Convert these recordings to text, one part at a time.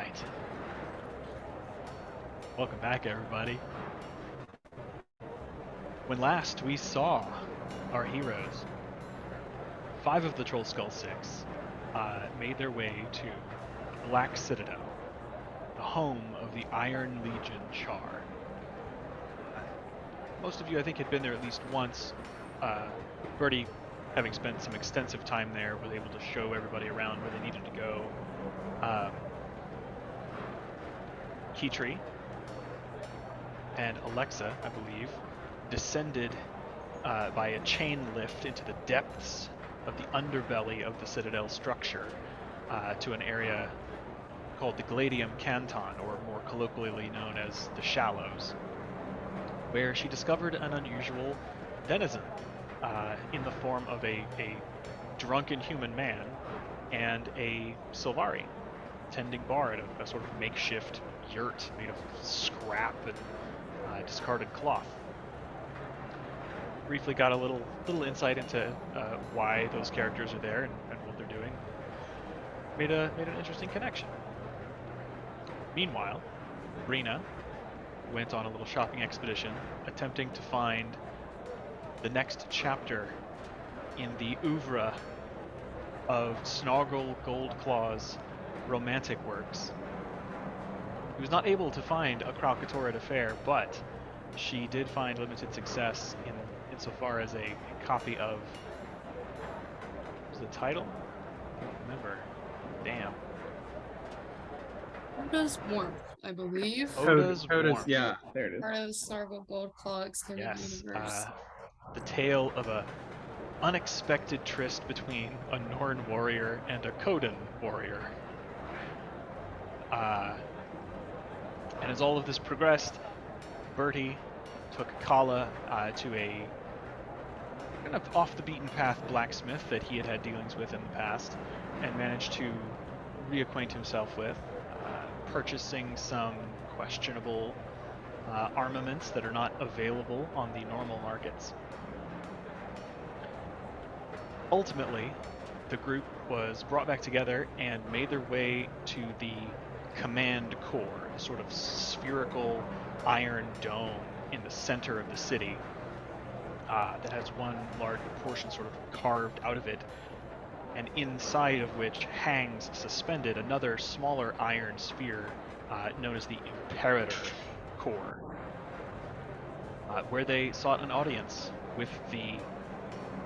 Alright. Welcome back, everybody. When last we saw our heroes, 5 of the Trollskull 6 made their way to Black Citadel, the home of the Iron Legion Char. Most of you, I think, had been there at least once. Bertie, having spent some extensive time there, was able to show everybody around where they needed to go. Kitri and Alexxa, I believe, descended by a chain lift into the depths of the underbelly of the Citadel structure to an area called the Gladium Canton, or more colloquially known as the Shallows, where she discovered an unusual denizen in the form of a drunken human man and a Solari tending bar at a sort of makeshift yurt made of scrap and discarded cloth. Briefly got a little insight into why those characters are there and what they're doing. Made an interesting connection. Meanwhile, Brina went on a little shopping expedition, attempting to find the next chapter in the oeuvre of Snargle Goldclaw's romantic works. He was not able to find a Kralkatorid affair, but she did find limited success insofar as a copy of... What was the title? I don't remember. Damn. Oda's Warmth, I believe. Oda's Warmth. Yeah, there it is. Part of Snargle Goldclaw Extended Yes, Universe. the tale of a unexpected tryst between a Norn warrior and a Coden warrior. And as all of this progressed, Bertie took Kala to a kind of off-the-beaten-path blacksmith that he had had dealings with in the past, and managed to reacquaint himself with, purchasing some questionable armaments that are not available on the normal markets. Ultimately, the group was brought back together and made their way to the command core, a sort of spherical iron dome in the center of the city that has one large portion sort of carved out of it, and inside of which hangs suspended another smaller iron sphere known as the Imperator Core, where they sought an audience with the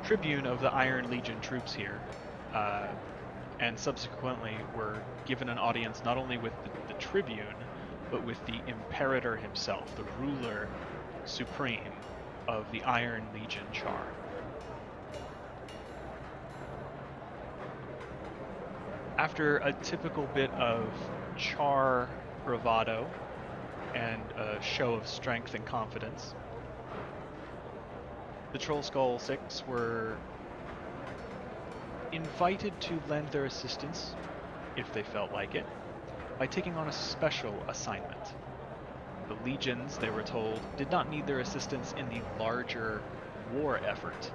Tribune of the Iron Legion troops here, and subsequently were given an audience not only with the Tribune, but with the Imperator himself, the ruler supreme of the Iron Legion Char. After a typical bit of Char bravado and a show of strength and confidence, the Trollskull 6 were invited to lend their assistance, if they felt like it, by taking on a special assignment. The legions, they were told, did not need their assistance in the larger war effort.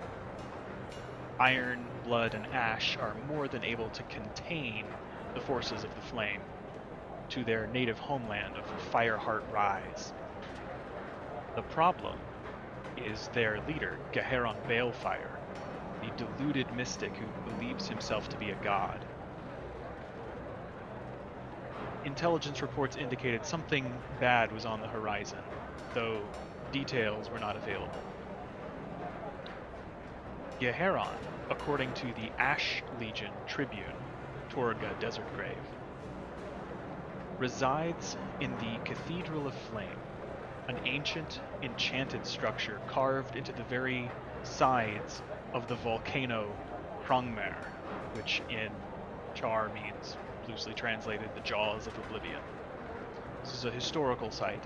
Iron, blood, and ash are more than able to contain the forces of the flame to their native homeland of Fireheart Rise. The problem is their leader, Gaheron Balefire, the deluded mystic who believes himself to be a god. Intelligence reports indicated something bad was on the horizon, though details were not available. Gaheron, according to the Ash Legion Tribune, Torga Desert Grave, resides in the Cathedral of Flame, an ancient, enchanted structure carved into the very sides of the volcano Krongmer, which in Char means, loosely translated, the Jaws of Oblivion. This is a historical site.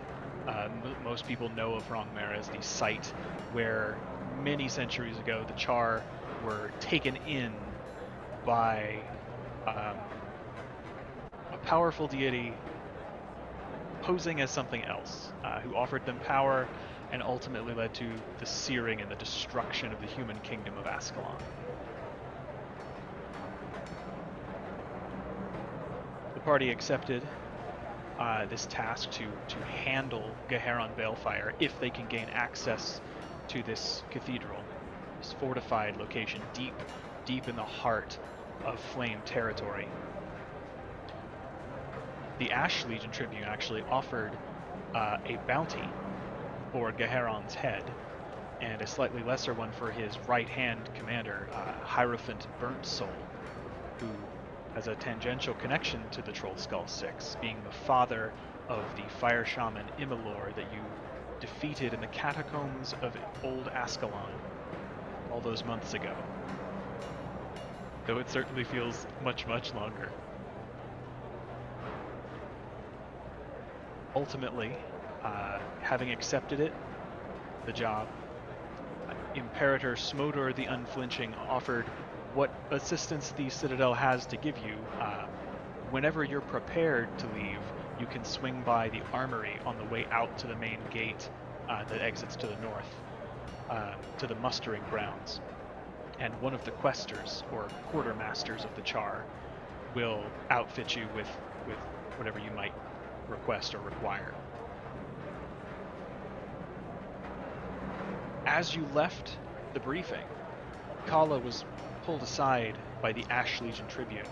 Most people know of Krongmer as the site where many centuries ago the Char were taken in by a powerful deity posing as something else, who offered them power and ultimately led to the searing and the destruction of the human kingdom of Ascalon. The party accepted this task to handle Geharon Balefire if they can gain access to this cathedral, this fortified location deep in the heart of Flame territory. The Ash Legion Tribune actually offered a bounty for Geharon's head, and a slightly lesser one for his right-hand commander, Hierophant Burntsoul, who has a tangential connection to the Trollskull 6, being the father of the fire shaman Imilor that you defeated in the catacombs of Old Ascalon all those months ago. Though it certainly feels much, much longer. Ultimately, having accepted the job, Imperator Smodor the Unflinching offered what assistance the Citadel has to give you. Whenever you're prepared to leave, you can swing by the armory on the way out to the main gate that exits to the north, to the mustering grounds. And one of the questers, or quartermasters of the Char, will outfit you with whatever you might request or require. As you left the briefing, Kala was pulled aside by the Ash Legion Tribune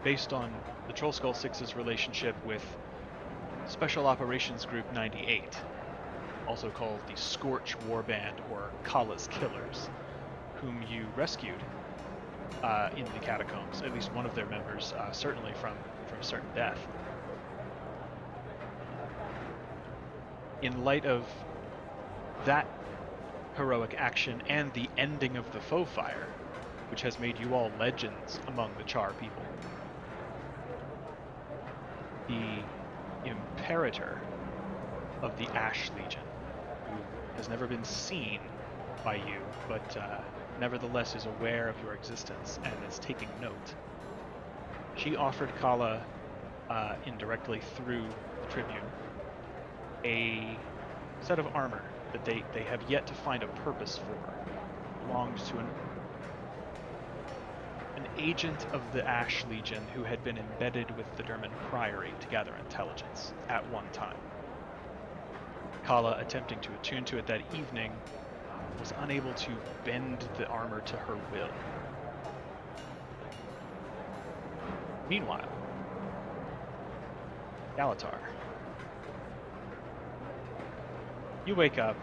based on the Trollskull 6's relationship with Special Operations Group 98, also called the Scorch Warband or Kala's Killers, whom you rescued in the catacombs, at least one of their members, certainly from certain death. In light of that heroic action and the ending of the foe fire, which has made you all legends among the Char people, the Imperator of the Ash Legion, who has never been seen by you, but nevertheless is aware of your existence and is taking note, she offered Kala, indirectly through the Tribune, a set of armor that they have yet to find a purpose for. It belongs to an agent of the Ash Legion who had been embedded with the Durmand Priory to gather intelligence at one time. Kala, attempting to attune to it that evening, was unable to bend the armor to her will. Meanwhile, Galitar, you wake up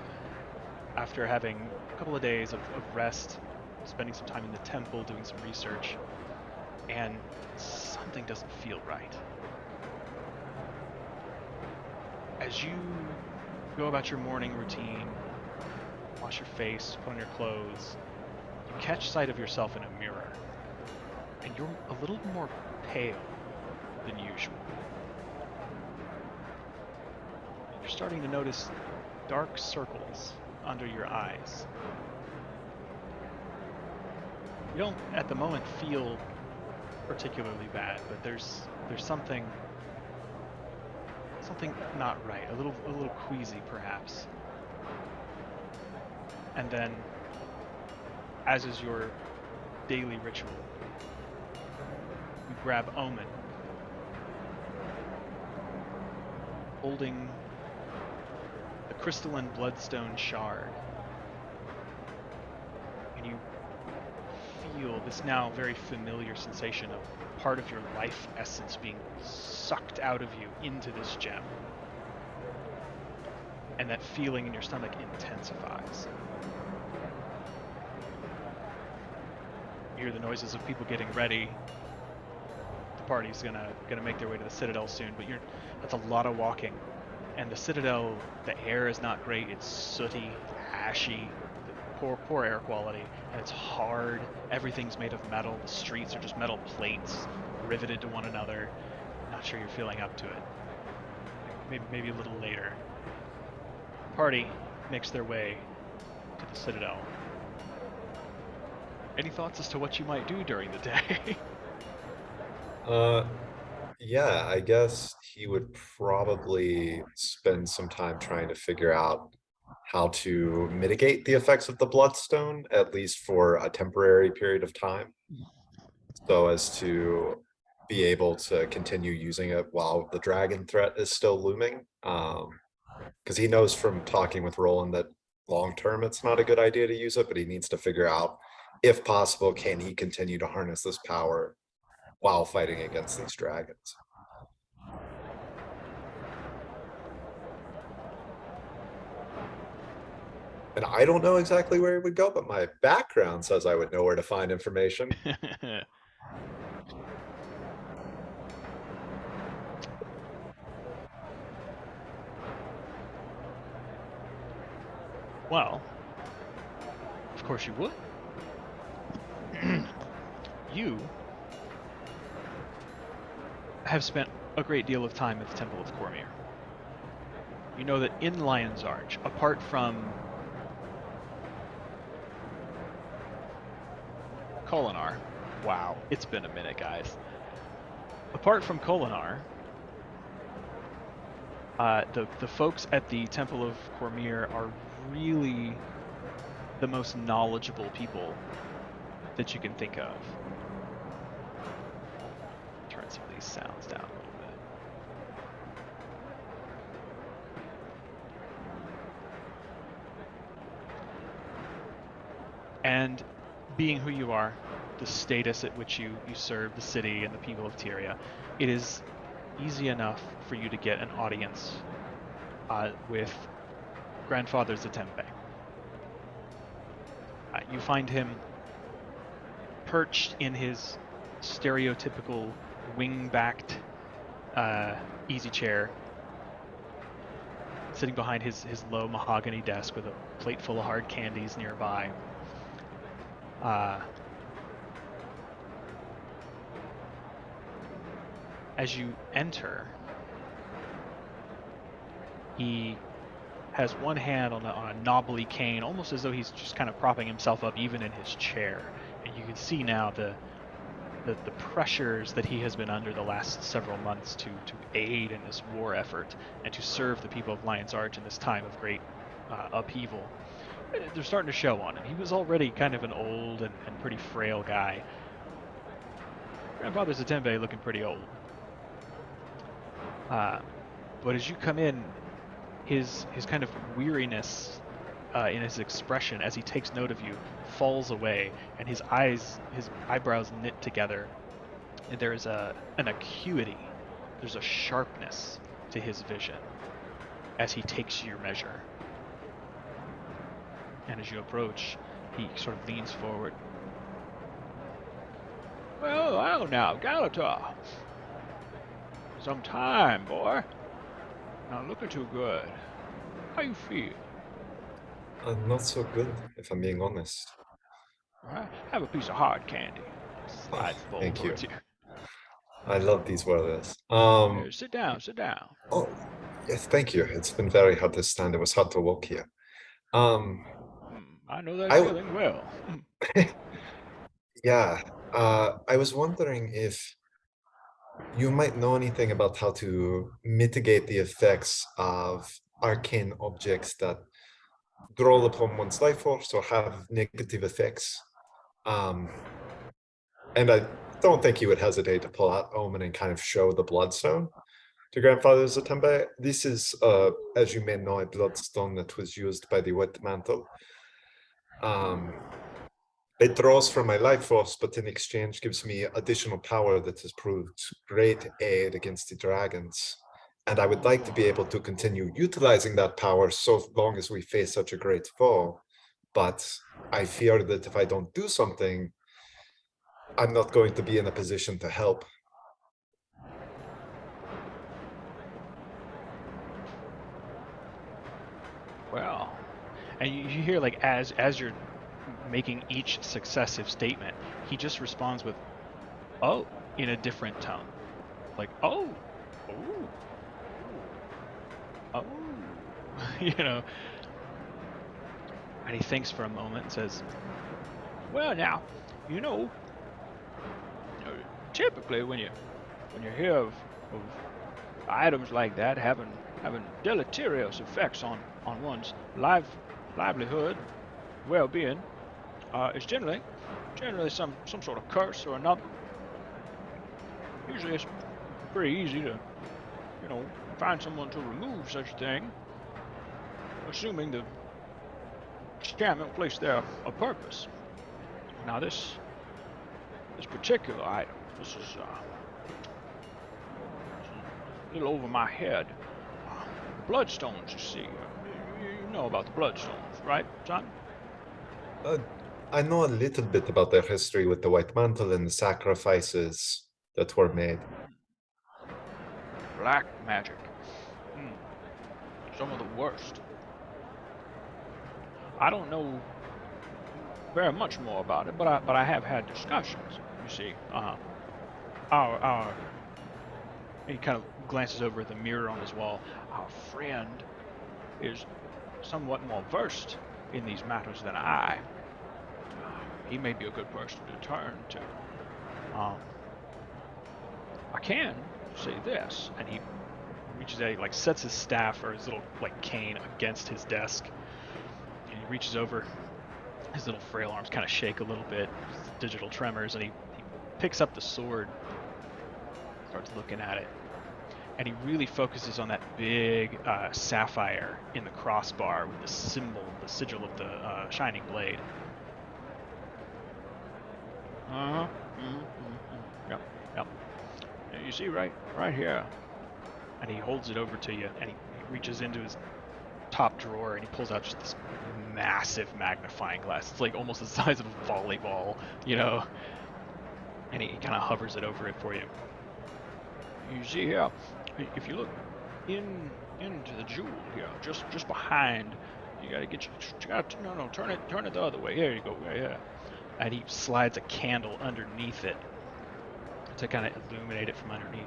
after having a couple of days of rest, spending some time in the temple, doing some research, and something doesn't feel right. As you go about your morning routine, wash your face, put on your clothes, you catch sight of yourself in a mirror, and you're a little more pale than usual. You're starting to notice dark circles under your eyes. You don't, at the moment, feel particularly bad, but there's something not right. A little queasy, perhaps. And then, as is your daily ritual, you grab Omen, holding the crystalline bloodstone shard, and you feel this now very familiar sensation of part of your life essence being sucked out of you into this gem. And that feeling in your stomach intensifies. You hear the noises of people getting ready. The party's gonna make their way to the Citadel soon, but that's a lot of walking. And the Citadel, the air is not great. It's sooty, ashy, poor air quality, and it's hard. Everything's made of metal. The streets are just metal plates riveted to one another. Not sure you're feeling up to it. Maybe a little later. The party makes their way to the Citadel. Any thoughts as to what you might do during the day? Yeah, I guess he would probably spend some time trying to figure out how to mitigate the effects of the bloodstone, at least for a temporary period of time, so as to be able to continue using it while the dragon threat is still looming. Because he knows from talking with Roland that long term it's not a good idea to use it, but he needs to figure out, if possible, can he continue to harness this power while fighting against these dragons? And I don't know exactly where it would go, but my background says I would know where to find information. Well, of course you would. You have spent a great deal of time at the Temple of Cormyr. You know that in Lion's Arch, apart from Kolinar, wow, it's been a minute, guys. Apart from Kolinar, the folks at the Temple of Cormyr are really the most knowledgeable people that you can think of. Turn some of these sounds down a little bit. And being who you are, the status at which you serve the city and the people of Tyria, it is easy enough for you to get an audience with Grandfather Zatembe. You find him perched in his stereotypical wing-backed easy chair, sitting behind his low mahogany desk with a plate full of hard candies nearby. As you enter, he has one hand on a knobbly cane, almost as though he's just kind of propping himself up even in his chair. And you can see now the pressures that he has been under the last several months to aid in this war effort and to serve the people of Lion's Arch in this time of great upheaval. They're starting to show on him. He was already kind of an old and pretty frail guy. Grandfather Zatembe looking pretty old. But as you come in, his kind of weariness in his expression as he takes note of you falls away, and his eyebrows knit together, and there is an acuity, there's a sharpness to his vision as he takes your measure. And as you approach, he sort of leans forward. Well, now, Galitar. Some time, boy. Not looking too good. How you feel? Not so good, if I'm being honest. Have a piece of hard candy. Slide the bowl Thank you. towards you. I love these words. Here, sit down, sit down. Oh, yes, thank you. It's been very hard to stand. It was hard to walk here. I know that feeling well. Yeah, I was wondering if you might know anything about how to mitigate the effects of arcane objects that draw upon one's life force or have negative effects. And I don't think you would hesitate to pull out Omen and kind of show the bloodstone to Grandfather Zatembe. This is, as you may know, a bloodstone that was used by the White Mantle. It draws from my life force, but in exchange gives me additional power that has proved great aid against the dragons. And I would like to be able to continue utilizing that power so long as we face such a great foe. But I fear that if I don't do something, I'm not going to be in a position to help. Well, and you hear, like, as you're making each successive statement, he just responds with "oh" in a different tone, like "oh, oh, oh," you know. And he thinks for a moment and says, "Well, now, you know, typically when you hear of items like that having deleterious effects on one's livelihood, well-being, it's generally some sort of curse or another. Usually it's pretty easy to, find someone to remove such a thing, assuming the enchantment placed there a purpose. Now this particular item, this is a little over my head. Bloodstones, you see. You know about the bloodstones, right, son? I know a little bit about their history with the White Mantle and the sacrifices that were made. Black magic. Some of the worst. I don't know very much more about it, but I have had discussions. You see, our he kind of glances over at the mirror on his wall. Our friend is somewhat more versed in these matters than I. He may be a good person to turn to. I can say this, and he reaches out, he like sets his staff or his little like cane against his desk, and he reaches over. His little frail arms kind of shake a little bit, digital tremors, and he picks up the sword, starts looking at it, and he really focuses on that big sapphire in the crossbar with the symbol, the sigil of the shining blade. Yep. You see, right here, and he holds it over to you, and he reaches into his top drawer and he pulls out just this massive magnifying glass. It's like almost the size of a volleyball, and he kind of hovers it over it for you. You see here, if you look into the jewel here, just behind, you gotta turn it the other way. Here you go. Yeah. And he slides a candle underneath it to kind of illuminate it from underneath.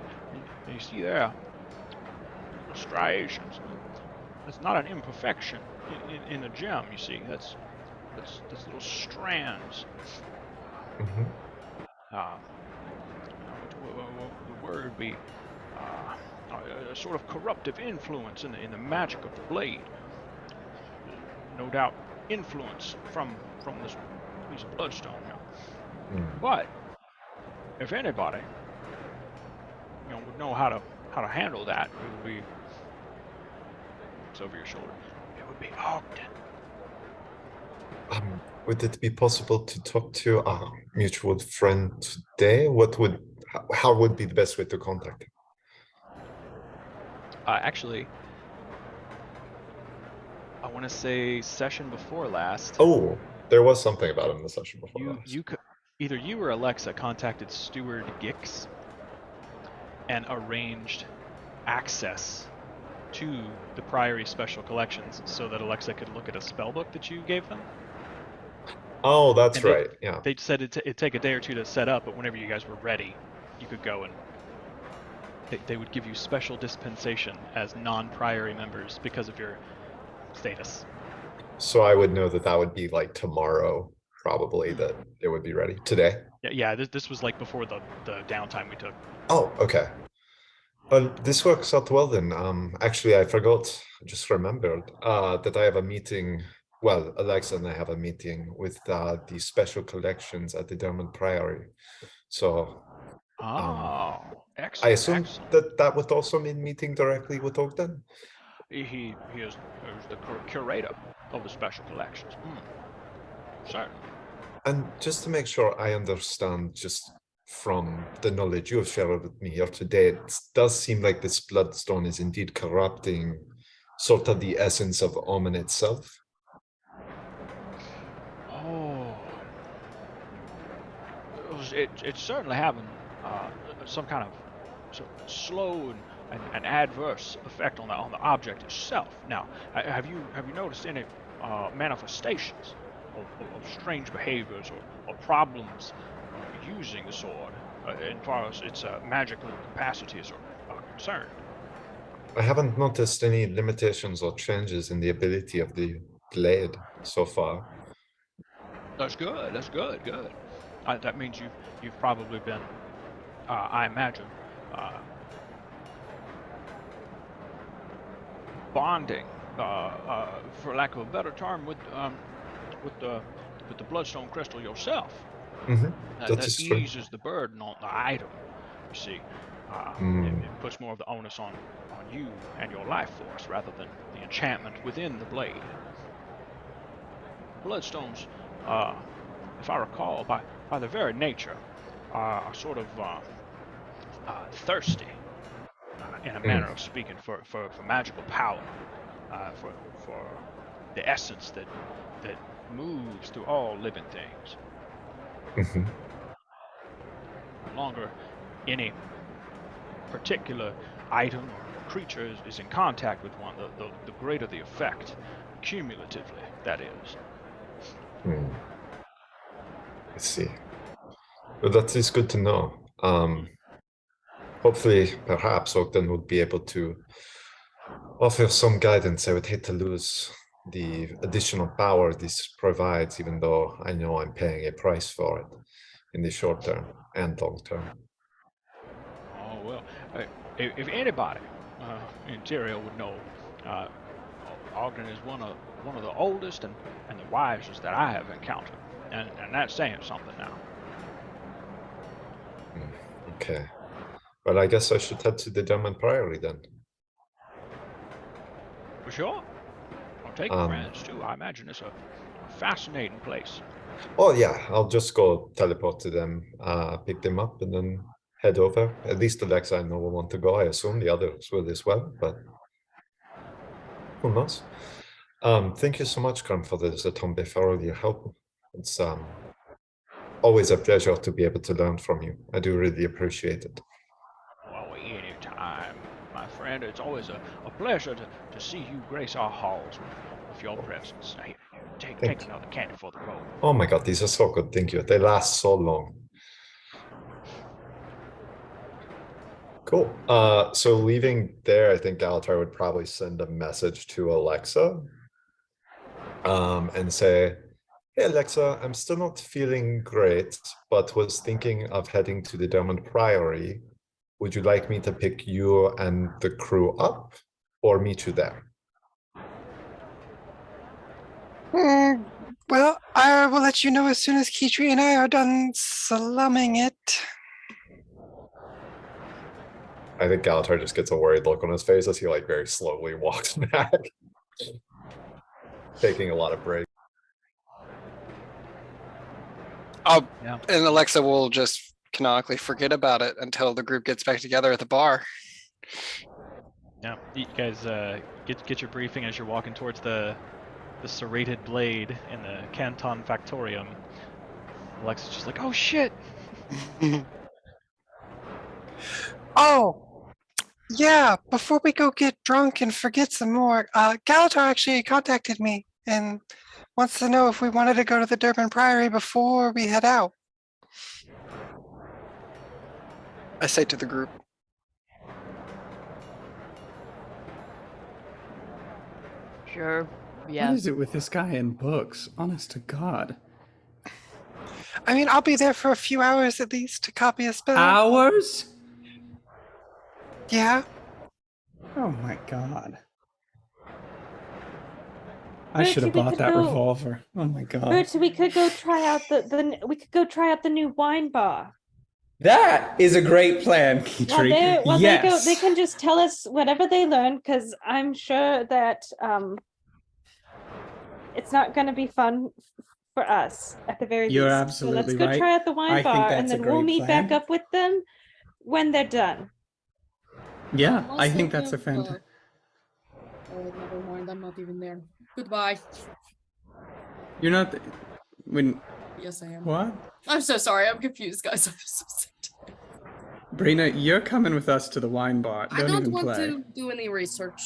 And you see there, little striations. That's not an imperfection in a gem. You see, that's little strands. Mm-hmm. The word would be a sort of corruptive influence in the magic of the blade. No doubt, influence from this piece of bloodstone here. But if anybody, would know how to handle that, it would be. It's over your shoulder. It would be Ogden. Would it be possible to talk to our mutual friend today? How would be the best way to contact him? Actually, I want to say session before last. Oh, there was something about him in the session before last. Either you or Alexxa contacted Steward Gix and arranged access to the Priory special collections so that Alexxa could look at a spellbook that you gave them. Oh, that's And right. Yeah. They said it'd take a day or two to set up, but whenever you guys were ready, you could go and they would give you special dispensation as non-Priory members because of your status. So I would know that would be like tomorrow, probably, that it would be ready. Today? Yeah, this was like before the downtime we took. Oh, okay. This works out well then. Actually, I forgot, I just remembered that I have a meeting. Well, Alexxa and I have a meeting with the special collections at the Durmand Priory. So Excellent. I assume excellent. that would also mean meeting directly with Ogden? He is the curator of the special collections. Certainly. And just to make sure I understand, just from the knowledge you have shared with me here today, it does seem like this bloodstone is indeed corrupting sort of the essence of Omen itself. Oh, it's certainly having some kind of slow and adverse effect on the object itself. Now, have you noticed any manifestations of strange behaviors or problems using the sword as far as its magical capacities are concerned? I haven't noticed any limitations or changes in the ability of the blade so far. That's good. Good. That means you've probably been, I imagine, bonding, for lack of a better term, with the bloodstone crystal yourself. Mm-hmm. That That is true. eases the burden on the item. You see, Mm. it puts more of the onus on you and your life force rather than the enchantment within the blade. Bloodstones, if I recall, by their very nature, are sort of thirsty, in a manner of speaking, for magical power, for the essence that moves through all living things. Mhm. The longer any particular item or creature is in contact with one, the greater the effect, cumulatively, that is. Mm. I see. Well, that is good to know. Hopefully, perhaps Ogden would be able to offer some guidance. I would hate to lose the additional power this provides, even though I know I'm paying a price for it in the short term and long term. Oh well, if anybody in Tyria would know, uh, Ogden is one of the oldest and the wisest that I have encountered, and that's saying something now. Okay. Well, I guess I should head to the Durmand Priory then. For sure. I'll take your friends too. I imagine it's a fascinating place. Oh yeah, I'll just go teleport to them, pick them up, and then head over. At least Alexxa I know will want to go. I assume the others will as well, but who knows? Thank you so much, Kram, for this Tombe, for all your help. It's always a pleasure to be able to learn from you. I do really appreciate it. Oh, anytime, my friend. It's always a pleasure to see you grace our halls with your presence. Now, here, take Thank you. another candy for the road. Oh my god, these are so good. Thank you. They last so long. Cool. So leaving there, I think Galitar would probably send a message to Alexxa, and say, "Hey Alexa, I'm still not feeling great, but was thinking of heading to the Durmand Priory. Would you like me to pick you and the crew up, or meet you there?" Well, I will let you know as soon as Kitri and I are done slumming it. I think Galatar just gets a worried look on his face as he like very slowly walks back, taking a lot of breaks. Yeah. And Alexxa will just canonically forget about it until the group gets back together at the bar. Yeah. You guys get your briefing as you're walking towards the serrated blade in the Canton Factorium. Alexa's just like, oh shit! Oh, yeah, before we go get drunk and forget some more, Galatar actually contacted me and wants to know if we wanted to go to the Durmand Priory before we head out. I say to the group. Sure. Yeah. What is it with this guy and books? Honest to God. I mean, I'll be there for a few hours at least to copy a spell. Hours? Yeah. Oh my God. I Bertie, should have we bought could that go- revolver. Oh my God. Bertie, we could go try out we could go try out the new wine bar. That is a great plan, Kitri. Yes. They can just tell us whatever they learn, because I'm sure that it's not going to be fun for us at the very least. You're So absolutely let's go right. try out the wine I think bar, that's and a then we'll great meet back plan. up with them when they're done. Yeah, Unless I they think that's a have, fantastic. Oh, never mind. I'm not even there. Goodbye. You're not. When. Yes, I am. What? I'm so sorry. I'm confused, guys. I'm so sorry. Brina, you're coming with us to the wine bar. I Don't don't even want play. to do any research.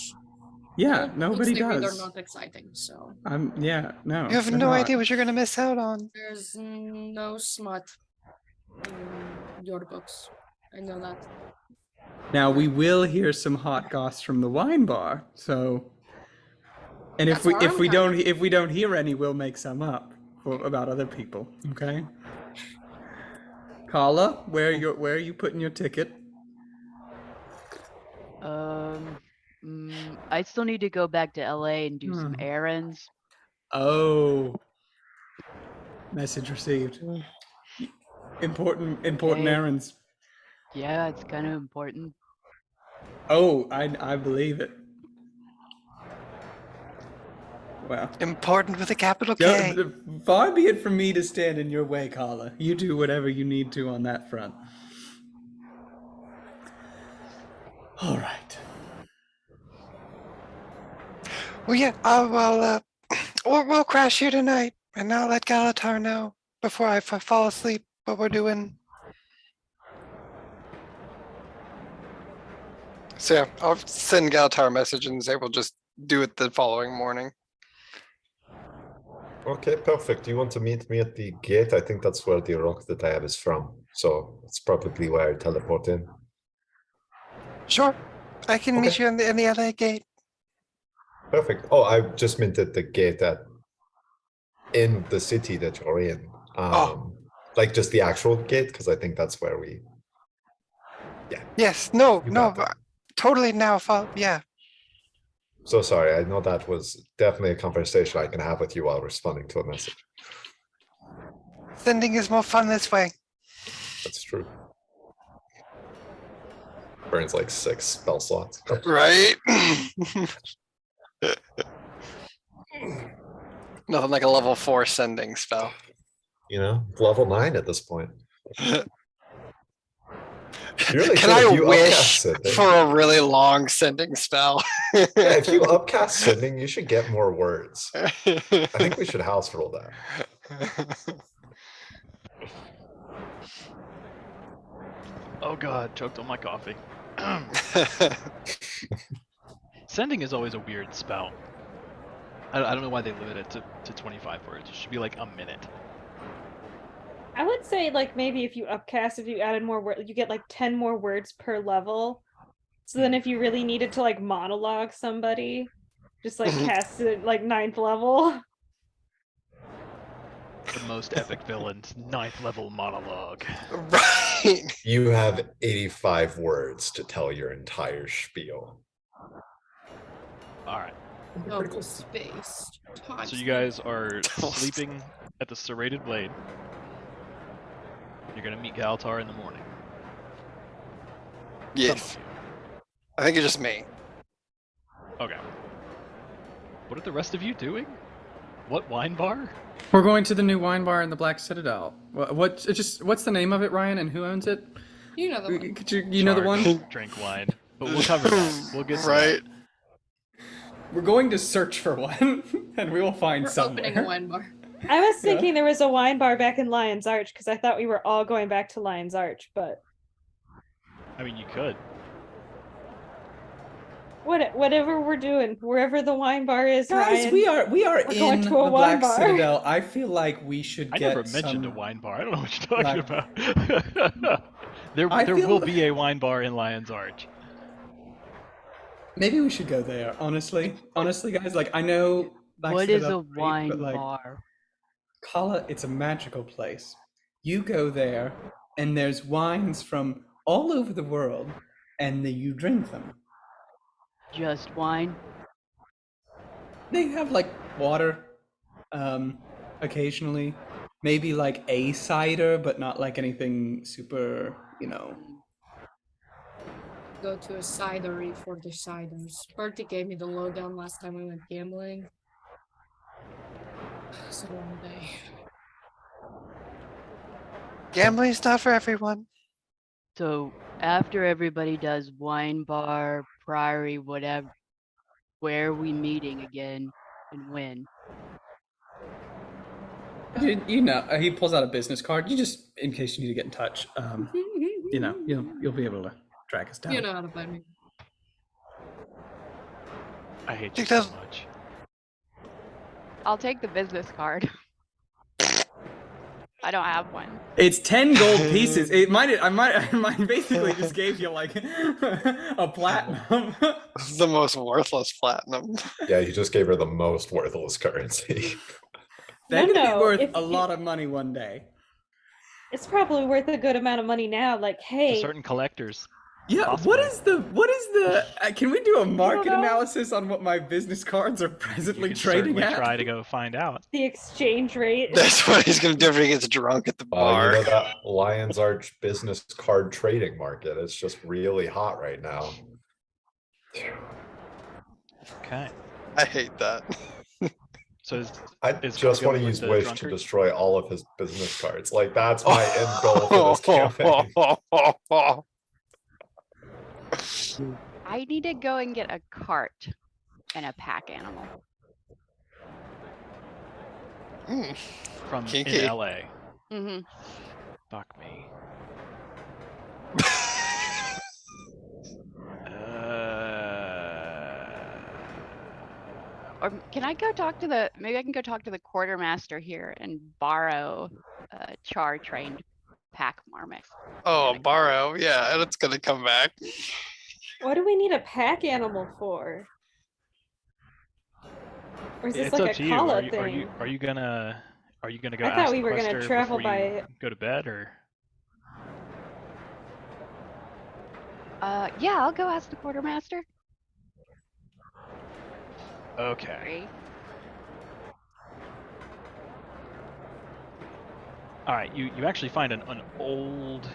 Yeah, All nobody books they read does. are not exciting, so Yeah, no. You have they're no not. idea what you're going to miss out on. there's no smut in your books. I know that. Now we will hear some hot goss from the wine bar. So, and That's our own kind. if we don't hear any, we'll make some up about other people. Okay. Kala, where are you putting your ticket? I still need to go back to LA and do some Hmm. errands. Oh. Message received. Important Okay. errands. Yeah, it's kind of important. Oh, I believe it. Well, Important with a capital K. far be it from me to stand in your way, Kala. You do whatever you need to on that front. All right. Well, yeah. We'll crash here tonight, and I'll let Galitar know before I fall asleep what we're doing. So yeah, I'll send Galitar a message and say we'll just do it the following morning. Okay, perfect. You want to meet me at the gate? I think that's where the rock that I have is from. So it's probably where I teleport in. Sure, I can meet Okay. you in the LA gate. Perfect. Oh, I just meant at the gate in the city that you're in. Like just the actual gate, because I think that's where we. Yes, no, You no, got that. totally now. Yeah, So sorry. I know that was definitely a conversation I can have with you while responding to a message. sending is more fun this way. That's true. Burns like 6 spell slots. Right? Nothing like a level 4 sending spell. You know, level 9 at this point. Really Can should if I you wish upcast sending. for a really long sending spell? Yeah, if you upcast sending, you should get more words. I think we should house rule that. Oh god, choked on my coffee. Sending is always a weird spell. I don't know why they limit it to 25 words. It should be like a minute. I would say like maybe if you upcast, if you added more words, you get like 10 more words per level. So then if you really needed to like monologue somebody, just like cast it like 9th level. The most epic villains, 9th level monologue. Right. You have 85 words to tell your entire spiel. Alright. Double space. So you guys are sleeping at the Serrated Blade. You're gonna meet Galitar in the morning. Yes. Some of I think it's just me. you. Okay. What are the rest of you doing? What wine bar? We're going to the new wine bar in the Black Citadel. What's the name of it, Ryan, and who owns it? You know the one. Could you know the one? Charge, drink wine. But we'll cover that. We'll get to Right. that. We're going to search for one, and we will find We're somewhere. opening a wine bar. I was thinking there was a wine bar back in Lion's Arch because I thought we were all going back to Lion's Arch, but I mean, you could. whatever we're doing, wherever the wine bar is, Guys, Ryan, we are we're going in to the a wine Black bar. Citadel. I feel like we should I get never mentioned a some... wine bar. I don't know what you're talking like- about. there I there feel will like- be a wine bar in Lion's Arch. Maybe we should go there, honestly. Honestly, guys, like, I know... Black What is a Citadel's great, wine but, like, bar? Kala, it's a magical place. You go there, and there's wines from all over the world, and then you drink them. Just wine? They have like water, occasionally. Maybe like a cider, but not like anything super, Go to a cidery for the ciders. Bertie gave me the lowdown last time we went gambling. It's a long day. Gambling's not for everyone. So after everybody does wine bar, priory, whatever, where are we meeting again and when? He pulls out a business card. You just, in case you need to get in touch, you'll be able to track us down. You know how to find me. I hate you so Because- much. I'll take the business card. I don't have one. It's 10 gold pieces. I might basically just gave you like a platinum. This is the most worthless platinum. Yeah, you just gave her the most worthless currency. They're No, gonna no, be worth if a you- lot of money one day. It's probably worth a good amount of money now. Like, To hey, certain collectors. Yeah, Possibly. what is the can we do a market know? analysis on what my business cards are You presently can trading certainly at? try to go find out. The exchange rate. That's what he's gonna do if he gets drunk at the You bar. know that Lion's Arch business card trading market. It's just really hot right now. Okay. I hate that. So I is Carl just want to going with use the Wish to drunkard? destroy all of his business cards. Like that's my end goal for this campaign. I need to go and get a cart and a pack animal. Mm, From Kinky. in LA. Mm-hmm. Fuck me. Or can I go talk to the, maybe I can go talk to the quartermaster here and borrow a char trained pack marmot. Oh, borrow. Yeah, and it's gonna come back. What do we need a pack animal for? Or is this It's up like to a you. Kala Are you thing? gonna go I thought ask we the were gonna quester travel before you by- go to bed, or Yeah, I'll go ask the quartermaster. okay. Great. All right, you actually find an old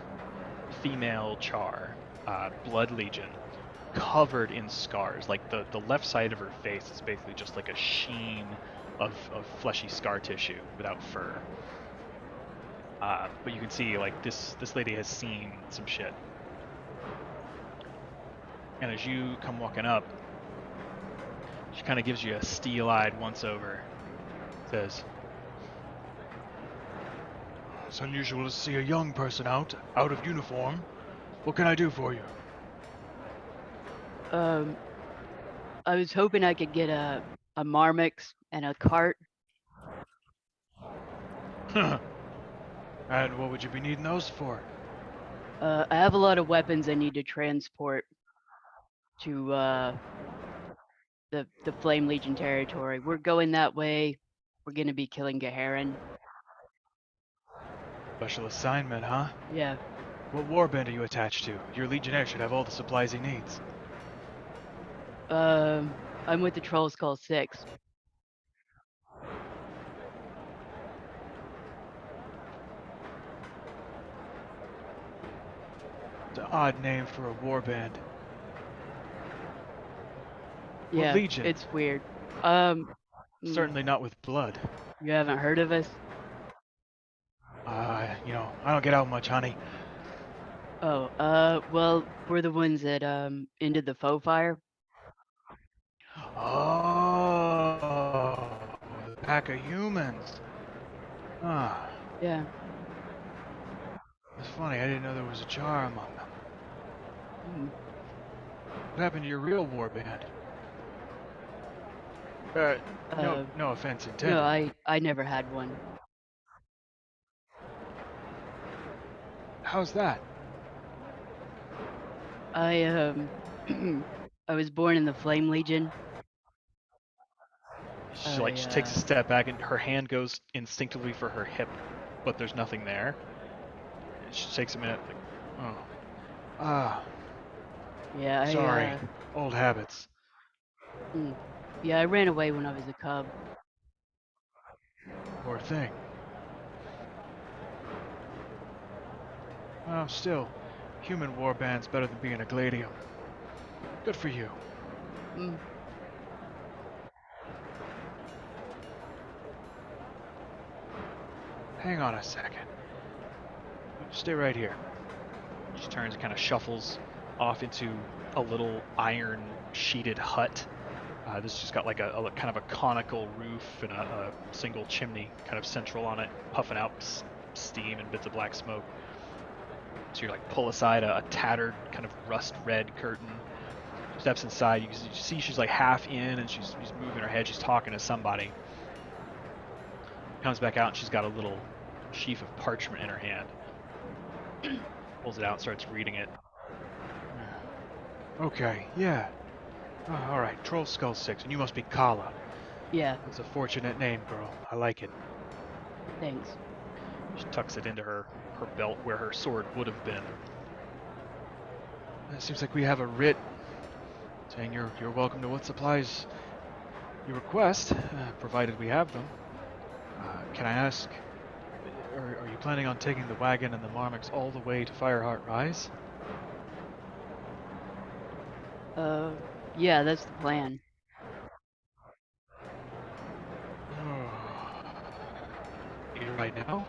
female char, Blood Legion, covered in scars. Like the left side of her face is basically just like a sheen of fleshy scar tissue without fur. But you can see like this lady has seen some shit. And as you come walking up, she kind of gives you a steel-eyed once-over. Says, "It's unusual to see a young person out of uniform. What can I do for you?" I was hoping I could get a marmix and a cart. And what would you be needing those for? I have a lot of weapons I need to transport to the Flame Legion territory. We're going that way. We're gonna be killing Gaharin. Special assignment, huh? Yeah. What warband are you attached to? Your legionnaire should have all the supplies he needs. I'm with the Trollskull 6. It's an odd name for a warband. Yeah, legion? it's weird. Certainly not with blood. You haven't heard of us? I don't get out much, honey. Oh, well, we're the ones that ended the faux fire. Oh, the pack of humans. Ah, Yeah. it's funny. I didn't know there was a jar among them. Mm. What happened to your real warband? No offense intended. No, I never had one. How's that? I I was born in the Flame Legion. She takes a step back and her hand goes instinctively for her hip, but there's nothing there. And she takes a minute, like, oh, Yeah, sorry, old habits. Yeah, I ran away when I was a cub. Poor thing. Well, still, human warband's better than being a gladium. Good for you. Mm. Hang on a second. Stay right here. She turns and kind of shuffles off into a little iron sheeted hut. This has just got like a kind of a conical roof and a single chimney kind of central on it, puffing out steam and bits of black smoke. So you like pull aside a tattered kind of rust red curtain. Steps inside. You see she's like half in and she's moving her head. She's talking to somebody. Comes back out and she's got a little sheaf of parchment in her hand. Pulls it out and starts reading it. Okay, yeah. Oh, all right, Trollskull 6, and you must be Kala. Yeah, That's a fortunate name, girl. I like it. thanks. She tucks it into her belt where her sword would have been. It seems like we have a writ saying you're welcome to what supplies you request, provided we have them. Can I ask, are you planning on taking the wagon and the marmots all the way to Fireheart Rise? Yeah, that's the plan. You right now?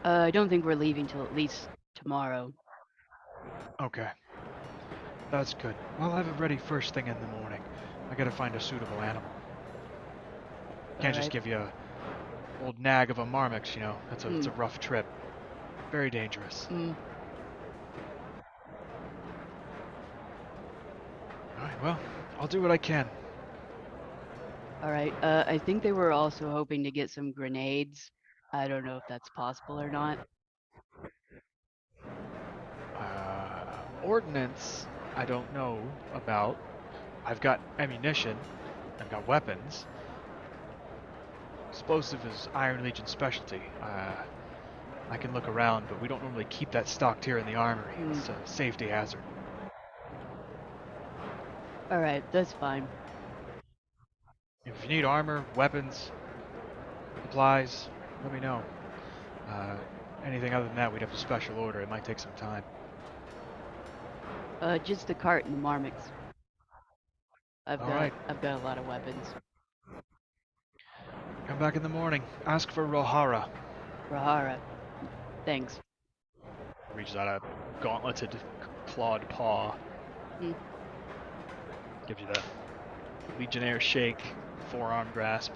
I don't think we're leaving till at least tomorrow. Okay. That's good. I'll have it ready first thing in the morning. I gotta find a suitable animal. Can't just Alright. give you a old nag of a marmot, you know. It's a rough trip. Very dangerous. Mm. Alright, well, I'll do what I can. Alright, I think they were also hoping to get some grenades. I don't know if that's possible or not. Ordnance, I don't know about. I've got ammunition. I've got weapons. Explosive is Iron Legion specialty. I can look around, but we don't normally keep that stocked here in the armory. It's a safety hazard. Alright, that's fine. If you need armor, weapons, supplies, let me know. Anything other than that, we'd have to special order. It might take some time. Just the cart and the marmots. I've Alright. got a lot of weapons. Come back in the morning. Ask for Rohara. Rahara. Thanks. Reaches out a gauntleted, clawed paw. Mm. Gives you the Legionnaire shake, forearm grasp.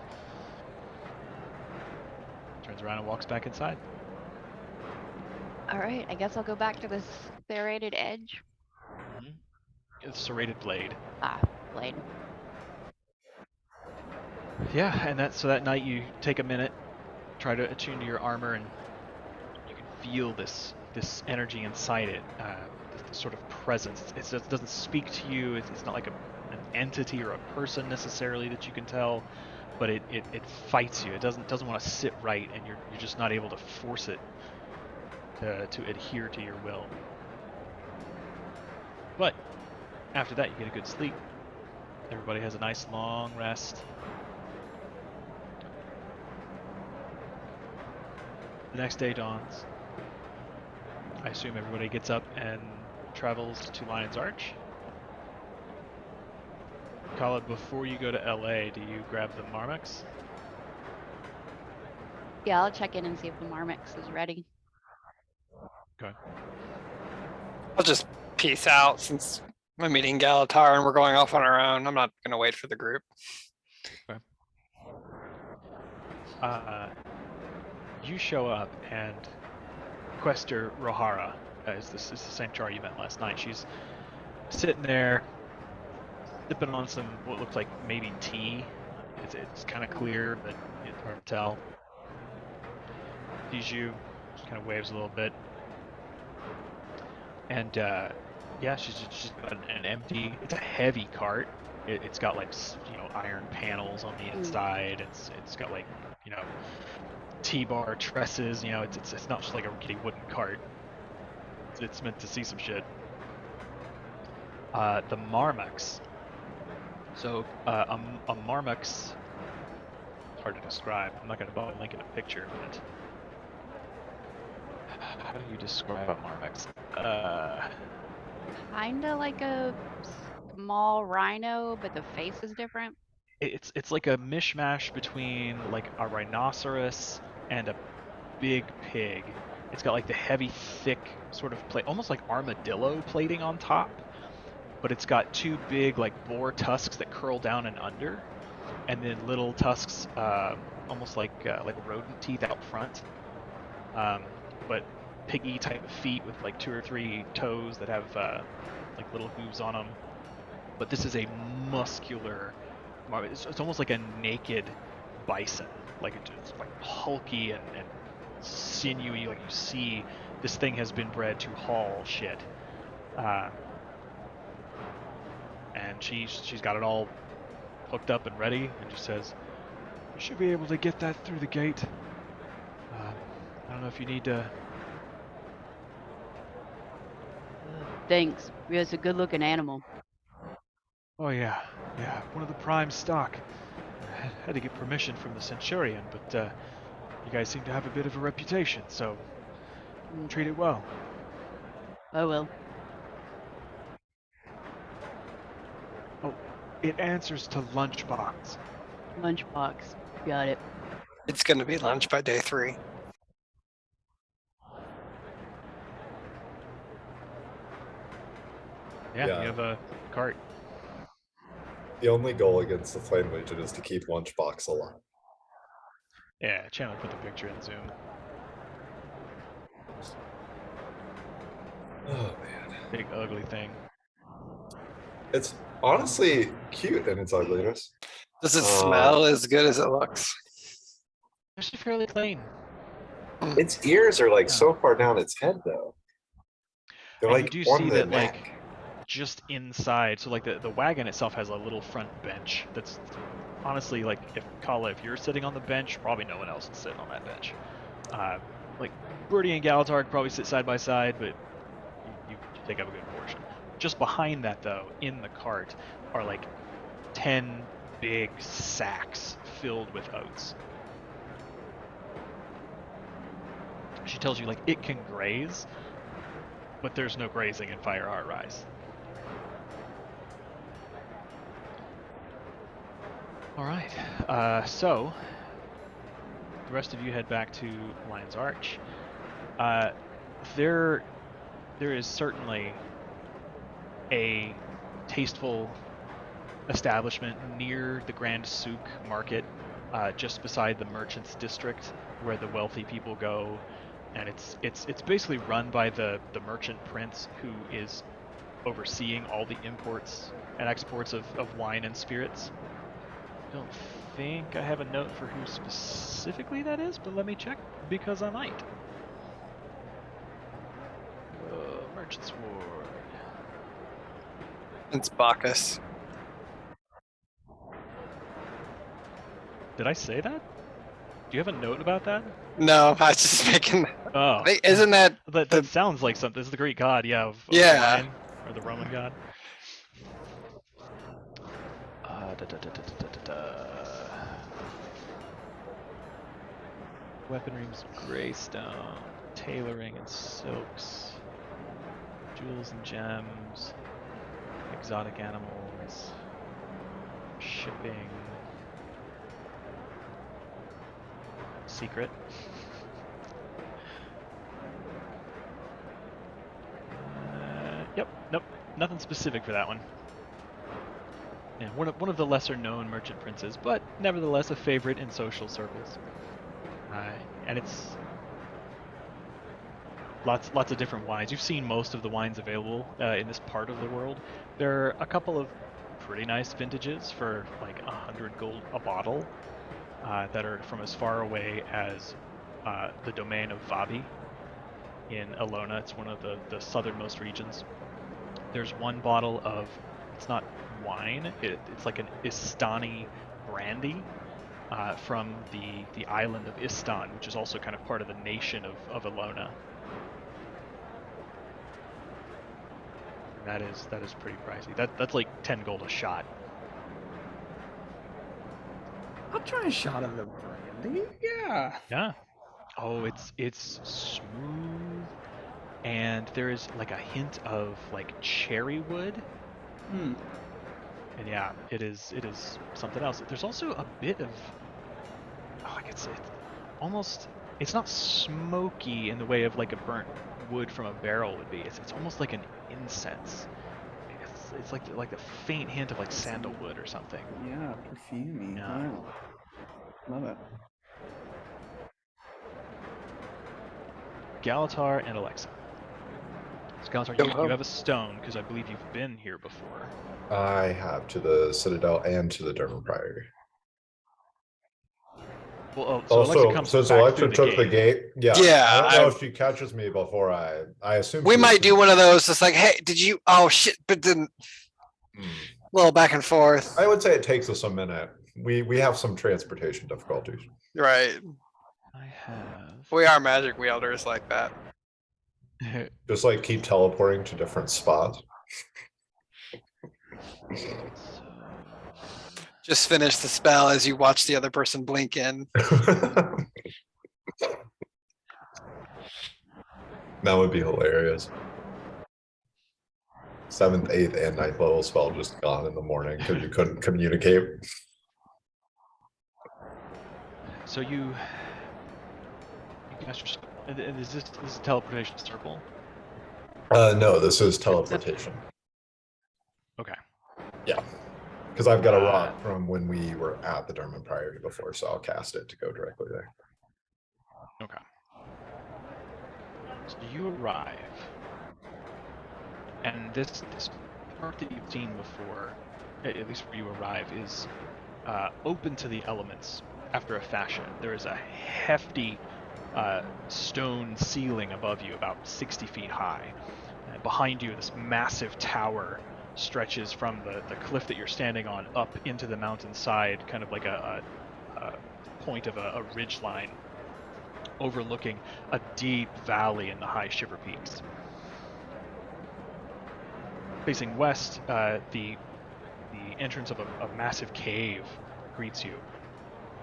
Turns around and walks back inside. Alright, I guess I'll go back to this serrated edge. It's serrated blade. Ah, blade. Yeah, and so that night you take a minute, try to attune to your armor, and you can feel this energy inside it, this sort of presence. It doesn't speak to you. It's not like an entity or a person necessarily that you can tell, but it fights you. It doesn't want to sit right, and you're just not able to force it to adhere to your will. But after that, you get a good sleep. Everybody has a nice long rest. The next day dawns. I assume everybody gets up and travels to Lion's Arch. Kala, before you go to LA, do you grab the Marmix? Yeah, I'll check in and see if the Marmix is ready. Okay. I'll just peace out since I'm meeting Galitar and we're going off on our own. I'm not gonna wait for the group. You show up and Quester Rohara is the same char you met last night. She's sitting there sipping on some what looks like maybe tea. It's kind of clear, but it's hard to tell. Sees you, just kind of waves a little bit, and yeah, she's got an empty. It's a heavy cart. It's got like iron panels on the inside. It's got like T-bar trusses. It's not just like a rickety wooden cart. It's meant to see some shit. The Marmux. So a Marmux. It's hard to describe. I'm not going to bother linking a picture, but how do you describe a Marmux? Kinda like a small rhino, but the face is different. It's like a mishmash between like a rhinoceros and a big pig. It's got like the heavy, thick sort of plate, almost like armadillo plating on top, but it's got two big like boar tusks that curl down and under, and then little tusks, almost like rodent teeth out front, but piggy type of feet with like 2 or 3 toes that have like little hooves on them. But this is a muscular. It's almost like a naked bison, like it's like hulky and sinewy. Like you see, this thing has been bred to haul shit, and she's got it all hooked up and ready, and just says, "You should be able to get that through the gate. I don't know if you need to Thanks. Yeah, it's a good looking animal. Oh yeah, one of the prime stock. Had to get permission from the Centurion, but you guys seem to have a bit of a reputation, so treat it well. Oh well. Oh, it answers to Lunchbox. Lunchbox. Got it. It's gonna be lunch by day 3. Yeah, Yeah. you have a cart. The only goal against the Flame Legion is to keep Lunchbox alive. Yeah, Chandler put the picture in Zoom. Oh man. Big ugly thing. It's honestly cute in its ugliness. Does it smell as good as it looks? Actually fairly clean. Its ears are like so far down its head though. They're And like you do on see the that neck. like just inside, so like the wagon itself has a little front bench that's honestly like if you're sitting on the bench, probably no one else is sitting on that bench. Like Birdie and Galitar could probably sit side by side, but you take up a good portion. Just behind that though, in the cart, are like 10 big sacks filled with oats. She tells you like it can graze, but there's no grazing in Fireheart Rise. All right, so the rest of you head back to Lion's Arch. There is certainly a tasteful establishment near the Grand Souk Market, just beside the Merchants District, where the wealthy people go, and it's basically run by the merchant prince who is overseeing all the imports and exports of wine and spirits. I don't think I have a note for who specifically that is, but let me check because I might. Merchant's Ward. It's Bacchus. Did I say that? Do you have a note about that? No, I was just making. Oh, Isn't that that sounds like something. This is the Greek god, yeah, of Yeah. wine, or the Roman god. Weaponry's greystone, tailoring and silks, jewels and gems, exotic animals, shipping, secret. Yep, nope, nothing specific for that one. Yeah, one of the lesser known merchant princes, but nevertheless a favorite in social circles. And it's lots of different wines. You've seen most of the wines available in this part of the world. There are a couple of pretty nice vintages for like 100 gold a bottle that are from as far away as the domain of Vabi in Alona. It's one of the southernmost regions. There's one bottle of, it's not wine, it's like an Istani brandy from the island of Istan, which is also kind of part of the nation of Alona. And that is pretty pricey. That's like 10 gold a shot. I'll try a shot of the brandy. Yeah. Yeah. Oh, it's smooth, and there is like a hint of like cherry wood. Hmm. And yeah, it is something else. There's also a bit of, it's almost, it's not smoky in the way of like a burnt wood from a barrel would be. It's almost like an incense. It's like the faint hint of like sandalwood or something. Yeah, perfumey. Yeah. Wow. Love it. Galitar and Alexxa. So Galitar, you have a stone because I believe you've been here before. I have to the Citadel and to the Durmand Priory. Well, so Alexxa comes since back Alexxa through took the gate, yeah. I don't know if she catches me before I assume We she might do assumes- one of those. It's like, hey, did you? Oh shit! But then Hmm. a little back and forth. I would say it takes us a minute. We have some transportation difficulties. Right. I have. We are magic wielders like that. Just like keep teleporting to different spots. Just finish the spell as you watch the other person blink in. That would be hilarious. 7th, 8th, and 9th level spell just gone in the morning because you couldn't communicate. So you cast your and is this a teleportation circle? No, this is teleportation. Okay. Yeah. Because I've got a rock from when we were at the Durmand Priory before, so I'll cast it to go directly there. Okay. So you arrive, and this part that you've seen before, at least where you arrive, is open to the elements after a fashion. There is a hefty stone ceiling above you, about 60 feet high. Behind you, this massive tower stretches from the cliff that you're standing on up into the mountainside, kind of like a point of a ridge line overlooking a deep valley in the high Shiver Peaks. Facing west, the entrance of a massive cave greets you,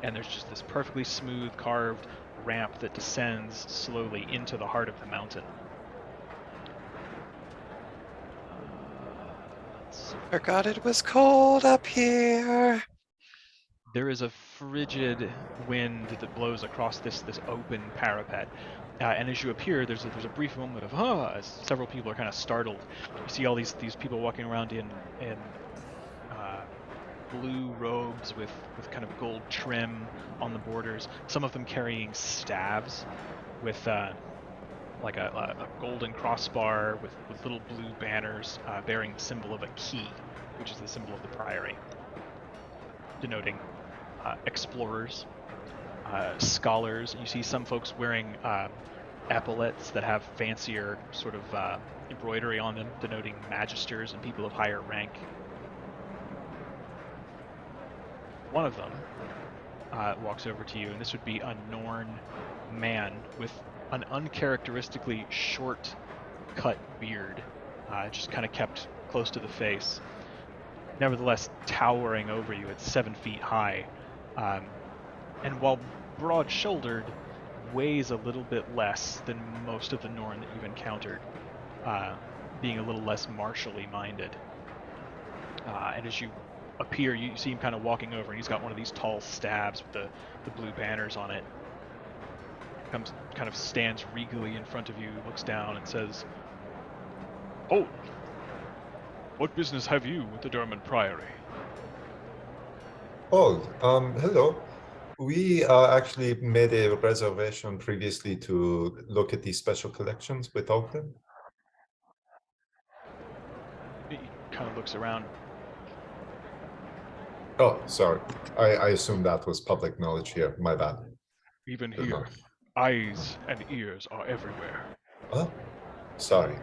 and there's just this perfectly smooth carved ramp that descends slowly into the heart of the mountain. Forgot it was cold up here. There is a frigid wind that blows across this open parapet, and as you appear, there's a brief moment of as several people are kind of startled. You see all these people walking around in blue robes with kind of gold trim on the borders. Some of them carrying staves with like a golden crossbar with little blue banners bearing the symbol of a key, which is the symbol of the priory, denoting explorers, scholars. You see some folks wearing epaulets that have fancier sort of embroidery on them, denoting magisters and people of higher rank. One of them walks over to you, and this would be a Norn man with an uncharacteristically short cut beard, just kind of kept close to the face. Nevertheless, towering over you at 7 feet high, and while broad-shouldered, weighs a little bit less than most of the Norn that you've encountered, being a little less martially minded. And as you appear, you see him kind of walking over, and he's got one of these tall stabs with the blue banners on it. Kind of stands regally in front of you, looks down, and says, "Oh, what business have you with the Durmand Priory?" Oh, hello. We actually made a reservation previously to look at these special collections with Ogden. He kind of looks around. Oh, sorry. I assume that was public knowledge here. My bad. Even Good here, enough. eyes and ears are everywhere. Oh, sorry.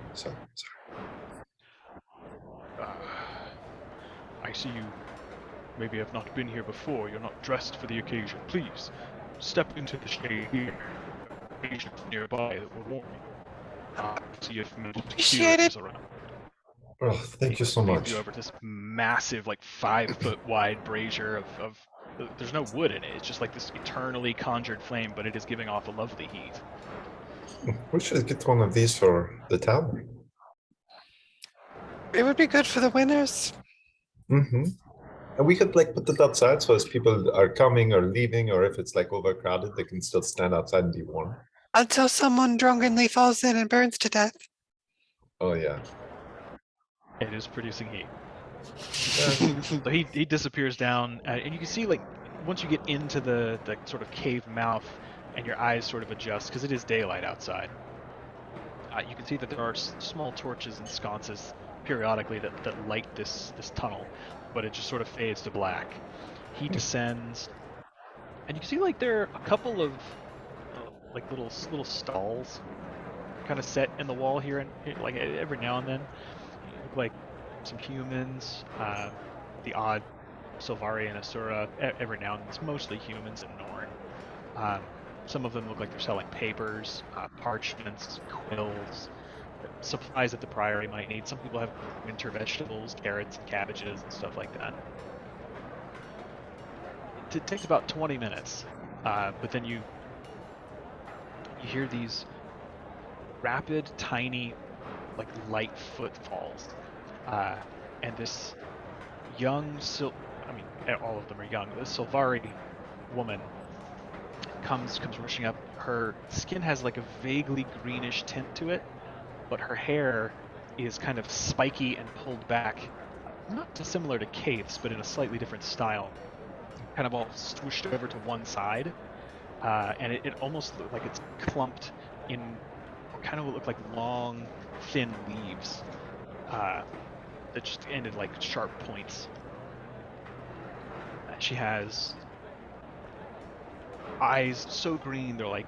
I see you maybe have not been here before. You're not dressed for the occasion. Please, step into the shade here. Patients nearby that will warn you. See if Appreciate it. is around. Oh, thank you so Leads much. you over to this massive, like 5 foot wide brazier of there's no wood in it. It's just like this eternally conjured flame, but it is giving off a lovely heat. We should get one of these for the town. It would be good for the winners. Mm-hmm. And we could like put it outside so as people are coming or leaving, or if it's like overcrowded, they can still stand outside and be warm. Until someone drunkenly falls in and burns to death. Oh yeah. It is producing heat. Yeah. So he disappears down, and you can see, like, once you get into the sort of cave mouth and your eyes sort of adjust, because it is daylight outside, you can see that there are small torches and sconces periodically that light this tunnel, but it just sort of fades to black. He descends, and you can see, like, there are a couple of like little stalls kind of set in the wall here, and like every now and then you look like some humans, the odd Silvari and Asura. Every now and then it's mostly humans and Norn. Some of them look like they're selling papers, parchments, quills. supplies that the Priory might need. Some people have winter vegetables, carrots, and cabbages, and stuff like that. It takes about 20 minutes, but then you hear these rapid, tiny, like light footfalls, and this young, all of them are young. This Silvari woman comes rushing up. Her skin has like a vaguely greenish tint to it, but her hair is kind of spiky and pulled back, not dissimilar to Kate's, but in a slightly different style. Kind of all swooshed over to one side, and it almost looked like it's clumped in kind of what look like long, thin leaves that just ended like sharp points. She has eyes so green they're like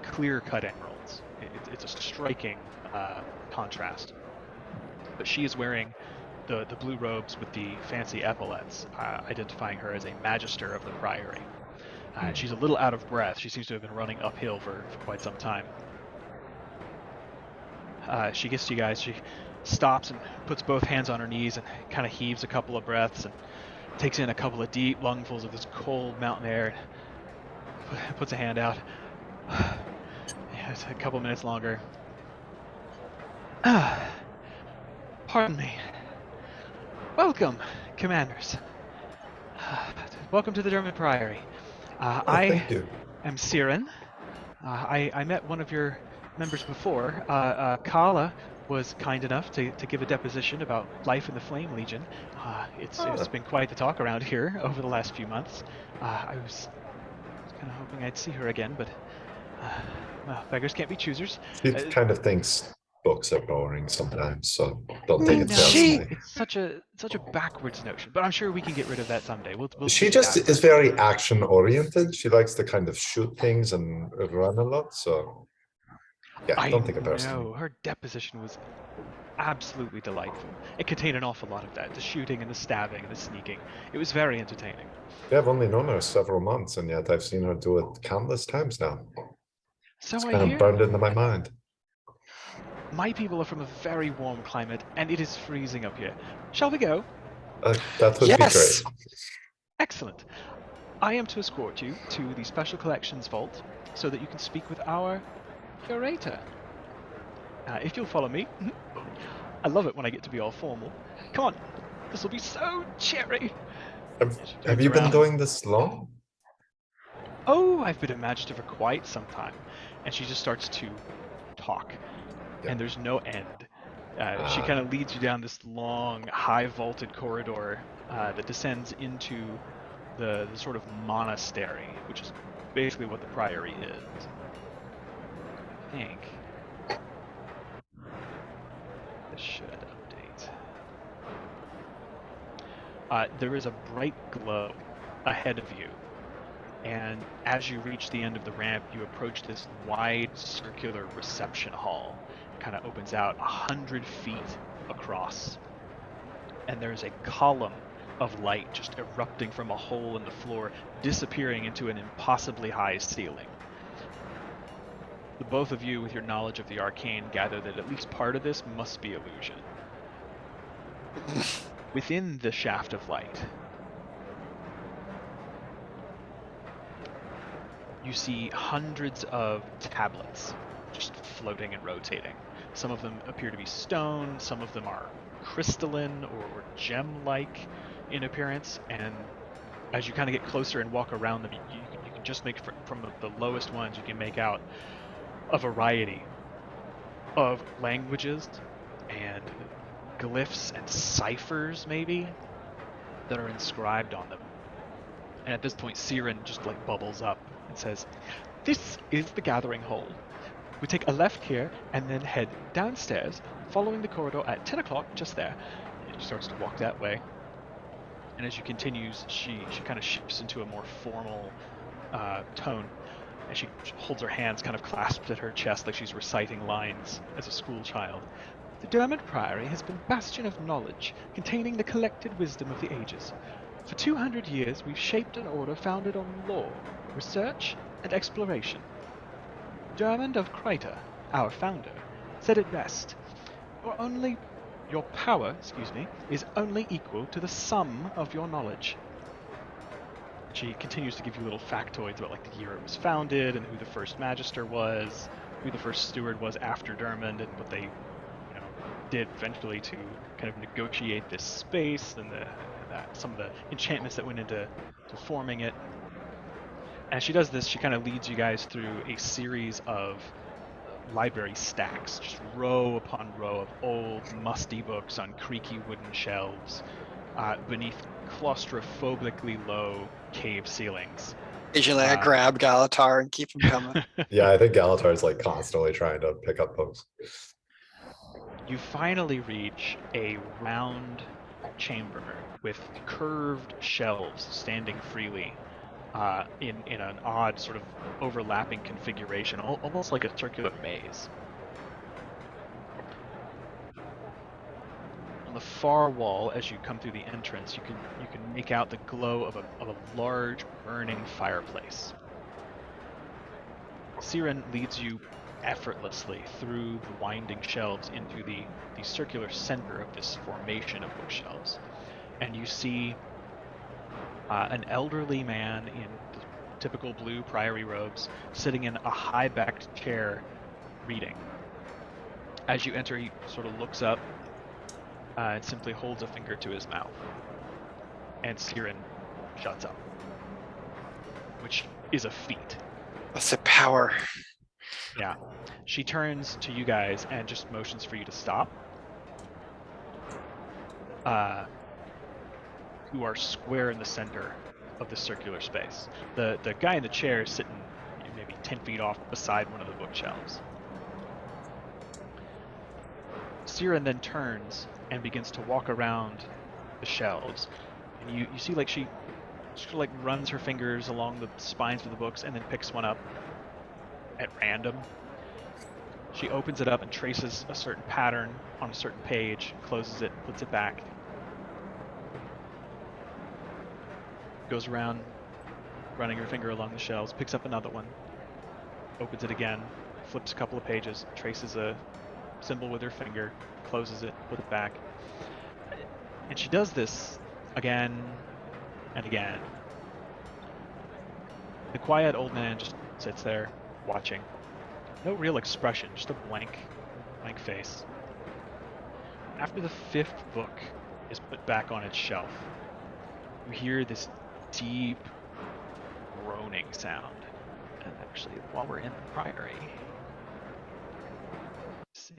clear-cut emeralds. It's a striking contrast. But she is wearing the blue robes with the fancy epaulets, identifying her as a magister of the Priory. She's a little out of breath. She seems to have been running uphill for quite some time. She gets to you guys. She stops and puts both hands on her knees and kind of heaves a couple of breaths and takes in a couple of deep lungfuls of this cold mountain air and puts a hand out. Yeah, it's a couple minutes longer. Pardon me. Welcome, commanders. Welcome to the Durmand Priory. Thank you. I'm Siren. I met one of your members before. Kala was kind enough to give a deposition about life in the Flame Legion. It's been quite the talk around here over the last few months. I was kind of hoping I'd see her again, but well, beggars can't be choosers. She kind of thinks books are boring sometimes, so don't I take it know, personally. it's such a backwards notion, but I'm sure we can get rid of that someday. We'll She figure just it out. is very action oriented. She likes to kind of shoot things and run a lot, so yeah, don't take it personally. know, her deposition was absolutely delightful. It contained an awful lot of that, the shooting and the stabbing and the sneaking. It was very entertaining. Yeah, I've only known her several months, and yet I've seen her do it countless times now. So It's I kind of hear. burned into my mind. My people are from a very warm climate, and it is freezing up here. Shall we go? That would be great. Excellent. I am to escort you to the Special Collections Vault so that you can speak with our curator. If you'll follow me. I love it when I get to be all formal. Come on. This will be so cheery. Have you been doing this long? Oh, I've been a magister for quite some time. And she just starts to talk. Yeah. And there's no end. She kind of leads you down this long, high vaulted corridor that descends into the sort of monastery, which is basically what the Priory is. I think this should update. There is a bright glow ahead of you, and as you reach the end of the ramp, you approach this wide circular reception hall. It kind of opens out 100 feet across, and there's a column of light just erupting from a hole in the floor, disappearing into an impossibly high ceiling. The both of you, with your knowledge of the arcane, gather that at least part of this must be illusion. Within the shaft of light, you see hundreds of tablets just floating and rotating. Some of them appear to be stone, some of them are crystalline or gem-like in appearance, and as you kind of get closer and walk around them, you can just make, from the lowest ones, you can make out a variety of languages and glyphs and ciphers, maybe, that are inscribed on them. And at this point, Siren just like bubbles up and says, "This is the gathering hall. We take a left here and then head downstairs, following the corridor at 10 o'clock, just there." And she starts to walk that way. And as she continues, she kind of shifts into a more formal tone. And she holds her hands kind of clasped at her chest like she's reciting lines as a school child. "The Durmand Priory has been a bastion of knowledge, containing the collected wisdom of the ages. For 200 years, we've shaped an order founded on law, research, and exploration. Durmand of Curator, our founder, said it best. Your power, is only equal to the sum of your knowledge. She continues to give you little factoids about like the year it was founded and who the first magister was, who the first steward was after Durmand, and what they did eventually to kind of negotiate this space and some of the enchantments that went into forming it. As she does this, she kind of leads you guys through a series of library stacks, just row upon row of old, musty books on creaky wooden shelves beneath claustrophobically low cave ceilings. Occasionally, I grab Galitar and keep him coming. Yeah, I think Galatar's like constantly trying to pick up books. You finally reach a round chamber with curved shelves standing freely in an odd sort of overlapping configuration, almost like a circular maze. On the far wall, as you come through the entrance, you can make out the glow of a large burning fireplace. Siren leads you effortlessly through the winding shelves into the circular center of this formation of bookshelves, and you see an elderly man in the typical blue priory robes sitting in a high-backed chair reading. As you enter, he sort of looks up and simply holds a finger to his mouth, and Siren shuts up, which is a feat. That's the power. Yeah. She turns to you guys and just motions for you to stop. You are square in the center of the circular space. The guy in the chair is sitting maybe 10 feet off beside one of the bookshelves. Siren then turns and begins to walk around the shelves. And you see like she sort of like runs her fingers along the spines of the books and then picks one up at random. She opens it up and traces a certain pattern on a certain page, closes it, puts it back. Goes around, running her finger along the shelves, picks up another one, opens it again, flips a couple of pages, traces a symbol with her finger, closes it, puts it back. And she does this again and again. The quiet old man just sits there, watching. No real expression, just a blank face. After the fifth book is put back on its shelf, you hear this deep groaning sound. And actually, while we're in the priory, let's see.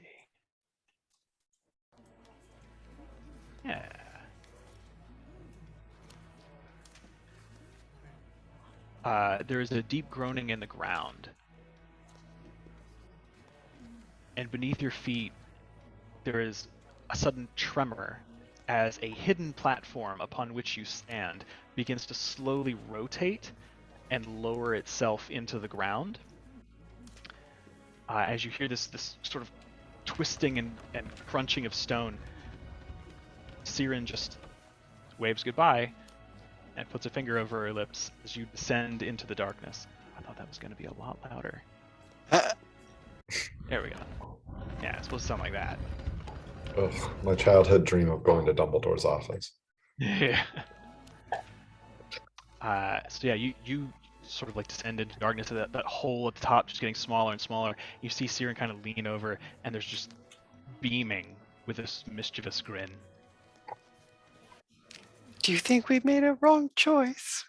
Yeah. There is a deep groaning in the ground. And beneath your feet, there is a sudden tremor as a hidden platform upon which you stand begins to slowly rotate and lower itself into the ground. As you hear this sort of twisting and crunching of stone, Siren just waves goodbye and puts a finger over her lips as you descend into the darkness. I thought that was going to be a lot louder. There we go. Yeah, it's supposed to sound like that. Ugh, my childhood dream of going to Dumbledore's office. Yeah. So yeah, you sort of like descend into darkness, and that hole at the top just getting smaller and smaller. You see Siren kind of lean over, and there's just beaming with this mischievous grin. Do you think we made a wrong choice?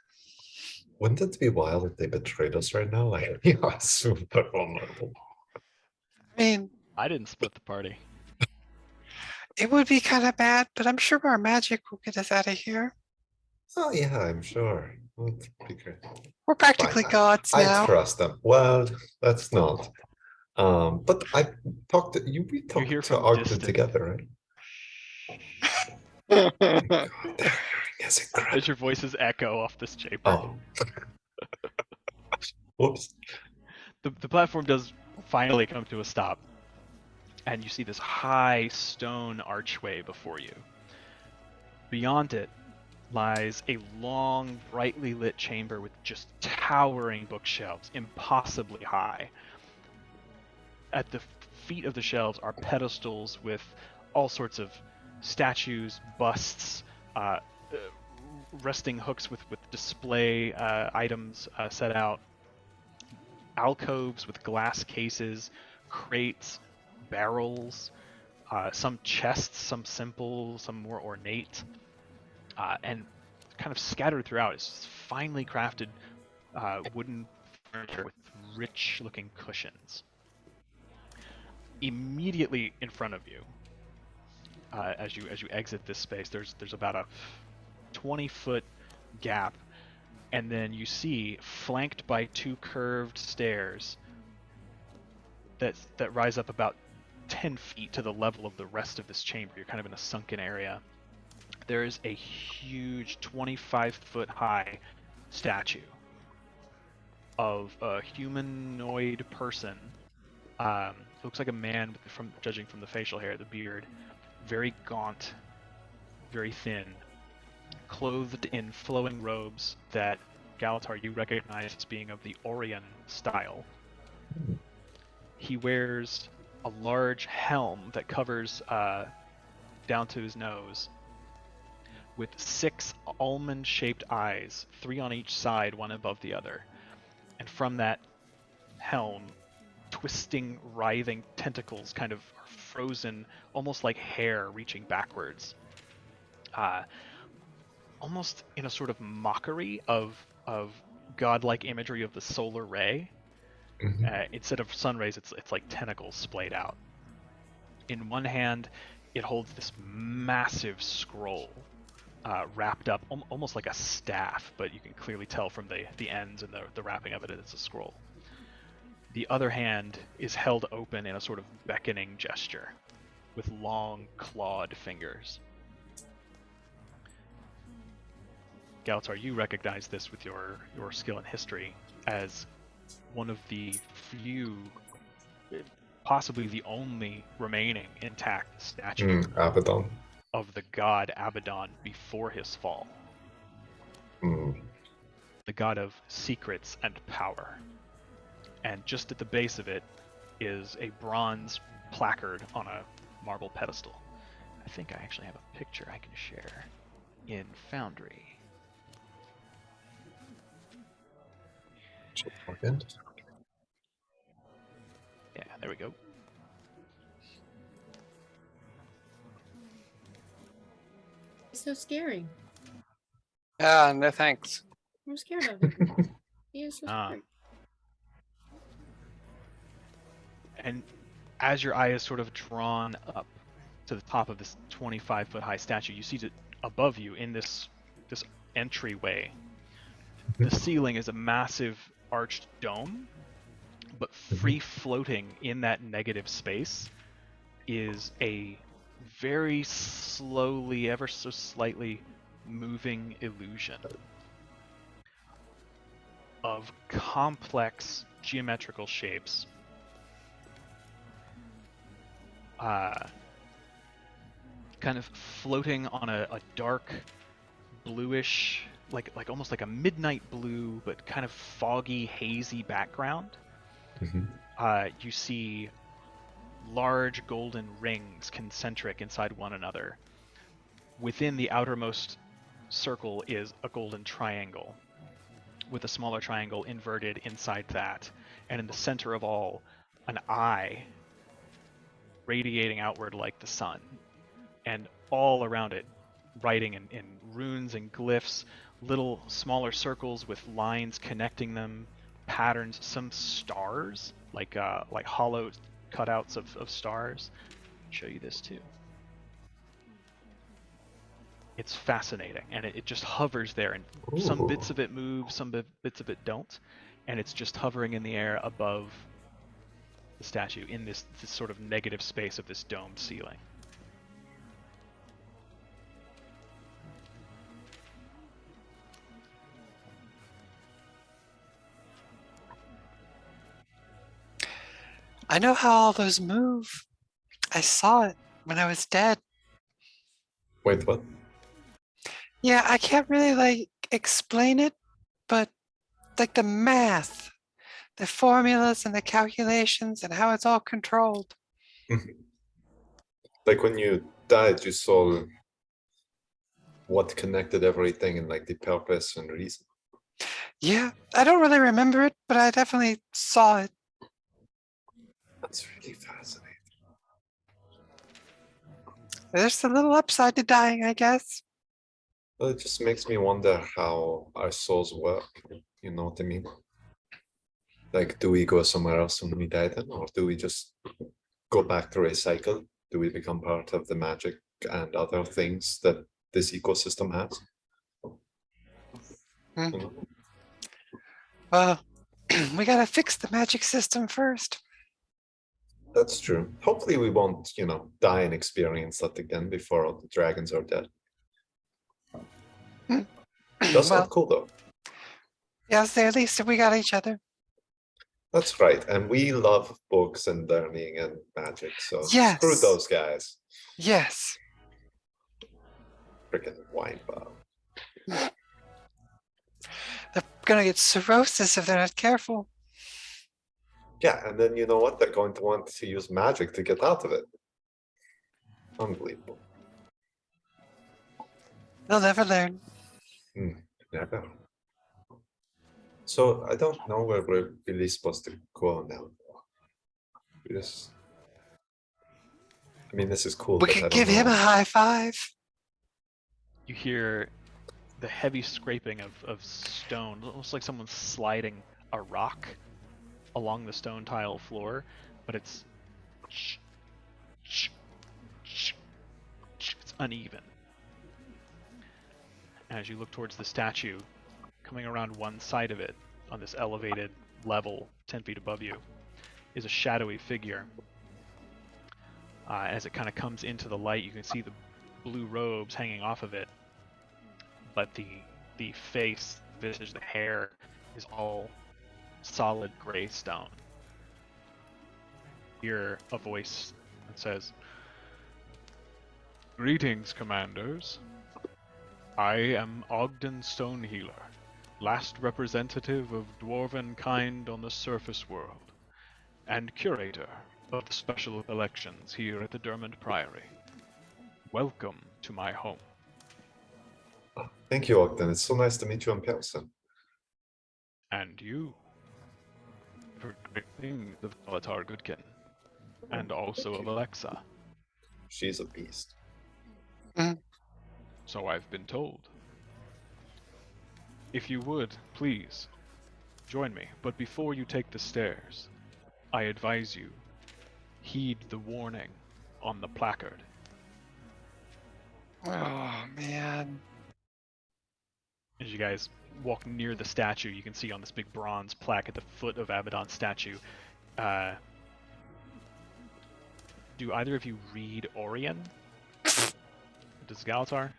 Wouldn't it be wild if they betrayed us right now? Like, yeah, super vulnerable. I mean, I didn't split the party. it would be kind of bad, but I'm sure our magic will get us out of here. Oh yeah, I'm sure. Would be great. We're practically Fine, gods I now. trust them. Well, that's not. But I talked to you. We talked hear to from Ogden distance. together, right? Oh my God, they're hearing is incredible. As your voices echo off this chamber. Oh. Whoops. The platform does finally come to a stop, and you see this high stone archway before you. Beyond it lies a long, brightly lit chamber with just towering bookshelves, impossibly high. At the feet of the shelves are pedestals with all sorts of statues, busts, resting hooks with display items set out, alcoves with glass cases, crates, barrels, some chests, some simple, some more ornate, and kind of scattered throughout is finely crafted wooden furniture with rich-looking cushions. Immediately in front of you, as you exit this space, there's about a 20-foot gap, and then you see, flanked by two curved stairs that rise up about 10 feet to the level of the rest of this chamber. You're kind of in a sunken area. There is a huge 25-foot high statue of a humanoid person. Looks like a man, judging from the facial hair, the beard, very gaunt, very thin, clothed in flowing robes that, Galitar, you recognize as being of the Orient style. He wears a large helm that covers down to his nose, with 6 almond-shaped eyes, 3 on each side, 1 above the other. And from that helm, twisting, writhing tentacles kind of are frozen, almost like hair reaching backwards. Almost in a sort of mockery of godlike imagery of the solar ray. Instead of sun rays, it's like tentacles splayed out. In one hand, it holds this massive scroll wrapped up, almost like a staff, but you can clearly tell from the ends and the wrapping of it it's a scroll. The other hand is held open in a sort of beckoning gesture, with long, clawed fingers. Galitar, you recognize this with your skill in history as one of the few, possibly the only remaining intact statue Abaddon. of the god Abaddon before his fall. The god of secrets and power. And just at the base of it is a bronze placard on a marble pedestal. I think I actually have a picture I can share in Foundry. Yeah, there we go. It's so scary. No thanks. I'm scared of it. He is so scary. And as your eye is sort of drawn up to the top of this 25-foot high statue, you see that above you in this entryway, the ceiling is a massive arched dome, but free floating in that negative space is a very slowly, ever so slightly moving illusion of complex geometrical shapes, kind of floating on a dark bluish, like almost like a midnight blue, but kind of foggy, hazy background. You see large golden rings concentric inside one another. Within the outermost circle is a golden triangle, with a smaller triangle inverted inside that, and in the center of all, an eye radiating outward like the sun, and all around it, writing in runes and glyphs, little smaller circles with lines connecting them, patterns, some stars, like hollow cutouts of stars. I'll show you this too. It's fascinating, and it just hovers there, and some bits of it move, some bits of it don't, and it's just hovering in the air above the statue in this sort of negative space of this domed ceiling. I know how all those move. I saw it when I was dead. Wait, what? Yeah, I can't really explain it, but the math, the formulas and the calculations and how it's all controlled. Like when you died, you saw what connected everything and like the purpose and reason. Yeah, I don't really remember it, but I definitely saw it. That's really fascinating. There's a little upside to dying, I guess. Well, it just makes me wonder how our souls work. You know what I mean? Like, do we go somewhere else when we die then, or do we just go back to recycle? Do we become part of the magic and other things that this ecosystem has? Hmm. You know? Well, we gotta fix the magic system first. That's true. Hopefully we won't, die and experience that again before all the dragons are dead. That's Well, not cool though. yes, at least we got each other. That's right. And we love books and learning and magic, so screw Yes. those guys. Yes. Freaking wine bar. They're gonna get cirrhosis if they're not careful. Yeah, and then you know what? They're going to want to use magic to get out of it. Unbelievable. They'll never learn. Never. So I don't know where we're really supposed to go now. We just... I mean, this is cool, We but I could don't give him a know. high five. You hear the heavy scraping of stone, almost like someone's sliding a rock along the stone tile floor, but it's uneven. As you look towards the statue, coming around one side of it, on this elevated level 10 feet above you, is a shadowy figure. As it kind of comes into the light, you can see the blue robes hanging off of it, but the face, visage, the hair is all solid gray stone. You hear a voice that says, "Greetings, commanders. I am Ogden Stonehealer, last representative of dwarven kind on the surface world, and curator of the special elections here at the Durmand Priory. Welcome to my home." Thank you, Ogden. It's so nice to meet you in person. And you, for great things of Galitar Goodkin, and also of Alexxa. She's a beast. So I've been told. If you would, please, join me. But before you take the stairs, I advise you, heed the warning on the placard. Oh, man. As you guys walk near the statue, you can see on this big bronze plaque at the foot of Abaddon's statue, do either of you read Orion? Does Galitar?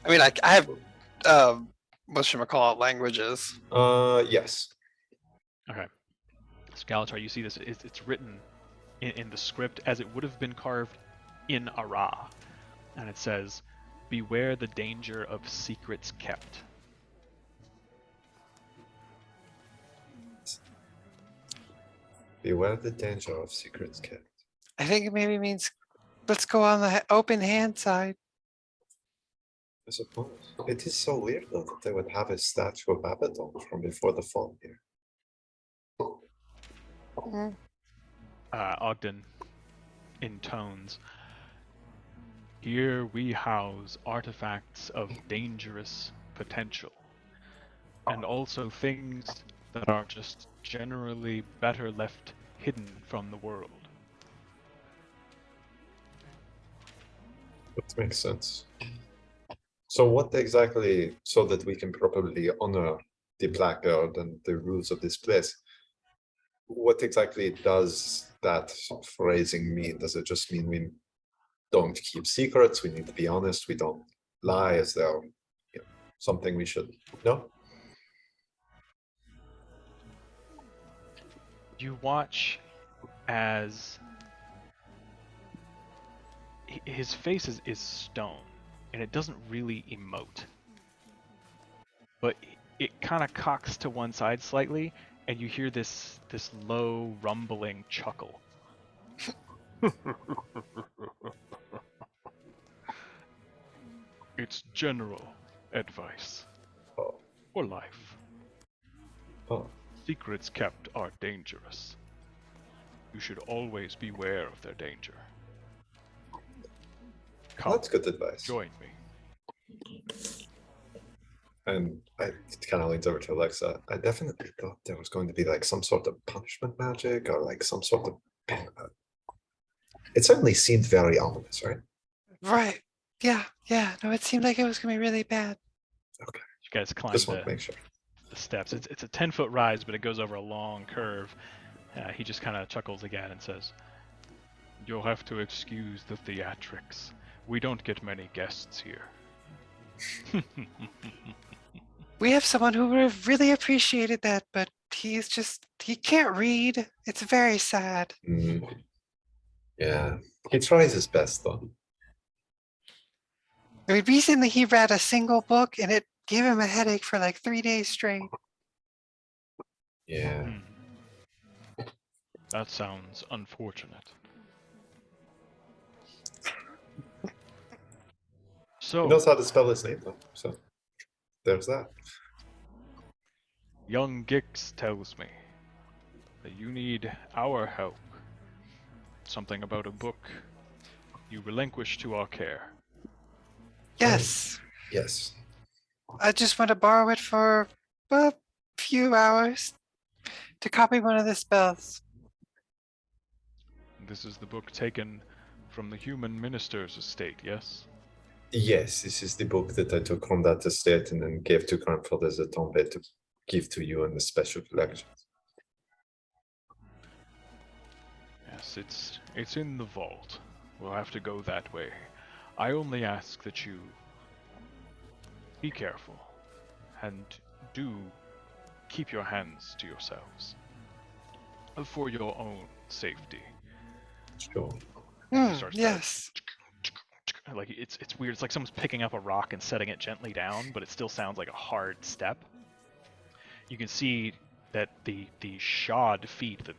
I mean, I have whatchamacallit languages. Yes. Okay. So Galitar, you see this, it's written in the script as it would have been carved in Ara. And it says, "Beware the danger of secrets kept." Beware the danger of secrets kept. I think it maybe means let's go on the open hand side. I suppose. It is so weird though that they would have a statue of Abaddon from before the fall here. Ogden intones, "Here we house artifacts of dangerous potential, and also things that are just generally better left hidden from the world." That makes sense. So what exactly, so that we can properly honor the placard and the rules of this place, what exactly does that phrasing mean? Does it just mean we don't keep secrets, we need to be honest, we don't lie? Is there something we should know? You watch as his face is stone, and it doesn't really emote. But it kind of cocks to one side slightly, and you hear this low rumbling chuckle. It's general advice Oh, for life. oh. Secrets kept are dangerous. You should always beware of their danger. Come, That's good advice. join me. And I kind of leans over to Alexa. I definitely thought there was going to be like some sort of punishment magic or like some sort of. It certainly seemed very ominous, right? Right. Yeah. Yeah. No, it seemed like it was gonna be really bad. Okay. You guys climb Just want to the make sure. steps. It's a 10-foot rise, but it goes over a long curve. He just kind of chuckles again and says, "You'll have to excuse the theatrics. We don't get many guests here." We have someone who would have really appreciated that, but he can't read. It's very sad. Mm. Yeah, he tries his best though. I mean, recently he read a single book and it gave him a headache for like 3 days straight. Yeah. That sounds unfortunate. So, He knows how to spell his name though, so there's that. young Gix tells me that you need our help. Something about a book you relinquish to our care. Yes. Yes. I just want to borrow it for a few hours to copy one of the spells. This is the book taken from the human minister's estate, yes? Yes, this is the book that I took from that estate and then gave to grandfather as a tombe to give to you in the special collections. Yes, it's in the vault. We'll have to go that way. I only ask that you be careful and do keep your hands to yourselves for your own safety. Sure. He starts to- Yes. Like it's weird. It's like someone's picking up a rock and setting it gently down, but it still sounds like a hard step. You can see that the shod feet, the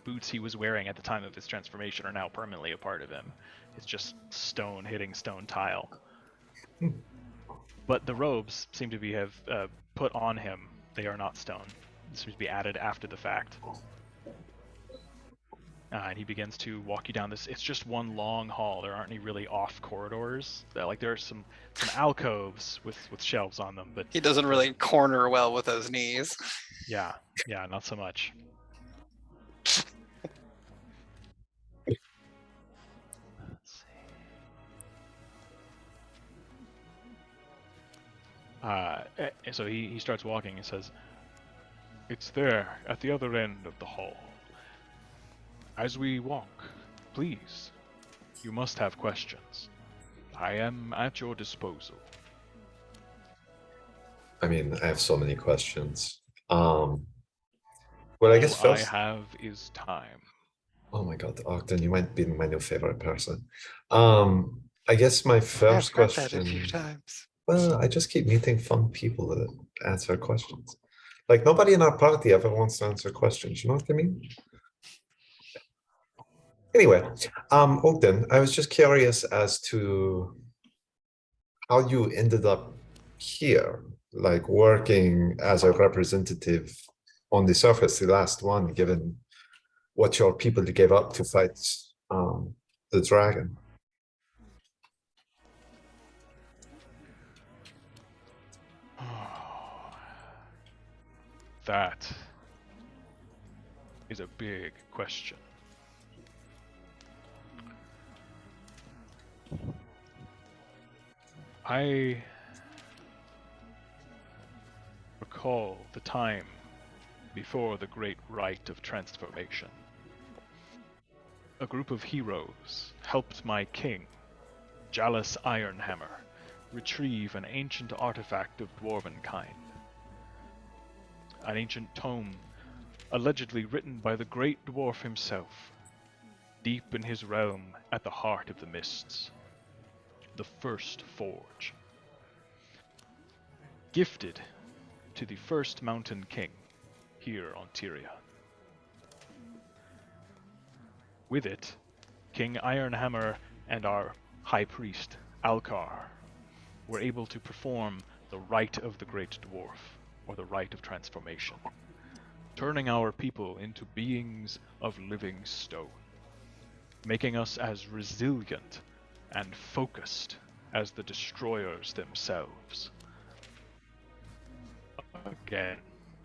boots he was wearing at the time of his transformation, are now permanently a part of him. It's just stone hitting stone tile. But the robes seem to have put on him. They are not stone. It seems to be added after the fact. And he begins to walk you down this. It's just one long hall. There aren't any really off corridors. Like there are some alcoves with shelves on them, but He doesn't really corner well with those knees. yeah, not so much. Let's see. So he starts walking and says, "It's there at the other end of the hall. As we walk, please, you must have questions. I am at your disposal." I mean, I have so many questions. Well, I guess All first. I have is time. Oh my God, Ogden, you might be my new favorite person. I guess my I've first heard that a few question. times. Well, I just keep meeting fun people that answer questions. Like nobody in our party ever wants to answer questions. You know what I mean? Anyway, Ogden, I was just curious as to how you ended up here, like working as a representative on the surface, the last one, given what your people gave up to fight the dragon. That is a big question. I recall the time before the great rite of transformation. A group of heroes helped my king, Jalus Ironhammer, retrieve an ancient artifact of dwarven kind. An ancient tome allegedly written by the great dwarf himself, deep in his realm at the heart of the mists. The first forge. Gifted to the first mountain king, here on Tyria. With it, King Ironhammer and our High Priest, Alcar, were able to perform the Rite of the Great Dwarf, or the Rite of Transformation, turning our people into beings of living stone, making us as resilient and focused as the destroyers themselves. Again,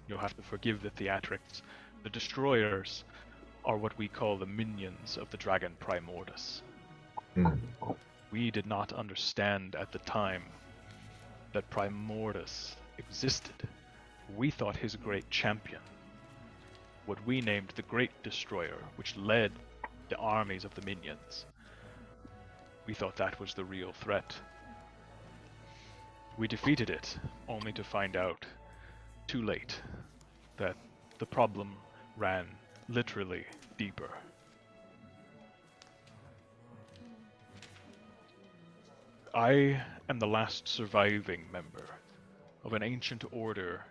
you'll have to forgive the theatrics. The destroyers are what we call the minions of the dragon Primordus. Hmm. We did not understand at the time that Primordus existed. We thought his great champion, what we named the Great Destroyer, which led the armies of the minions. We thought that was the real threat. We defeated it, only to find out, too late, that the problem ran literally deeper. I am the last surviving member of an ancient order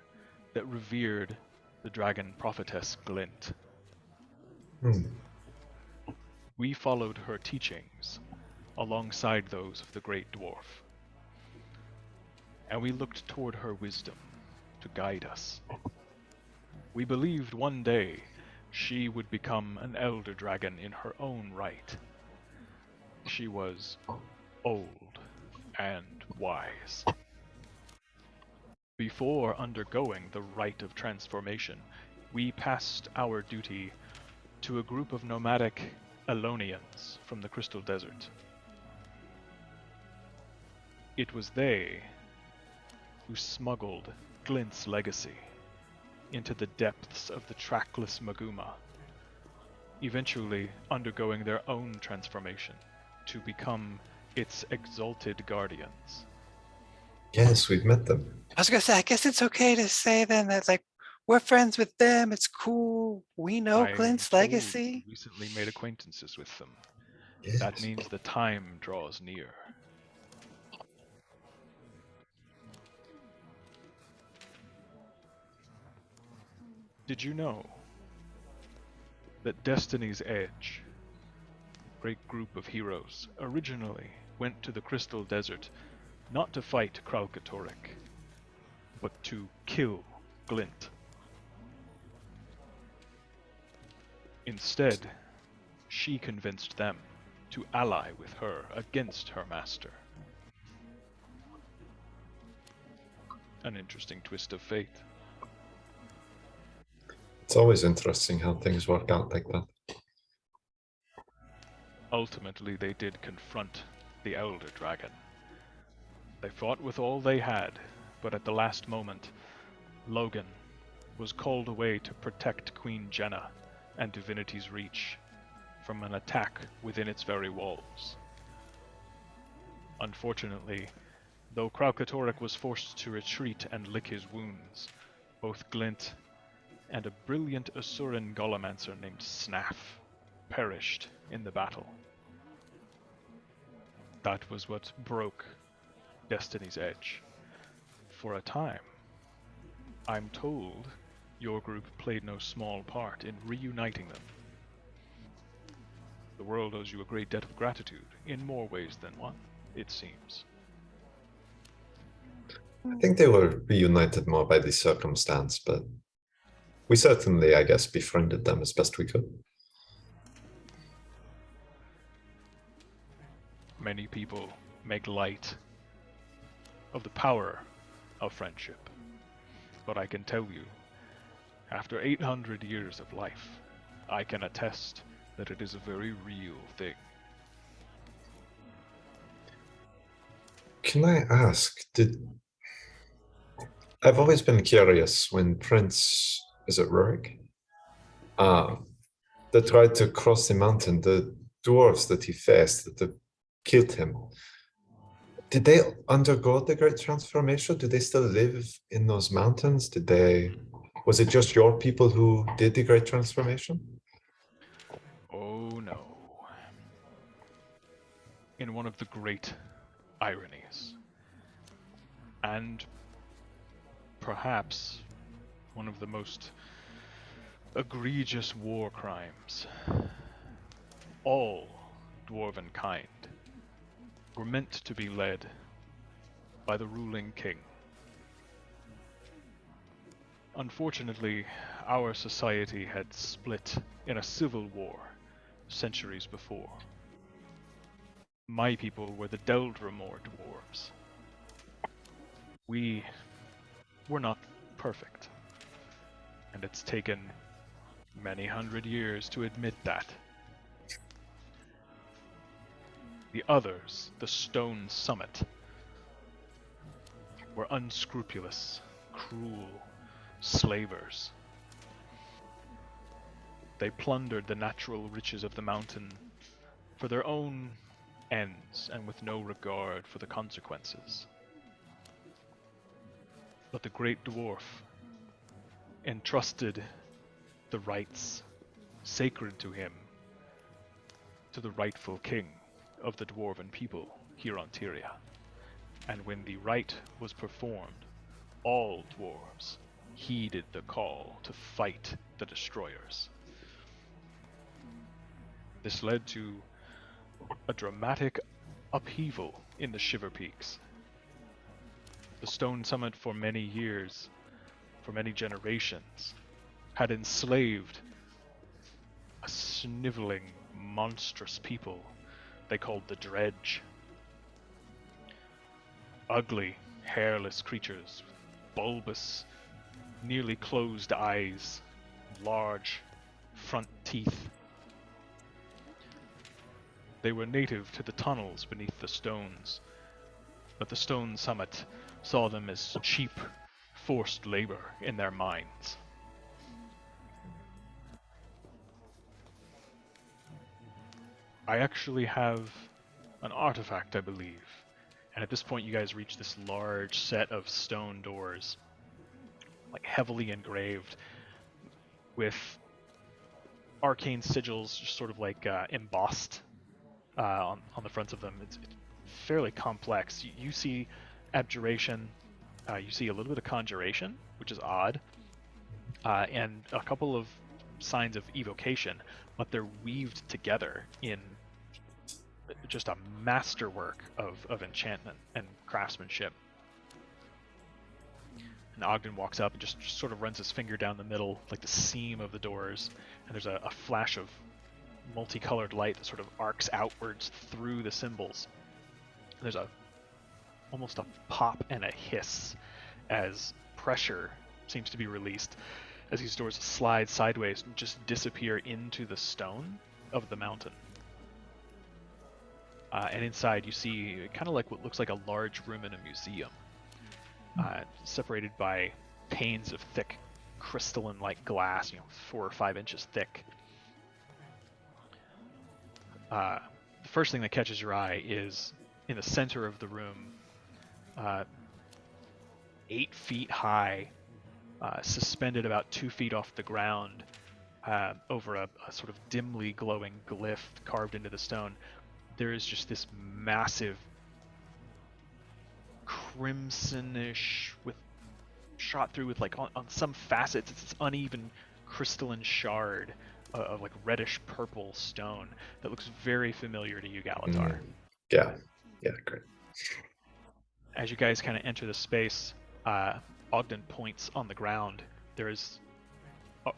that revered the dragon prophetess Glint. Hmm. We followed her teachings alongside those of the Great Dwarf, and we looked toward her wisdom to guide us. We believed one day she would become an elder dragon in her own right. She was old and wise. Before undergoing the rite of transformation, we passed our duty to a group of nomadic Elonians from the Crystal Desert. It was they who smuggled Glint's legacy into the depths of the trackless Maguma, eventually undergoing their own transformation to become its exalted guardians. Yes, we've met them. I was gonna say, I guess it's okay to say then that like we're friends with them. It's cool. We know I'm Glint's told legacy. you recently made acquaintances with them. Yes. That means the time draws near. Did you know that Destiny's Edge, a great group of heroes, originally went to the Crystal Desert not to fight Kralkatorrik, but to kill Glint? Instead, she convinced them to ally with her against her master. An interesting twist of fate. It's always interesting how things work out like that. Ultimately, they did confront the Elder Dragon. They fought with all they had, but at the last moment, Logan was called away to protect Queen Jenna and Divinity's Reach from an attack within its very walls. Unfortunately, though Kralkatorrik was forced to retreat and lick his wounds, both Glint and a brilliant Asuran Golomancer named Snaff perished in the battle. That was what broke Destiny's Edge. For a time, I'm told your group played no small part in reuniting them. The world owes you a great debt of gratitude, in more ways than one, it seems. I think they were reunited more by the circumstance, but we certainly, I guess, befriended them as best we could. Many people make light of the power of friendship, but I can tell you, after 800 years of life, I can attest that it is a very real thing. Can I ask, I've always been curious when Prince, is it Rurik? That tried to cross the mountain, the dwarves that he faced, that killed him. Did they undergo the Great Transformation? Do they still live in those mountains? Was it just your people who did the Great Transformation? Oh no. In one of the great ironies, and perhaps one of the most egregious war crimes, all dwarven kind, were meant to be led by the ruling king. Unfortunately, our society had split in a civil war centuries before. My people were the Deldramore dwarves. We were not perfect, and it's taken many hundred years to admit that. The others, the Stone Summit, were unscrupulous, cruel slavers. They plundered the natural riches of the mountain for their own ends and with no regard for the consequences. But the Great Dwarf entrusted the rights sacred to him to the rightful king of the dwarven people here on Tyria. And when the rite was performed, all dwarves heeded the call to fight the destroyers. This led to a dramatic upheaval in the Shiver Peaks. The Stone Summit for many years, for many generations, had enslaved a sniveling, monstrous people they called the Dredge. Ugly, hairless creatures, bulbous, nearly closed eyes, large front teeth. They were native to the tunnels beneath the stones, but the Stone Summit saw them as cheap, forced labor in their minds. I actually have an artifact, I believe, and at this point you guys reach this large set of stone doors, like heavily engraved, with arcane sigils just sort of like embossed on the fronts of them. It's fairly complex. You see abjuration, you see a little bit of conjuration, which is odd, and a couple of signs of evocation, but they're weaved together in just a masterwork of enchantment and craftsmanship. And Ogden walks up and just sort of runs his finger down the middle, like the seam of the doors, and there's a flash of multicolored light that sort of arcs outwards through the symbols. There's almost a pop and a hiss as pressure seems to be released as these doors slide sideways and just disappear into the stone of the mountain. And inside you see kind of like what looks like a large room in a museum, separated by panes of thick crystalline-like glass, 4 or 5 inches thick. The first thing that catches your eye is in the center of the room, 8 feet high, suspended about 2 feet off the ground, over a sort of dimly glowing glyph carved into the stone. There is just this massive crimsonish, with shot through with like on some facets, it's this uneven crystalline shard of like reddish purple stone that looks very familiar to you, Galitar. Yeah, great. As you guys kind of enter the space, Ogden points on the ground. There's a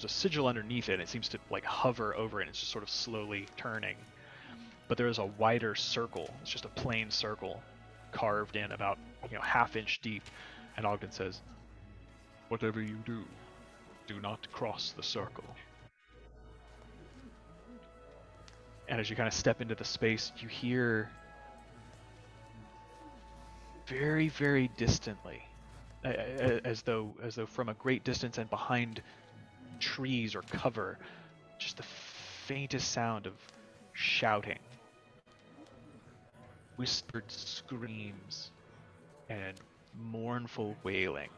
sigil underneath it. It seems to like hover over it. And it's just sort of slowly turning. But there is a wider circle. It's just a plain circle carved in about half-inch deep. And Ogden says, "Whatever you do, do not cross the circle." And as you kind of step into the space, you hear very, very distantly, as though from a great distance and behind trees or cover, just the faintest sound of shouting, whispered screams, and mournful wailing.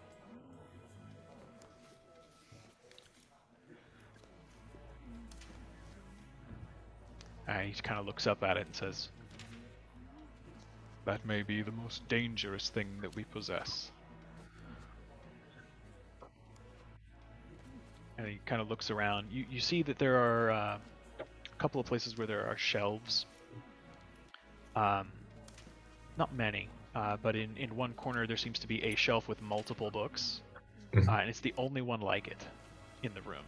And he kind of looks up at it and says, "That may be the most dangerous thing that we possess." And he kind of looks around. You see that there are a couple of places where there are shelves. Not many, but in one corner there seems to be a shelf with multiple books, and it's the only one like it in the room.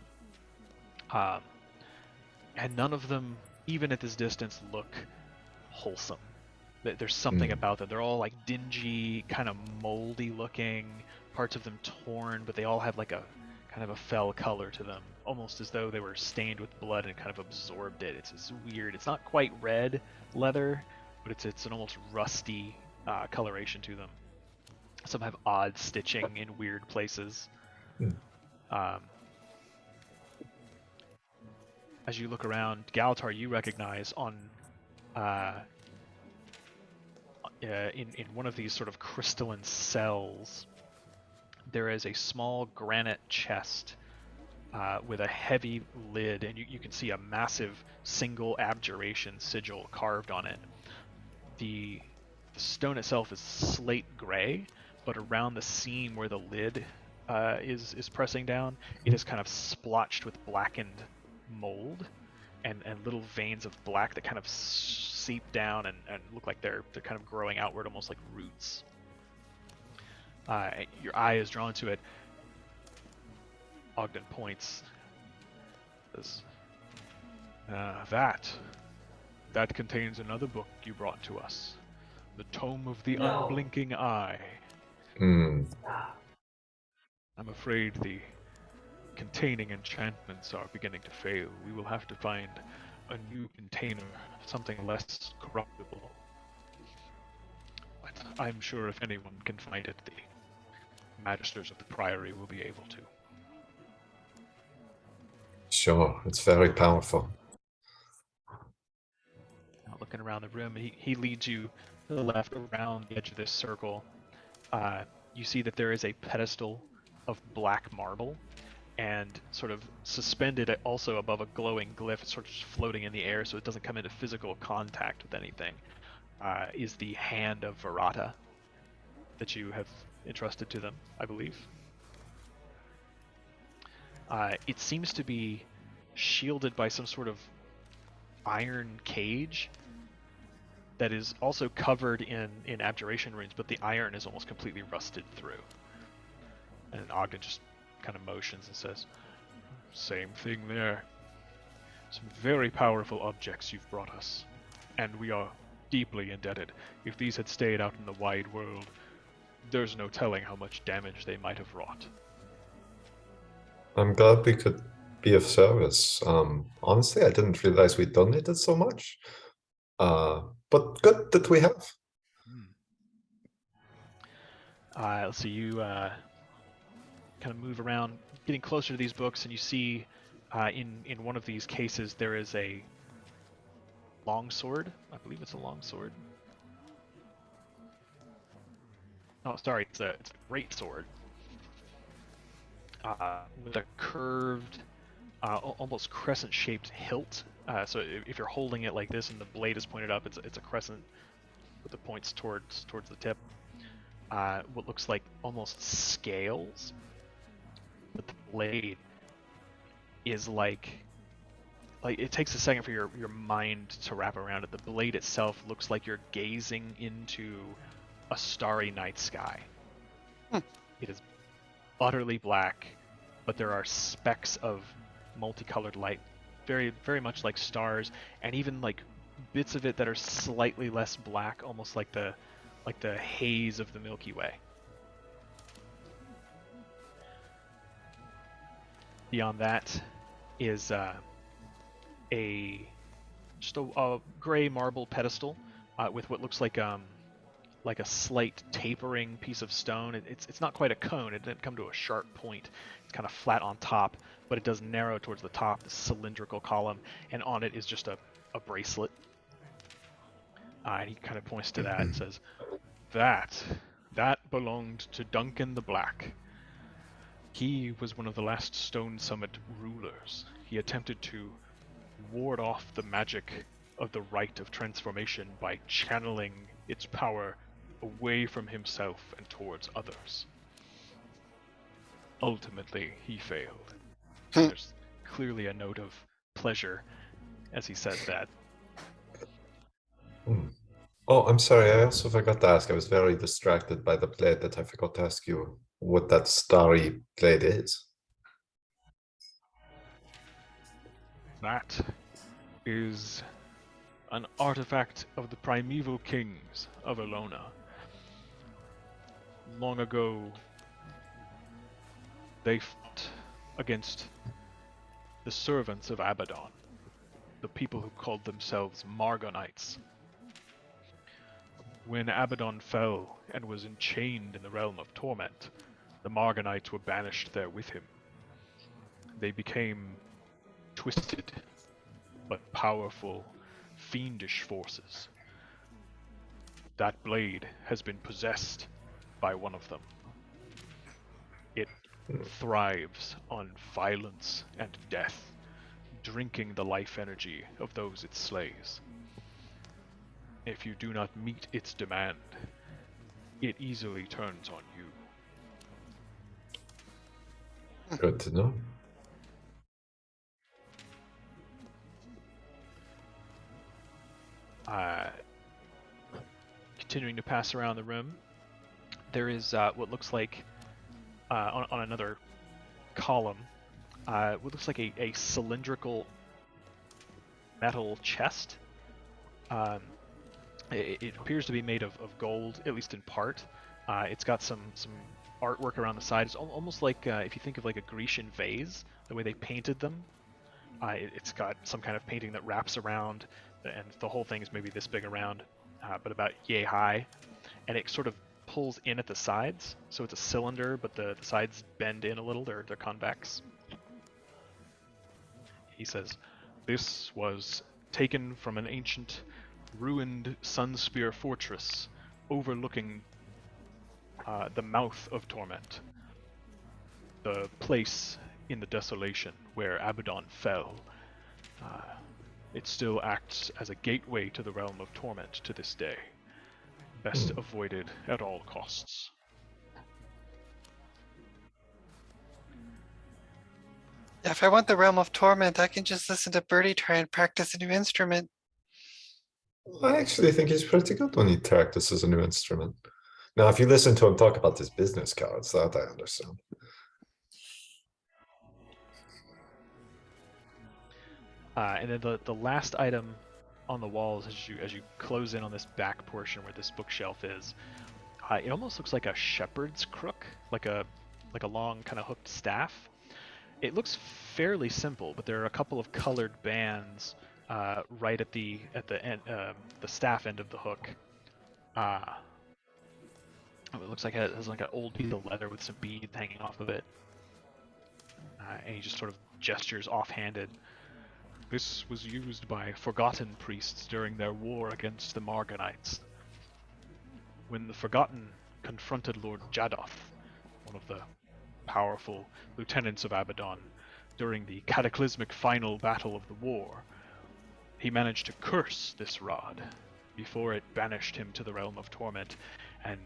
And none of them, even at this distance, look wholesome. There's something about them. They're all like dingy, kind of moldy looking, parts of them torn, but they all have like a kind of a fell color to them, almost as though they were stained with blood and kind of absorbed it. It's weird. It's not quite red leather, but it's an almost rusty coloration to them. Some have odd stitching in weird places. As you look around, Galitar, you recognize in one of these sort of crystalline cells, there is a small granite chest with a heavy lid, and you can see a massive single abjuration sigil carved on it. The stone itself is slate gray, but around the seam where the lid is pressing down, it is kind of splotched with blackened mold and little veins of black that kind of seep down and look like they're kind of growing outward, almost like roots. Your eye is drawn to it. Ogden points. Says, that contains another book you brought to us. The Tome of the Unblinking Eye. I'm afraid the containing enchantments are beginning to fail. We will have to find a new container, something less corruptible. But I'm sure if anyone can find it, the Magisters of the Priory will be able to. Sure, it's very powerful. Now, looking around the room, he leads you to the left around the edge of this circle. You see that there is a pedestal of black marble, and sort of suspended also above a glowing glyph, sort of just floating in the air so it doesn't come into physical contact with anything, is the hand of Verata that you have entrusted to them, I believe. It seems to be shielded by some sort of iron cage that is also covered in abjuration runes, but the iron is almost completely rusted through. And Ogden just kind of motions and says, "Same thing there. Some very powerful objects you've brought us, and we are deeply indebted. If these had stayed out in the wide world, there's no telling how much damage they might have wrought." I'm glad we could be of service. Honestly, I didn't realize we donated so much. But good that we have. Let's see, you kind of move around, getting closer to these books, and you see in one of these cases there is a longsword. I believe it's a longsword. Oh, sorry, it's a great sword. With a curved, almost crescent-shaped hilt. So if you're holding it like this and the blade is pointed up, it's a crescent with the points towards the tip. What looks like almost scales, but the blade is like it takes a second for your mind to wrap around it. The blade itself looks like you're gazing into a starry night sky. It is utterly black, but there are specks of multicolored light, very, very much like stars, and even like bits of it that are slightly less black, almost like the haze of the Milky Way. Beyond that is just a gray marble pedestal with what looks like a slight tapering piece of stone. It's not quite a cone. It didn't come to a sharp point. It's kind of flat on top, but it does narrow towards the top, the cylindrical column, and on it is just a bracelet. And he kind of points to that and says, That belonged to Duncan the Black. He was one of the last Stone Summit rulers. He attempted to ward off the magic of the Rite of Transformation by channeling its power away from himself and towards others. Ultimately, he failed. There's clearly a note of pleasure as he says that. Hmm. Oh, I'm sorry. I also forgot to ask. I was very distracted by the blade that I forgot to ask you what that starry blade is. That is an artifact of the primeval kings of Elona. Long ago, they fought against the servants of Abaddon, the people who called themselves Margonites. When Abaddon fell and was enchained in the realm of torment, the Margonites were banished there with him. They became twisted but powerful, fiendish forces. That blade has been possessed by one of them. It thrives on violence and death, drinking the life energy of those it slays. If you do not meet its demand, it easily turns on you. Good to know. Continuing to pass around the room, there is what looks like on another column, what looks like a cylindrical metal chest. It appears to be made of gold, at least in part. It's got some artwork around the side. It's almost like if you think of like a Grecian vase, the way they painted them. It's got some kind of painting that wraps around, and the whole thing is maybe this big around, but about yay high, and it sort of pulls in at the sides. So it's a cylinder, but the sides bend in a little. They're convex. He says, "This was taken from an ancient, ruined Sunspear fortress overlooking the mouth of Torment, the place in the desolation where Abaddon fell. It still acts as a gateway to the realm of Torment to this day. Best avoided at all costs." If I want the realm of torment, I can just listen to Birdie try and practice a new instrument. I actually think he's pretty good when he practices a new instrument. Now, if you listen to him talk about his business cards, that I understand. And then the last item on the walls as you close in on this back portion where this bookshelf is, it almost looks like a shepherd's crook, like a long kind of hooked staff. It looks fairly simple, but there are a couple of colored bands right at the end, the staff end of the hook. It looks like it has like an old piece of leather with some beads hanging off of it, and he just sort of gestures offhanded. "This was used by Forgotten priests during their war against the Margonites. When the Forgotten confronted Lord Jadoth, one of the powerful lieutenants of Abaddon, during the cataclysmic final battle of the war, he managed to curse this rod before it banished him to the realm of Torment, and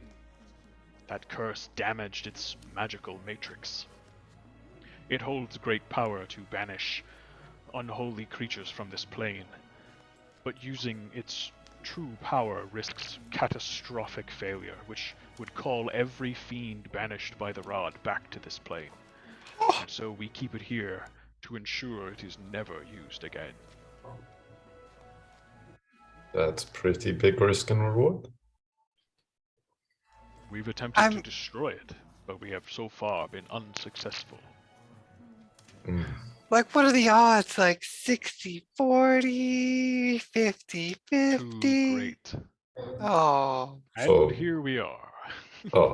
that curse damaged its magical matrix. It holds great power to banish unholy creatures from this plane, but using its true power risks catastrophic failure, which would call every fiend banished by the rod back to this plane. And so we keep it here to ensure it is never used again." That's pretty big risk and reward. "We've attempted to destroy it, but we have so far been unsuccessful." Like, what are the odds? Like 60-40, 50-50? Too great. Oh. And So- here we are. Oh.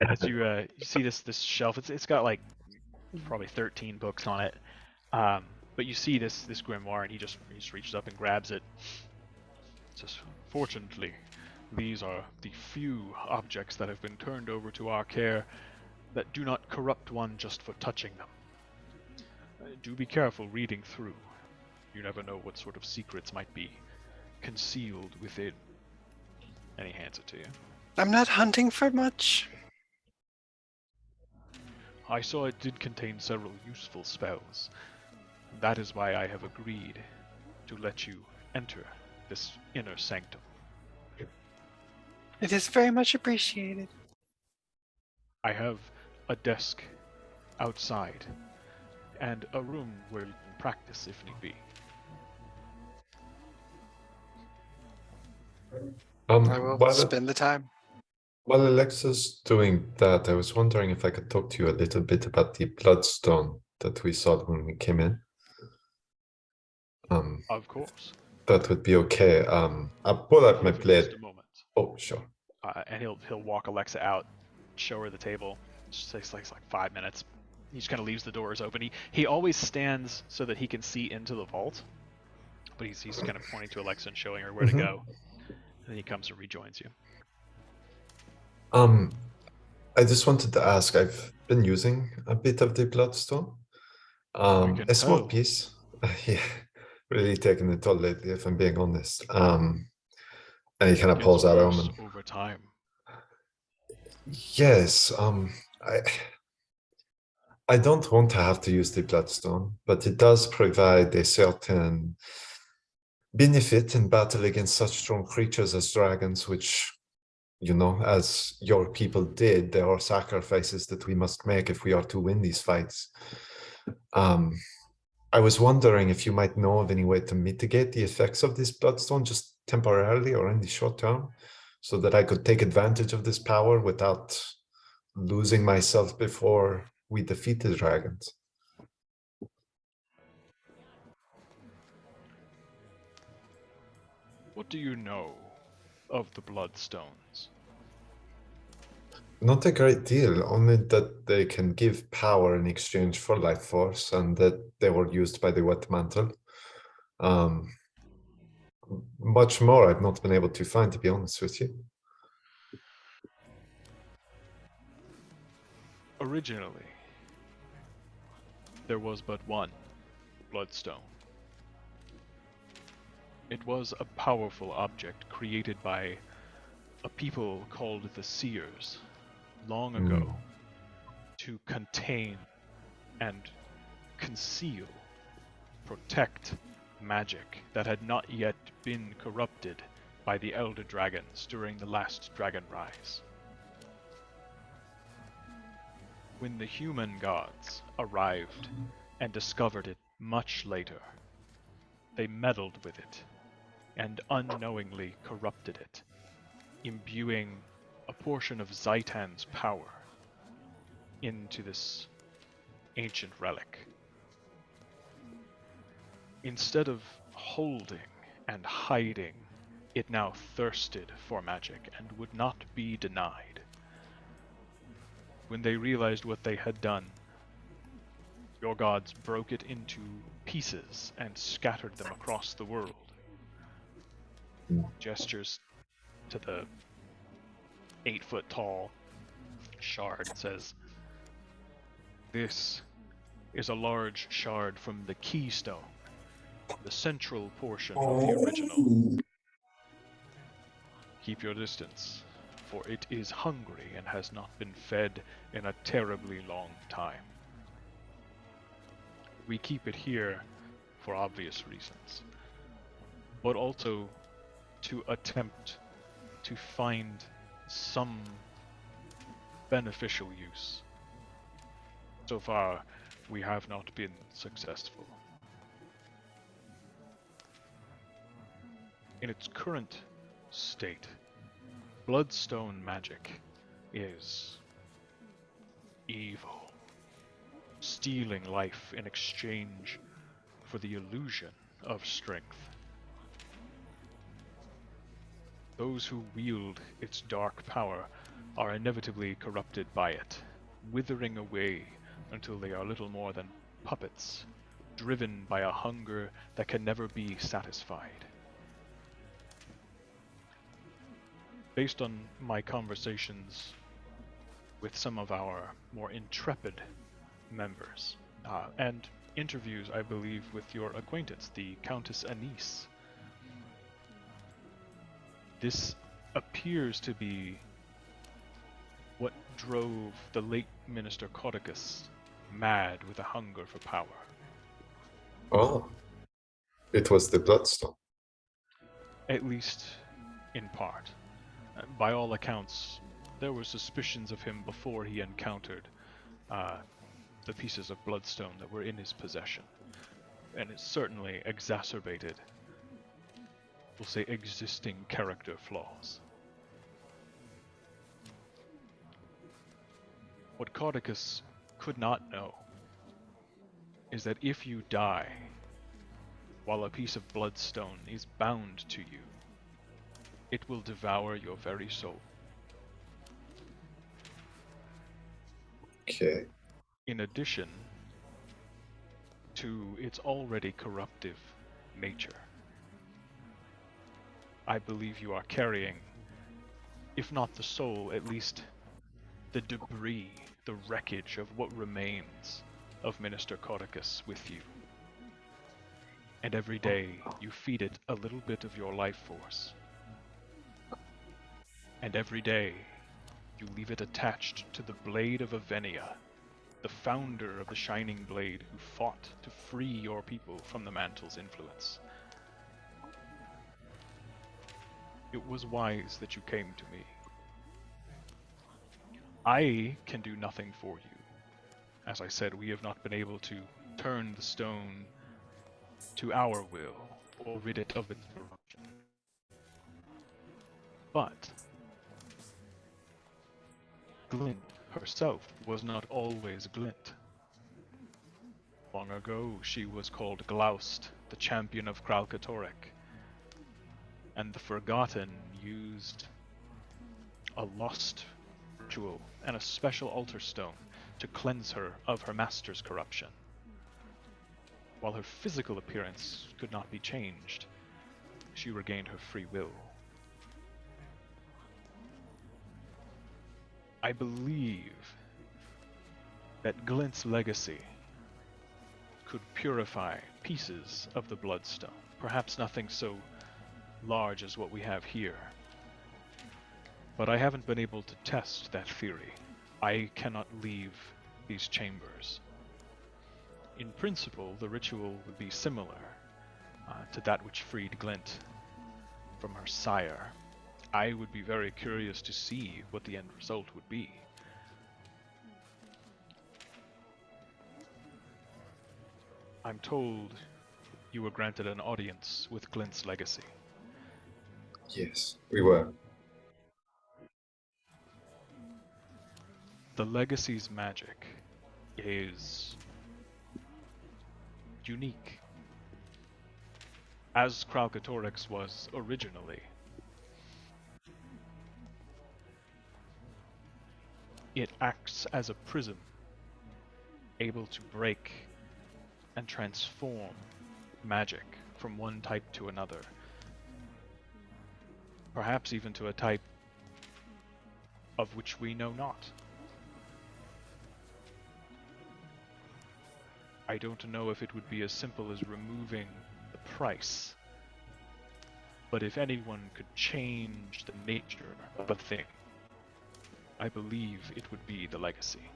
As you see this shelf, it's got like probably 13 books on it. But you see this grimoire, and he just reaches up and grabs it. It says, "Fortunately, these are the few objects that have been turned over to our care that do not corrupt one just for touching them. Do be careful reading through. You never know what sort of secrets might be concealed within." And he hands it to you. I'm not hunting for much. I saw it did contain several useful spells. That is why I have agreed to let you enter this inner sanctum. It is very much appreciated. I have a desk outside and a room where you can practice if need be. I will While, spend the time. while Alexa's doing that, I was wondering if I could talk to you a little bit about the bloodstone that we saw when we came in. Of course. That would be okay. I'll pull out my If in blade. just a moment. Oh, sure. And he'll walk Alexxa out, show her the table. Just takes like 5 minutes. He just kind of leaves the doors open. He always stands so that he can see into the vault, but he's kind of pointing to Alexxa and showing her where to go. And then he comes and rejoins you. I just wanted to ask. I've been using a bit of the bloodstone. can A small tell. piece. Yeah, really taking it all lately, if I'm being honest. And he kind of Gets pulls out a worse moment. over time. Yes. I don't want to have to use the bloodstone, but it does provide a certain benefit in battle against such strong creatures as dragons, which, you know, as your people did, there are sacrifices that we must make if we are to win these fights. I was wondering if you might know of any way to mitigate the effects of this bloodstone just temporarily or in the short term, so that I could take advantage of this power without losing myself before we defeat the dragons. What do you know of the Bloodstones? Not a great deal, only that they can give power in exchange for life force, and that they were used by the Wet Mantle. Much more I've not been able to find, to be honest with you. Originally, there was but one Bloodstone. It was a powerful object created by a people called the Seers long ago to contain and conceal, protect magic that had not yet been corrupted by the Elder Dragons during the last Dragon Rise. When the human gods arrived and discovered it much later, they meddled with it and unknowingly corrupted it, imbuing a portion of Zaitan's power into this ancient relic. Instead of holding and hiding, it now thirsted for magic and would not be denied. When they realized what they had done, your gods broke it into pieces and scattered them across the world. Gestures to the 8-foot-tall shard and says, "This is a large shard from the keystone, the central portion of the original. Keep your distance, for it is hungry and has not been fed in a terribly long time. We keep it here for obvious reasons, but also to attempt to find some beneficial use. So far, we have not been successful. In its current state, Bloodstone magic is evil, stealing life in exchange for the illusion of strength. Those who wield its dark power are inevitably corrupted by it, withering away until they are little more than puppets, driven by a hunger that can never be satisfied. Based on my conversations with some of our more intrepid members, and interviews, I believe, with your acquaintance, the Countess Anise, this appears to be what drove the late Minister Codicus mad with a hunger for power. Oh, it was the Bloodstone. At least in part. By all accounts, there were suspicions of him before he encountered the pieces of Bloodstone that were in his possession. And it certainly exacerbated, we'll say, existing character flaws. What Codicus could not know is that if you die while a piece of Bloodstone is bound to you, it will devour your very soul. Okay. In addition to its already corruptive nature. I believe you are carrying, if not the soul, at least the debris, the wreckage of what remains of Minister Codicus with you. And every day you feed it a little bit of your life force. And every day you leave it attached to the blade of Avenia, the founder of the Shining Blade who fought to free your people from the Mantle's influence. It was wise that you came to me. I can do nothing for you. As I said, we have not been able to turn the stone to our will or rid it of its corruption. But Glint herself was not always Glint. Long ago, she was called Gloust, the champion of Kralkatorek, and the Forgotten used a lost ritual and a special altar stone to cleanse her of her master's corruption. While her physical appearance could not be changed, she regained her free will. I believe that Glint's legacy could purify pieces of the Bloodstone, perhaps nothing so large as what we have here. But I haven't been able to test that theory. I cannot leave these chambers. In principle, the ritual would be similar to that which freed Glint from her sire. I would be very curious to see what the end result would be. I'm told you were granted an audience with Glint's legacy. Yes, we were. The legacy's magic is unique, as Kralkatorix was originally. It acts as a prism, able to break and transform magic from one type to another, perhaps even to a type of which we know not. I don't know if it would be as simple as removing the price, but if anyone could change the nature of a thing, I believe it would be the legacy.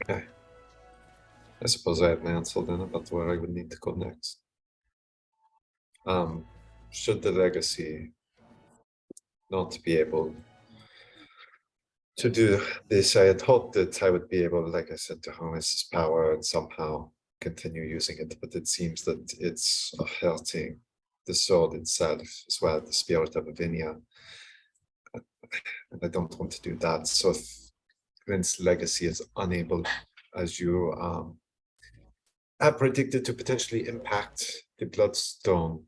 Okay. I suppose I have an answer then about where I would need to go next. Should the legacy not be able to do this, I had hoped that I would be able, like I said, to harness his power and somehow continue using it, but it seems that it's hurting the sword itself as well, the spirit of Avinia. And I don't want to do that. So if Glint's legacy is unable, as you have predicted, to potentially impact the Bloodstone,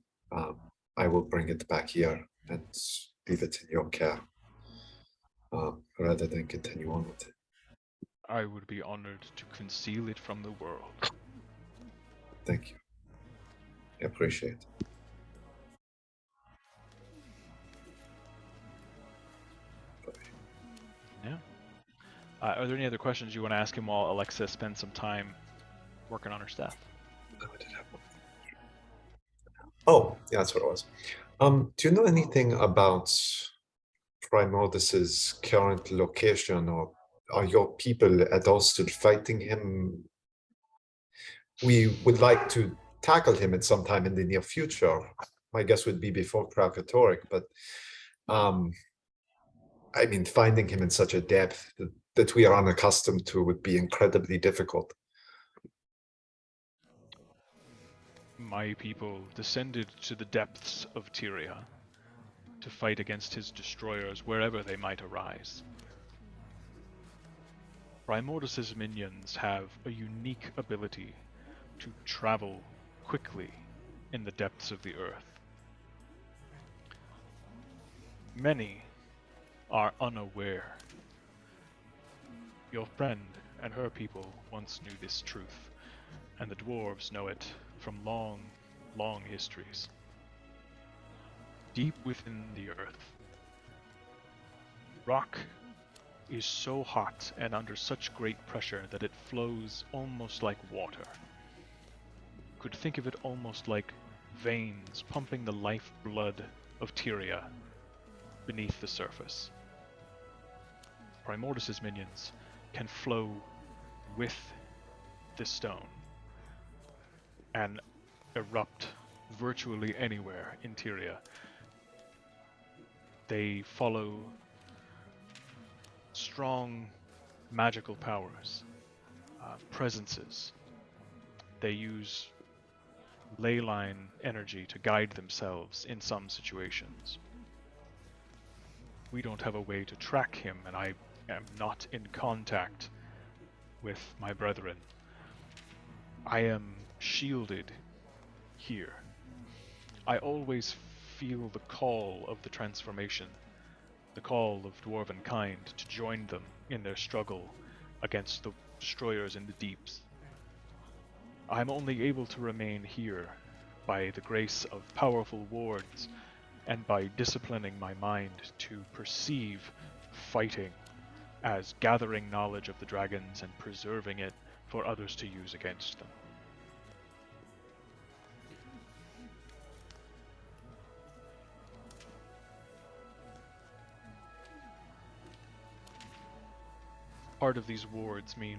I will bring it back here and leave it in your care, rather than continue on with it. I would be honored to conceal it from the world. Thank you. I appreciate it. Yeah. Are there any other questions you want to ask him while Alexxa spends some time working on her stuff? Oh, I did have one. Oh, yeah, that's what it was. Do you know anything about Primordus's current location, or are your people at all still fighting him? We would like to tackle him at some time in the near future. My guess would be before Krakatorik, but I mean, finding him in such a depth that we are unaccustomed to would be incredibly difficult. My people descended to the depths of Tyria to fight against his destroyers wherever they might arise. Primordus's minions have a unique ability to travel quickly in the depths of the earth. Many are unaware. Your friend and her people once knew this truth, and the dwarves know it from long, long histories. Deep within the earth, rock is so hot and under such great pressure that it flows almost like water. Could think of it almost like veins pumping the lifeblood of Tyria beneath the surface. Primordus's minions can flow with the stone and erupt virtually anywhere in Tyria. They follow strong magical powers, presences. They use ley line energy to guide themselves in some situations. We don't have a way to track him, and I am not in contact with my brethren. I am shielded here. I always feel the call of the transformation, the call of dwarven kind to join them in their struggle against the destroyers in the deeps. I'm only able to remain here by the grace of powerful wards and by disciplining my mind to perceive fighting as gathering knowledge of the dragons and preserving it for others to use against them. Part of these wards mean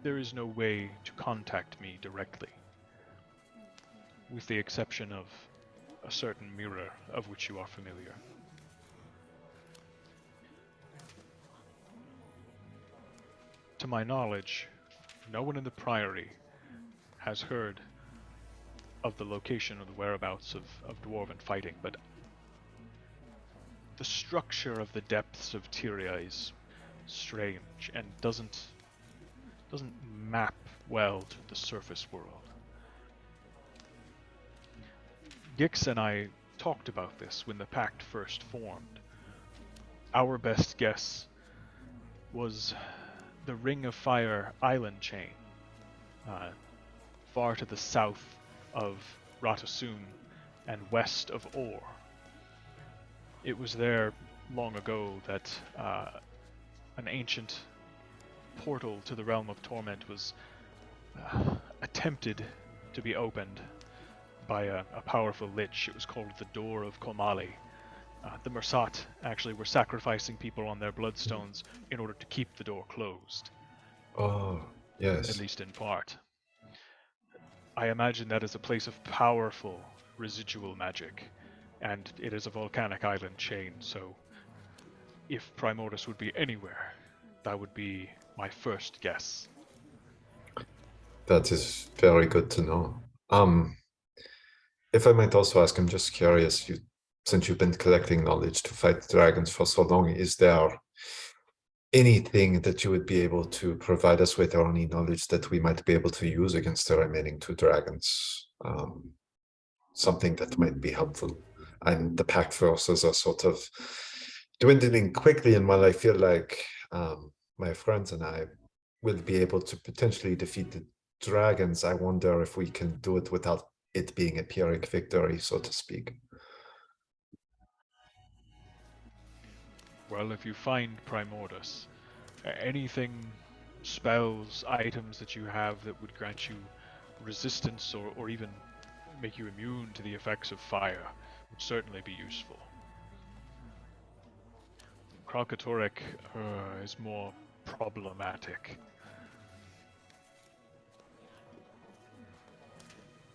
there is no way to contact me directly, with the exception of a certain mirror of which you are familiar. To my knowledge, no one in the Priory has heard of the location or the whereabouts of dwarven fighting, but the structure of the depths of Tyria is strange and doesn't map well to the surface world. Gix and I talked about this when the pact first formed. Our best guess was the Ring of Fire island chain, far to the south of Ratasun and west of Or. It was there long ago that an ancient portal to the realm of torment was attempted to be opened by a powerful lich. It was called the Door of Komali. The Mersat actually were sacrificing people on their bloodstones in order to keep the door closed. Oh, yes. At least in part. I imagine that is a place of powerful residual magic, and it is a volcanic island chain, so if Primordus would be anywhere, that would be my first guess. That is very good to know. If I might also ask, I'm just curious, since you've been collecting knowledge to fight dragons for so long, is there anything that you would be able to provide us with, or any knowledge that we might be able to use against the remaining two dragons? Something that might be helpful. And the pact forces are sort of dwindling quickly, and while I feel like my friends and I will be able to potentially defeat the dragons, I wonder if we can do it without it being a Pyrrhic victory, so to speak. Well, if you find Primordus, anything, spells, items that you have that would grant you resistance or even make you immune to the effects of fire would certainly be useful. Kralkatorek is more problematic.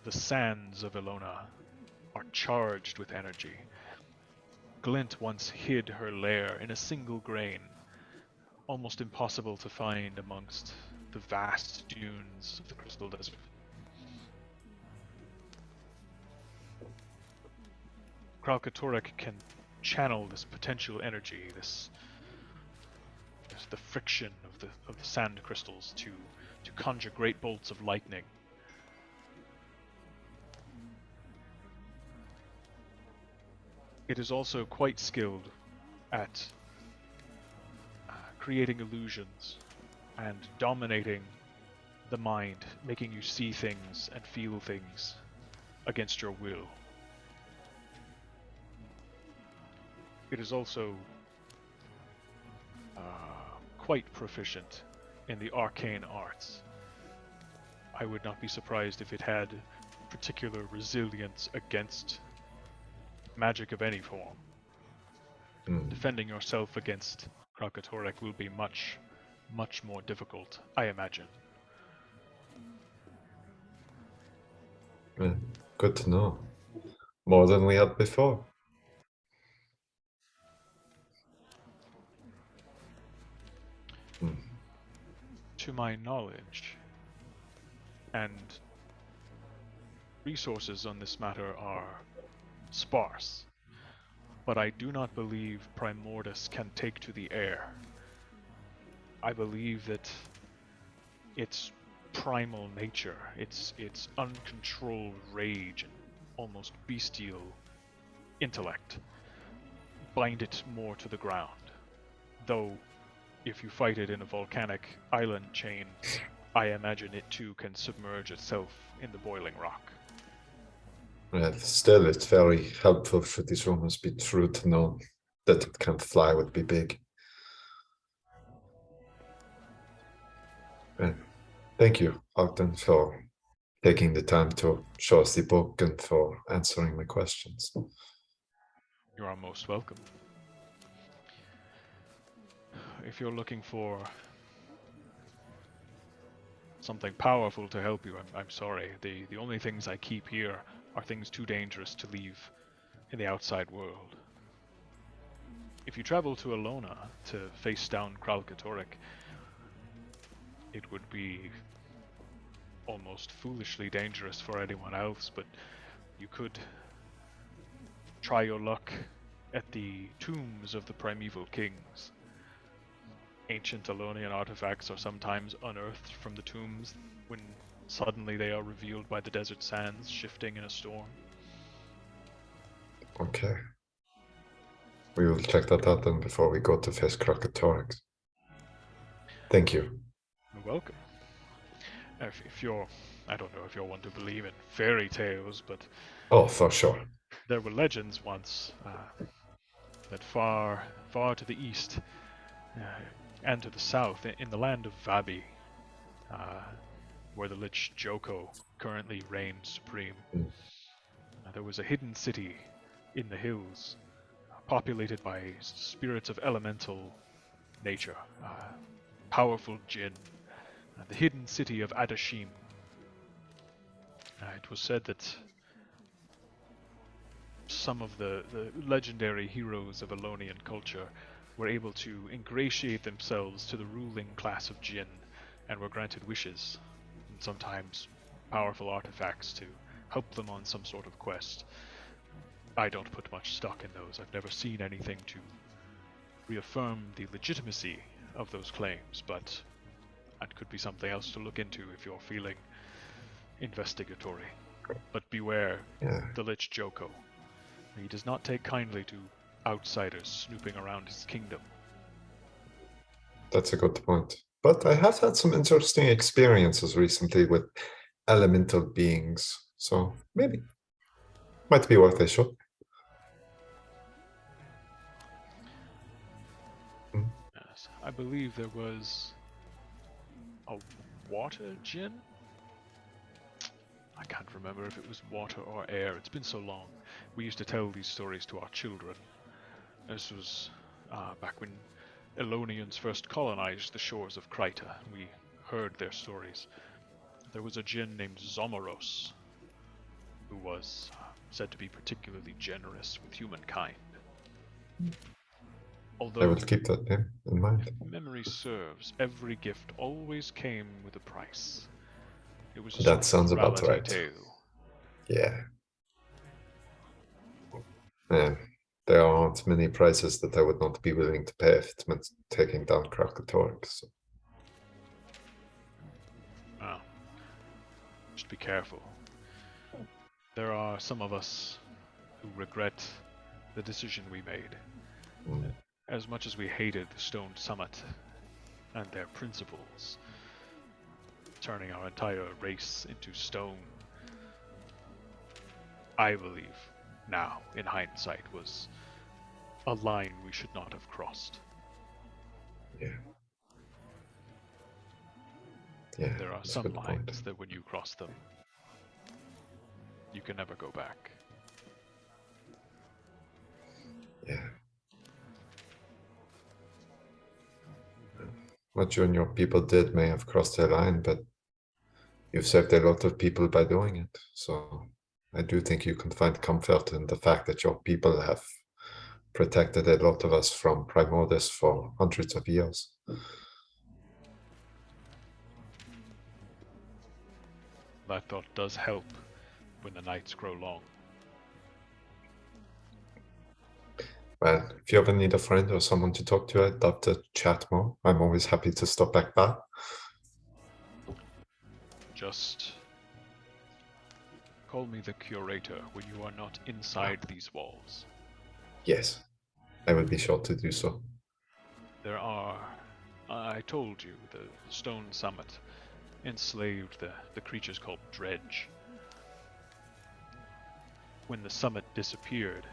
The sands of Ilona are charged with energy. Glint once hid her lair in a single grain, almost impossible to find amongst the vast dunes of the Crystal Desert. Kralkatorek can channel this potential energy, the friction of the sand crystals to conjure great bolts of lightning. It is also quite skilled at creating illusions and dominating the mind, making you see things and feel things against your will. It is also quite proficient in the arcane arts. I would not be surprised if it had particular resilience against magic of any form. Defending yourself against Kralkatorek will be much, much more difficult, I imagine. Good to know. More than we had before. To my knowledge, and resources on this matter are sparse, but I do not believe Primordus can take to the air. I believe that its primal nature, its uncontrolled rage and almost bestial intellect bind it more to the ground. Though, if you fight it in a volcanic island chain, I imagine it too can submerge itself in the boiling rock. Still, it's very helpful should these rumors be true to know that it can't fly would be big. Thank you, Ogden, for taking the time to show us the book and for answering my questions. You are most welcome. If you're looking for something powerful to help you, I'm sorry. The only things I keep here are things too dangerous to leave in the outside world. If you travel to Ilona to face down Kralkatorek, it would be almost foolishly dangerous for anyone else, but you could try your luck at the tombs of the primeval kings. Ancient Ilonian artifacts are sometimes unearthed from the tombs when suddenly they are revealed by the desert sands shifting in a storm. Okay. We will check that out then before we go to face Kralkatorek. Thank you. You're welcome. If you're, I don't know if you're one to believe in fairy tales, but Oh, for sure. there were legends once that far to the east and to the south, in the land of Vabi, where the Lich Joko currently reigns supreme, there was a hidden city in the hills, populated by spirits of elemental nature, powerful jinn, the hidden city of Adashim. It was said that some of the legendary heroes of Elonian culture were able to ingratiate themselves to the ruling class of jinn and were granted wishes, and sometimes powerful artifacts to help them on some sort of quest. I don't put much stock in those. I've never seen anything to reaffirm the legitimacy of those claims, but that could be something else to look into if you're feeling investigatory. But beware the Lich Joko. He does not take kindly to outsiders snooping around his kingdom. That's a good point. But I have had some interesting experiences recently with elemental beings, so maybe might be worth a shot. Yes, I believe there was a water djinn? I can't remember if it was water or air. It's been so long. We used to tell these stories to our children. This was back when Elonians first colonized the shores of Kryta. We heard their stories. There was a djinn named Zomoros, who was said to be particularly generous with humankind. I Although, will keep that in mind. if memory serves, every gift always came with a price. It was a That sort of sounds about morality right. too. Yeah. And there aren't many prices that I would not be willing to pay if it meant taking down Krakatorik. So. Well, just be careful. There are some of us who regret the decision we made. Mm. As much as we hated the Stone Summit and their principles, turning our entire race into stone, I believe now, in hindsight, was a line we should not have crossed. Yeah. Yeah. There are that's a some good lines point. that when you cross them, you can never go back. Yeah. What you and your people did may have crossed the line, but you've saved a lot of people by doing it. So I do think you can find comfort in the fact that your people have protected a lot of us from Primordus for hundreds of years. That thought does help when the nights grow long. Well, if you ever need a friend or someone to talk to, I'd love to chat more. I'm always happy to stop back by. Just call me the curator when you are not inside these walls. Yes, I will be sure to do so. There are, I told you, the Stone Summit enslaved the creatures called Dredge. When the summit disappeared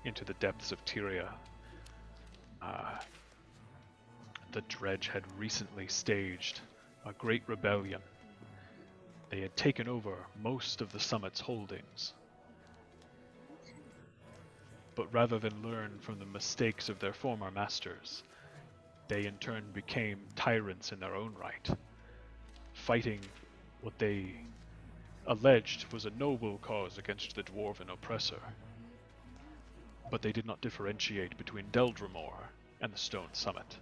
into the depths of Tyria, the Dredge had recently staged a great rebellion. They had taken over most of the summit's holdings. But rather than learn from the mistakes of their former masters, they in turn became tyrants in their own right, fighting what they alleged was a noble cause against the dwarven oppressor. But they did not differentiate between Deldrimor and the Stone Summit.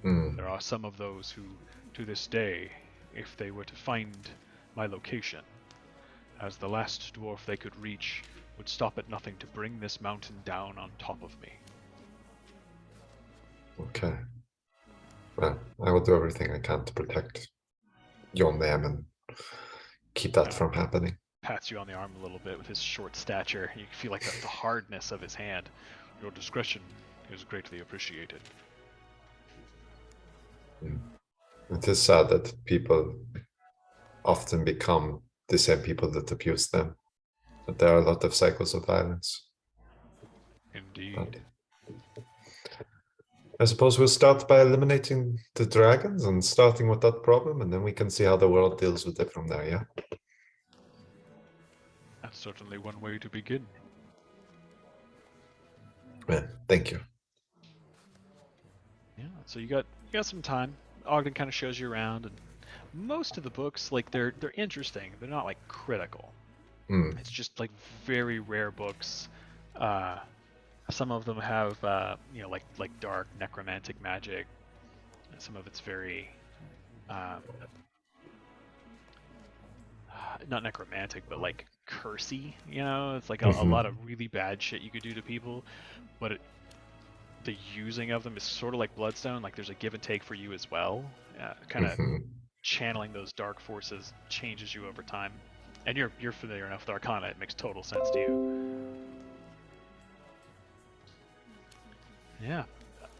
Hmm. There are some of those who, to this day, if they were to find my location, as the last dwarf they could reach, would stop at nothing to bring this mountain down on top of me. Okay. Well, I will do everything I can to protect your name and keep that from happening. Pats you on the arm a little bit with his short stature. You feel like the hardness of his hand. Your discretion is greatly appreciated. It is sad that people often become the same people that abuse them. But there are a lot of cycles of violence. Indeed. I suppose we'll start by eliminating the dragons and starting with that problem, and then we can see how the world deals with it from there, yeah? That's certainly one way to begin. Yeah, thank you. Yeah, so you got some time. Ogden kind of shows you around, and most of the books, like they're interesting. They're not like critical. It's just like very rare books. Some of them have like dark necromantic magic. Some of it's very not necromantic, but like cursey. You know, it's like a lot of really bad shit you could do to people, but the using of them is sort of like Bloodstone. Like there's a give and take for you as well. Kind of channeling those dark forces changes you over time. And you're familiar enough with Arcana; it makes total sense to you. Yeah,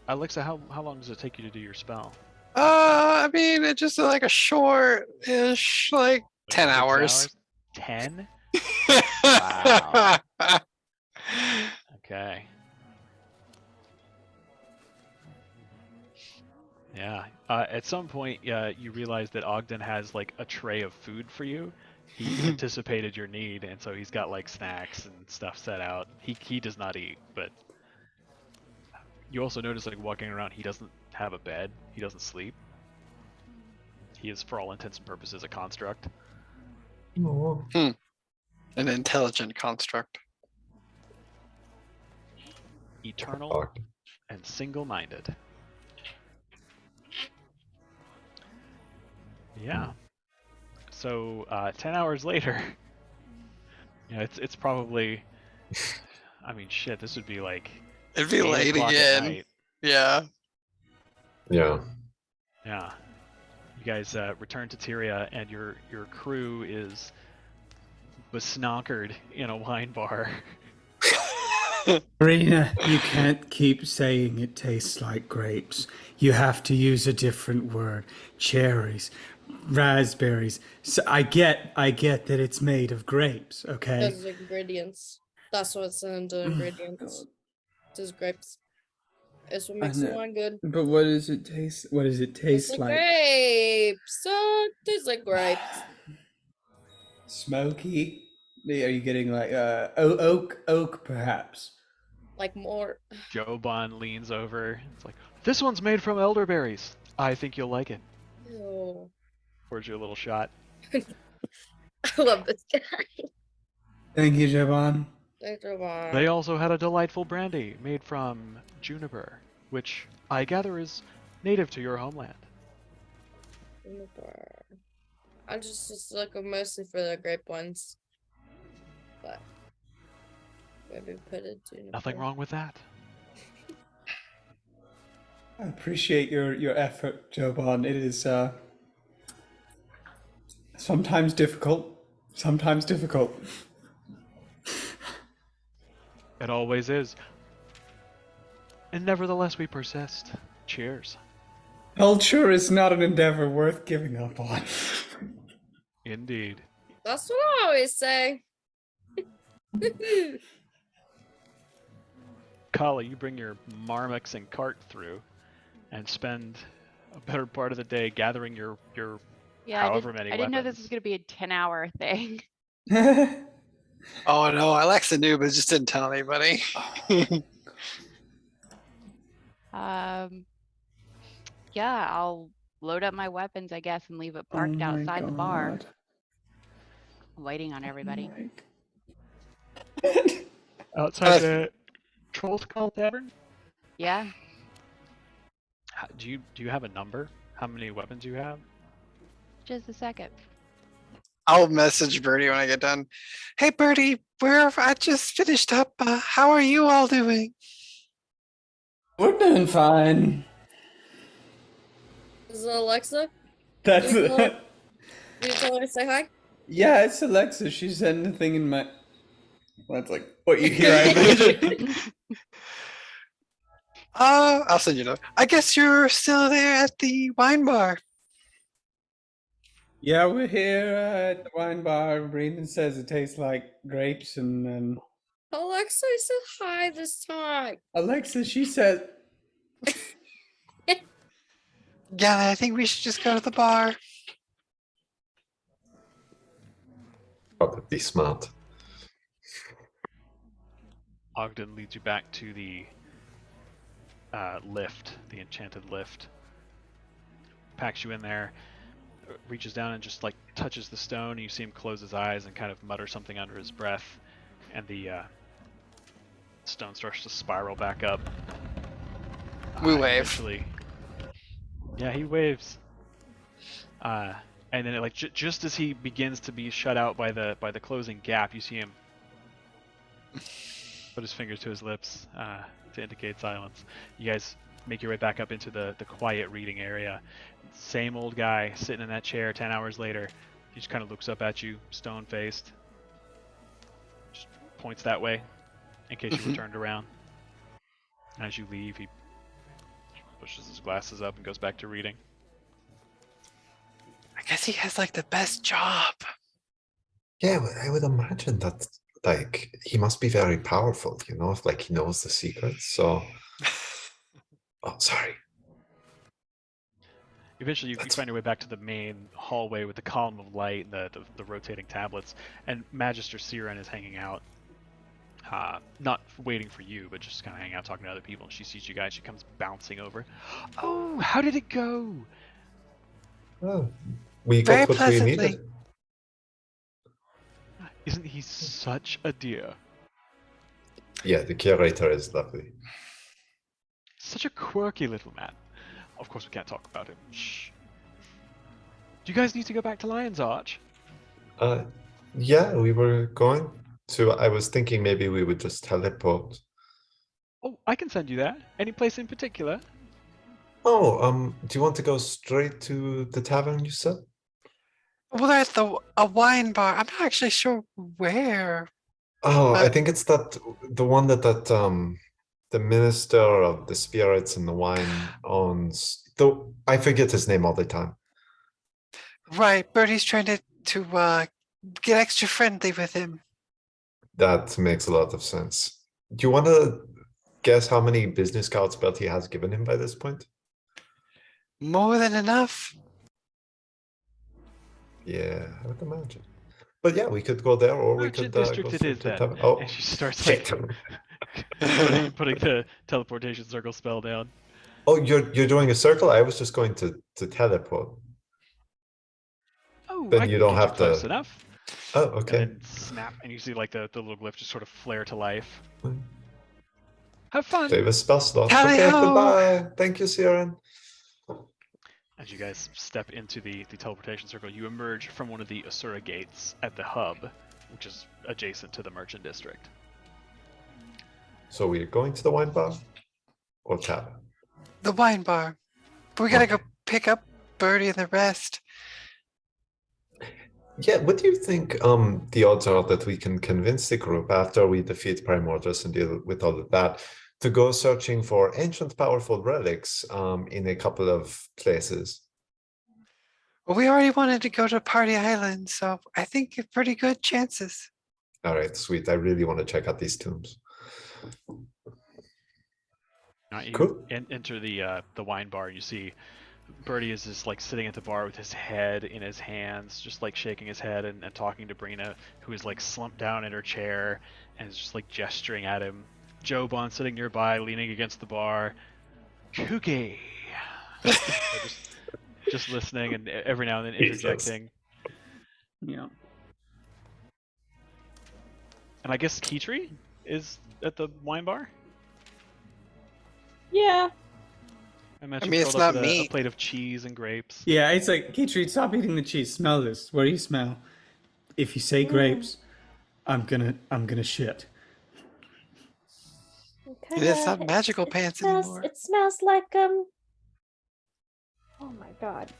Alexa, how long does it take you to do your spell? I mean, it's just like a short-ish, like 10 6 hours. 10? Wow. Okay. Yeah. At some point, you realize that Ogden has like a tray of food for you. He anticipated your need, and so he's got like snacks and stuff set out. He does not eat, but You also notice, like, walking around, he doesn't have a bed. He doesn't sleep. He is, for all intents and purposes, a construct. Oh, An intelligent construct. Eternal fuck. and single-minded. Yeah. So 10 hours later, it's probably. I mean, shit. This would be like It'd be 8 late o'clock at again. night. Yeah. Yeah. Yeah. You guys return to Tyria, and your crew is besnockered in a wine bar. Marina, you can't keep saying it tastes like grapes. You have to use a different word. Cherries, raspberries. So I get that it's made of grapes, okay? Those ingredients. That's what's in the ingredients. Just grapes. It's what I makes the know. wine good. But what does it taste? What does it It's taste like like? grapes. Tastes like grapes. Smoky. Are you getting like oak perhaps? Like more. Joban leans over. It's like, this one's made from elderberries. I think you'll like it. Ew. Pours you a little shot. I love this guy. Thank you, Jovan. Thanks, Durmand. They also had a delightful brandy made from juniper, which I gather is native to your homeland. I'm just looking mostly for the grape ones. But maybe put it to Nothing wrong with that. I appreciate your effort, Jovan. It is sometimes difficult. Sometimes difficult. It always is. And nevertheless, we persist. Cheers. Culture is not an endeavor worth giving up on. Indeed. That's what I always say. Kala, you bring your marmix and cart through and spend a better part of the day gathering your Yeah, however many I didn't know this weapons. was gonna be a 10-hour thing. Oh no, Alexa knew, but just didn't tell anybody. Yeah, I'll load up my weapons, I guess, and leave it Oh parked my outside the bar, God. waiting on everybody. Outside the Trollskull Tavern? Yeah, Do you have a number? How many weapons you have? just a second. I'll message Birdie when I get done. Hey, Bertie, I just finished up. How are you all doing? We're doing fine. Is it Alexa? That's Do you tell her to say hi? yeah, it's Alexa. She sent a thing in my. Well, that's like what you hear. I imagine. I'll send you note. I guess you're still there at the wine bar. Yeah, we're here at the wine bar. Brandon says it tastes like grapes, and Alexa said hi this time. Alexa, she said, Yeah, I think we should just go to the bar. Probably be smart. Ogden leads you back to the lift, the enchanted lift. Packs you in there, reaches down and just like touches the stone, and you see him close his eyes and kind of mutter something under his breath, and the stone starts to spiral back up. We wave. Eventually, yeah, he waves. And then, like, just as he begins to be shut out by the closing gap, you see him put his fingers to his lips to indicate silence. You guys make your way back up into the quiet reading area. Same old guy sitting in that chair 10 hours later. He just kind of looks up at you, stone-faced. Just points that way in case you were turned around. And as you leave, he pushes his glasses up and goes back to reading. I guess he has like the best job. Yeah, I would imagine that, like, he must be very powerful, you know, if like he knows the secrets. So, oh, sorry. Eventually, you find your way back to the main hallway with the column of light and the rotating tablets, and Magister Siren is hanging out not waiting for you, but just kind of hanging out, talking to other people. And she sees you guys. She comes bouncing over. Oh, how did it go? Oh, we Very got what we pleasantly. needed. Isn't he such a dear? Yeah, the curator is lovely. Such a quirky little man. Of course, we can't talk about him. Shh. Do you guys need to go back to Lion's Arch? Yeah, we were going to. I was thinking maybe we would just teleport. Oh, I can send you there. Any place in particular? Oh, do you want to go straight to the tavern you said? Well, there's a wine bar. I'm not actually sure where. Oh, I But- think it's the one that the minister of the spirits and the wine owns. Though I forget his name all the time. Right, Bertie's trying to get extra friendly with him. That makes a lot of sense. Do you want to guess how many business cards Bertie has given him by this point? More than enough. Yeah, I would imagine. But yeah, we could go there, or we Merchant could District go it straight is to the then. tavern. Oh, And she starts like putting the teleportation circle spell down. oh, you're doing a circle. I was just going to teleport. Oh, Then I you can don't get have you close to- enough. Oh, And okay. then snap, and you see like the little glyph just sort of flare to life. Have fun. Save a spell slot. Tally Okay, ho! goodbye. Thank you, Siren. As you guys step into the teleportation circle, you emerge from one of the Asura gates at the hub, which is adjacent to the merchant district. So we're going to the wine bar or tavern? The wine bar. But we gotta Okay. go pick up Bertie and the rest. Yeah, what do you think the odds are that we can convince the group after we defeat Primordius and deal with all of that to go searching for ancient powerful relics in a couple of places? Well, we already wanted to go to Party Island, so I think it's pretty good chances. All right, sweet. I really want to check out these tombs. Now you Cool. enter the wine bar, and you see Bertie is just like sitting at the bar with his head in his hands, just like shaking his head and talking to Brina, who is like slumped down in her chair and is just like gesturing at him. Joban sitting nearby, leaning against the bar. Kuki. just listening and every now and then Jesus. interjecting. Yeah. And I guess Kitri is at the wine bar? Yeah. I imagine mean, it's curled up not with a meat. plate of cheese and grapes. Yeah, it's like, Kitri, stop eating the cheese. Smell this. What do you smell? If you say grapes, I'm gonna shit. It's not magical pants anymore. It smells like Oh my god.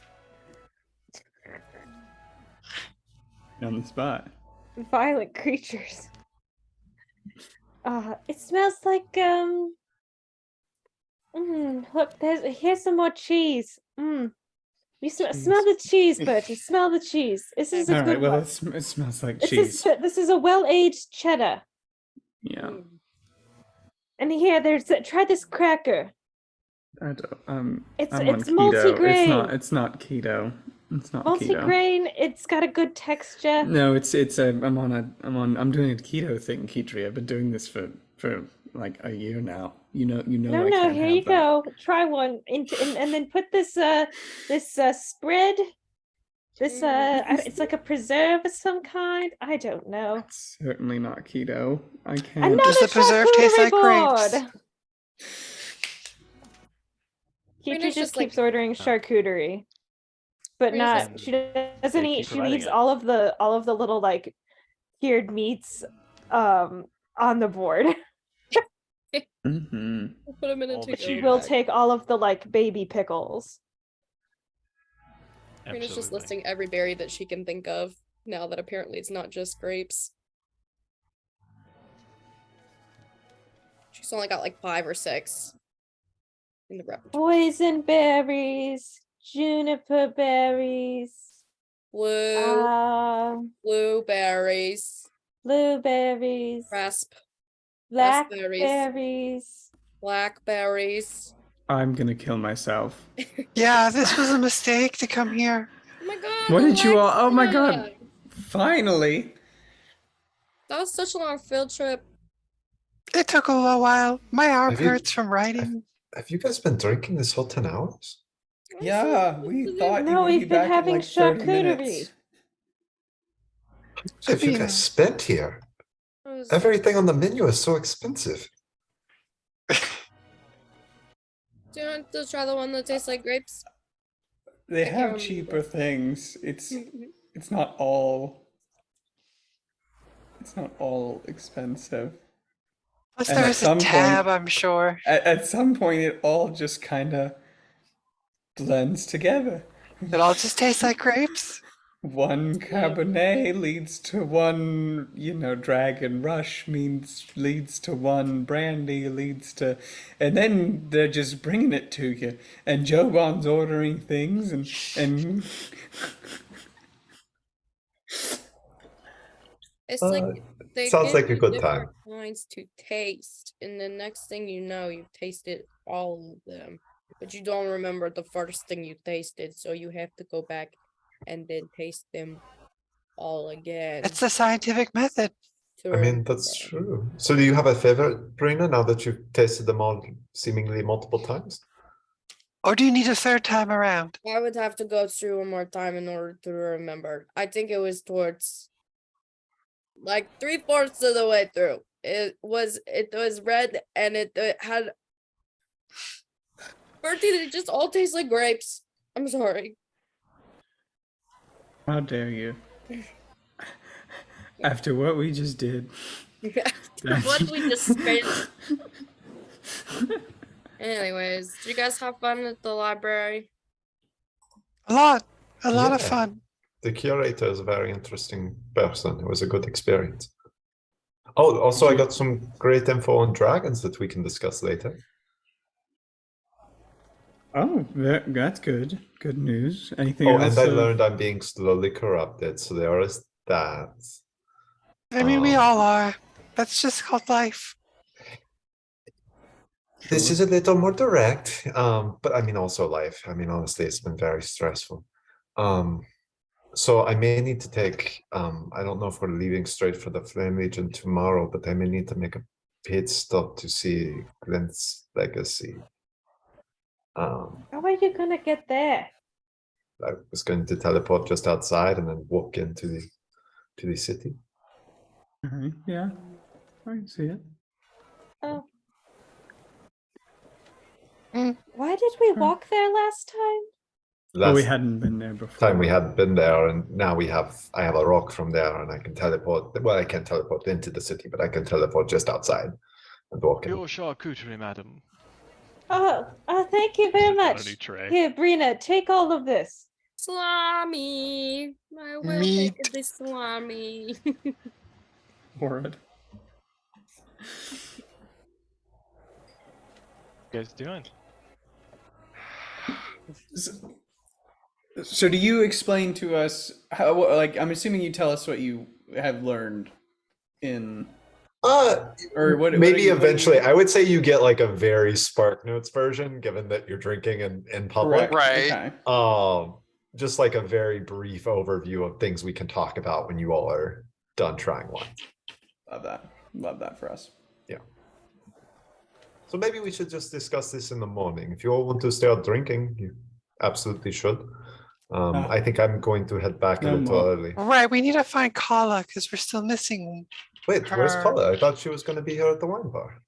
On the spot. Violent creatures. It smells like look, here's some more cheese. You smell the cheese, Bertie. Smell the cheese. This is a All good right. Well, one. it smells like This cheese. is a well-aged cheddar. Yeah. And here, try this cracker. I don't. It's I'm on keto. multi-grain. It's not keto. It's not keto. Multi-grain. It's got a good texture. No, I'm doing a keto thing, Kitri. I've been doing this for like a year now. You know. No, I can't here have you that. go. Try one, and then put this spread. This it's like a preserve of some kind. I don't know. It's certainly not keto. I can't. Another Does the preserve taste like charcuterie grapes? board. mean, Kitri it's just just like- keeps ordering charcuterie, but Where's not. this- She doesn't They eat. keep She providing leaves it. all of the little like cured meats on the board. Mm-hmm. Put a minute All to the go She cheese. will back. take all of the like baby pickles. Rita's just Absolutely. listing every berry that she can think of now that apparently it's not just grapes. She's only got like 5 or 6 in the repertoire. Poison berries, juniper berries, Blue, blueberries, blueberries, rasp, raspberries. blackberries. blackberries. I'm gonna kill myself. Yeah, this was a mistake to come here. Oh my god! What did you all? Oh my Alexia! god! Finally. That was such a long field trip. It took a little while. My arm Have you- hurts from writing. Have you guys been drinking this whole 10 hours? Yeah, we thought you No, would be we've been back in having like 30 minutes. charcuterie. So have you mean- guys spent here? It was- Everything on the menu is so expensive. Do you want to try the one that tastes like grapes? They I can't have remember. cheaper things. It's not all expensive. Plus, And there at was a some point- tab, I'm sure. At some point, it all just kind of blends together. It all just tastes like grapes. One Cabernet leads to one, Dragon Rush leads to one Brandy and then they're just bringing it to you. And Joban's ordering things and It's like they sounds give like a you good different kinds to taste, and the next thing you know, you've tasted all of them, but you don't remember the first thing you tasted, so you have to go back and then taste them all again. It's the scientific method. to I mean, that's remember. true. So do you have a favorite, Brina, now that you've tasted them all seemingly multiple times? Or do you need a third time around? I would have to go through one more time in order to remember. I think it was towards like 3/4 of the way through. It was red and it had Bertie, they just all taste like grapes. I'm sorry. how dare you? After what we just did. After what we just spent. Anyways, did you guys have fun at the library? A lot of Yeah. fun. The curator is a very interesting person. It was a good experience. Oh, also, I got some great info on dragons that we can discuss later. Oh, that's good. Good news. Anything Oh, else? and I learned I'm being slowly corrupted, so there is that. I mean, we Um, all are. That's just called life. This Sure. is a little more direct, but I mean also life. I mean, honestly, it's been very stressful. So I may need to take, I don't know if we're leaving straight for the Flame Legion tomorrow, but I may need to make a pit stop to see Glenn's legacy. How are you gonna get there? I was going to teleport just outside and then walk into the city. Alright, yeah, I can see it. Oh. Mm. Why did we walk there last time? Well, we Last hadn't been there before. time we hadn't been there, and now I have a rock from there, and I can teleport. Well, I can't teleport into the city, but I can teleport just outside and walk in. Your charcuterie, madam. Oh, thank you very On a much. new tray. Here, Brina, take all of this. Salami. I will Meat. take the salami. Horrid. What you guys doing? So do you explain to us how, like, I'm assuming you tell us what you have learned in, or what? Maybe what do eventually. you- I would say you get like a very Spark Notes version, given that you're drinking in public. Correct. Right. Okay. Just like a very brief overview of things we can talk about when you all are done trying one. Love that. Love that for us. So maybe we should just discuss this in the morning. If you all want to stay out drinking, you absolutely should. I think I'm going to head back a No little more. early. Right, we need to find Kala because we're still missing. Wait, where's Her. Kala? I thought she was going to be here at the wine bar.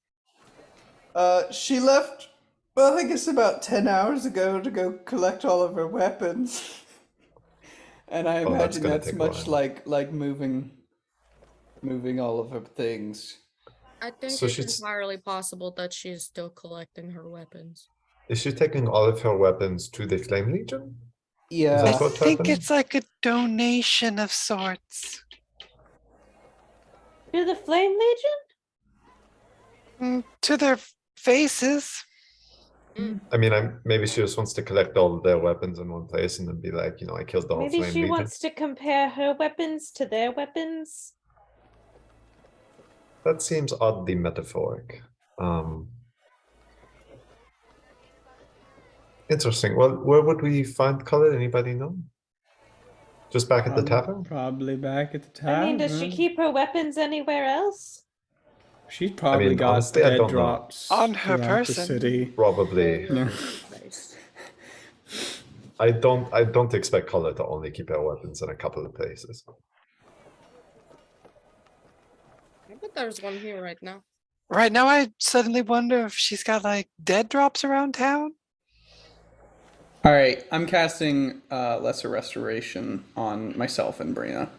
She left, well, I guess about 10 hours ago to go collect all of her weapons. And I Oh, that's imagine gonna that's take a much while. like moving all of her things. I think So it's she's- entirely possible that she is still collecting her weapons. Is she taking all of her weapons to the Flame Legion? Yeah. That's I what's think happening? it's like a donation of sorts. To the Flame Legion? To their faces. I mean, maybe she just wants to collect all of their weapons in one place and then be like, I killed the whole Maybe Flame she Legion. wants to compare her weapons to their weapons. That seems oddly metaphoric. Interesting. Well, where would we find Kala? Anybody know? Just back at the tavern? Probably back at the I tavern. mean, does she keep her weapons anywhere else? She's probably got honestly, I dead don't know. drops On her throughout person. the city. Probably. Yeah. Nice. I don't expect Color to only keep her weapons in a couple of places. I bet there's one here right now. Right now, I suddenly wonder if she's got like dead drops around town. All right, I'm casting Lesser Restoration on myself and Brina.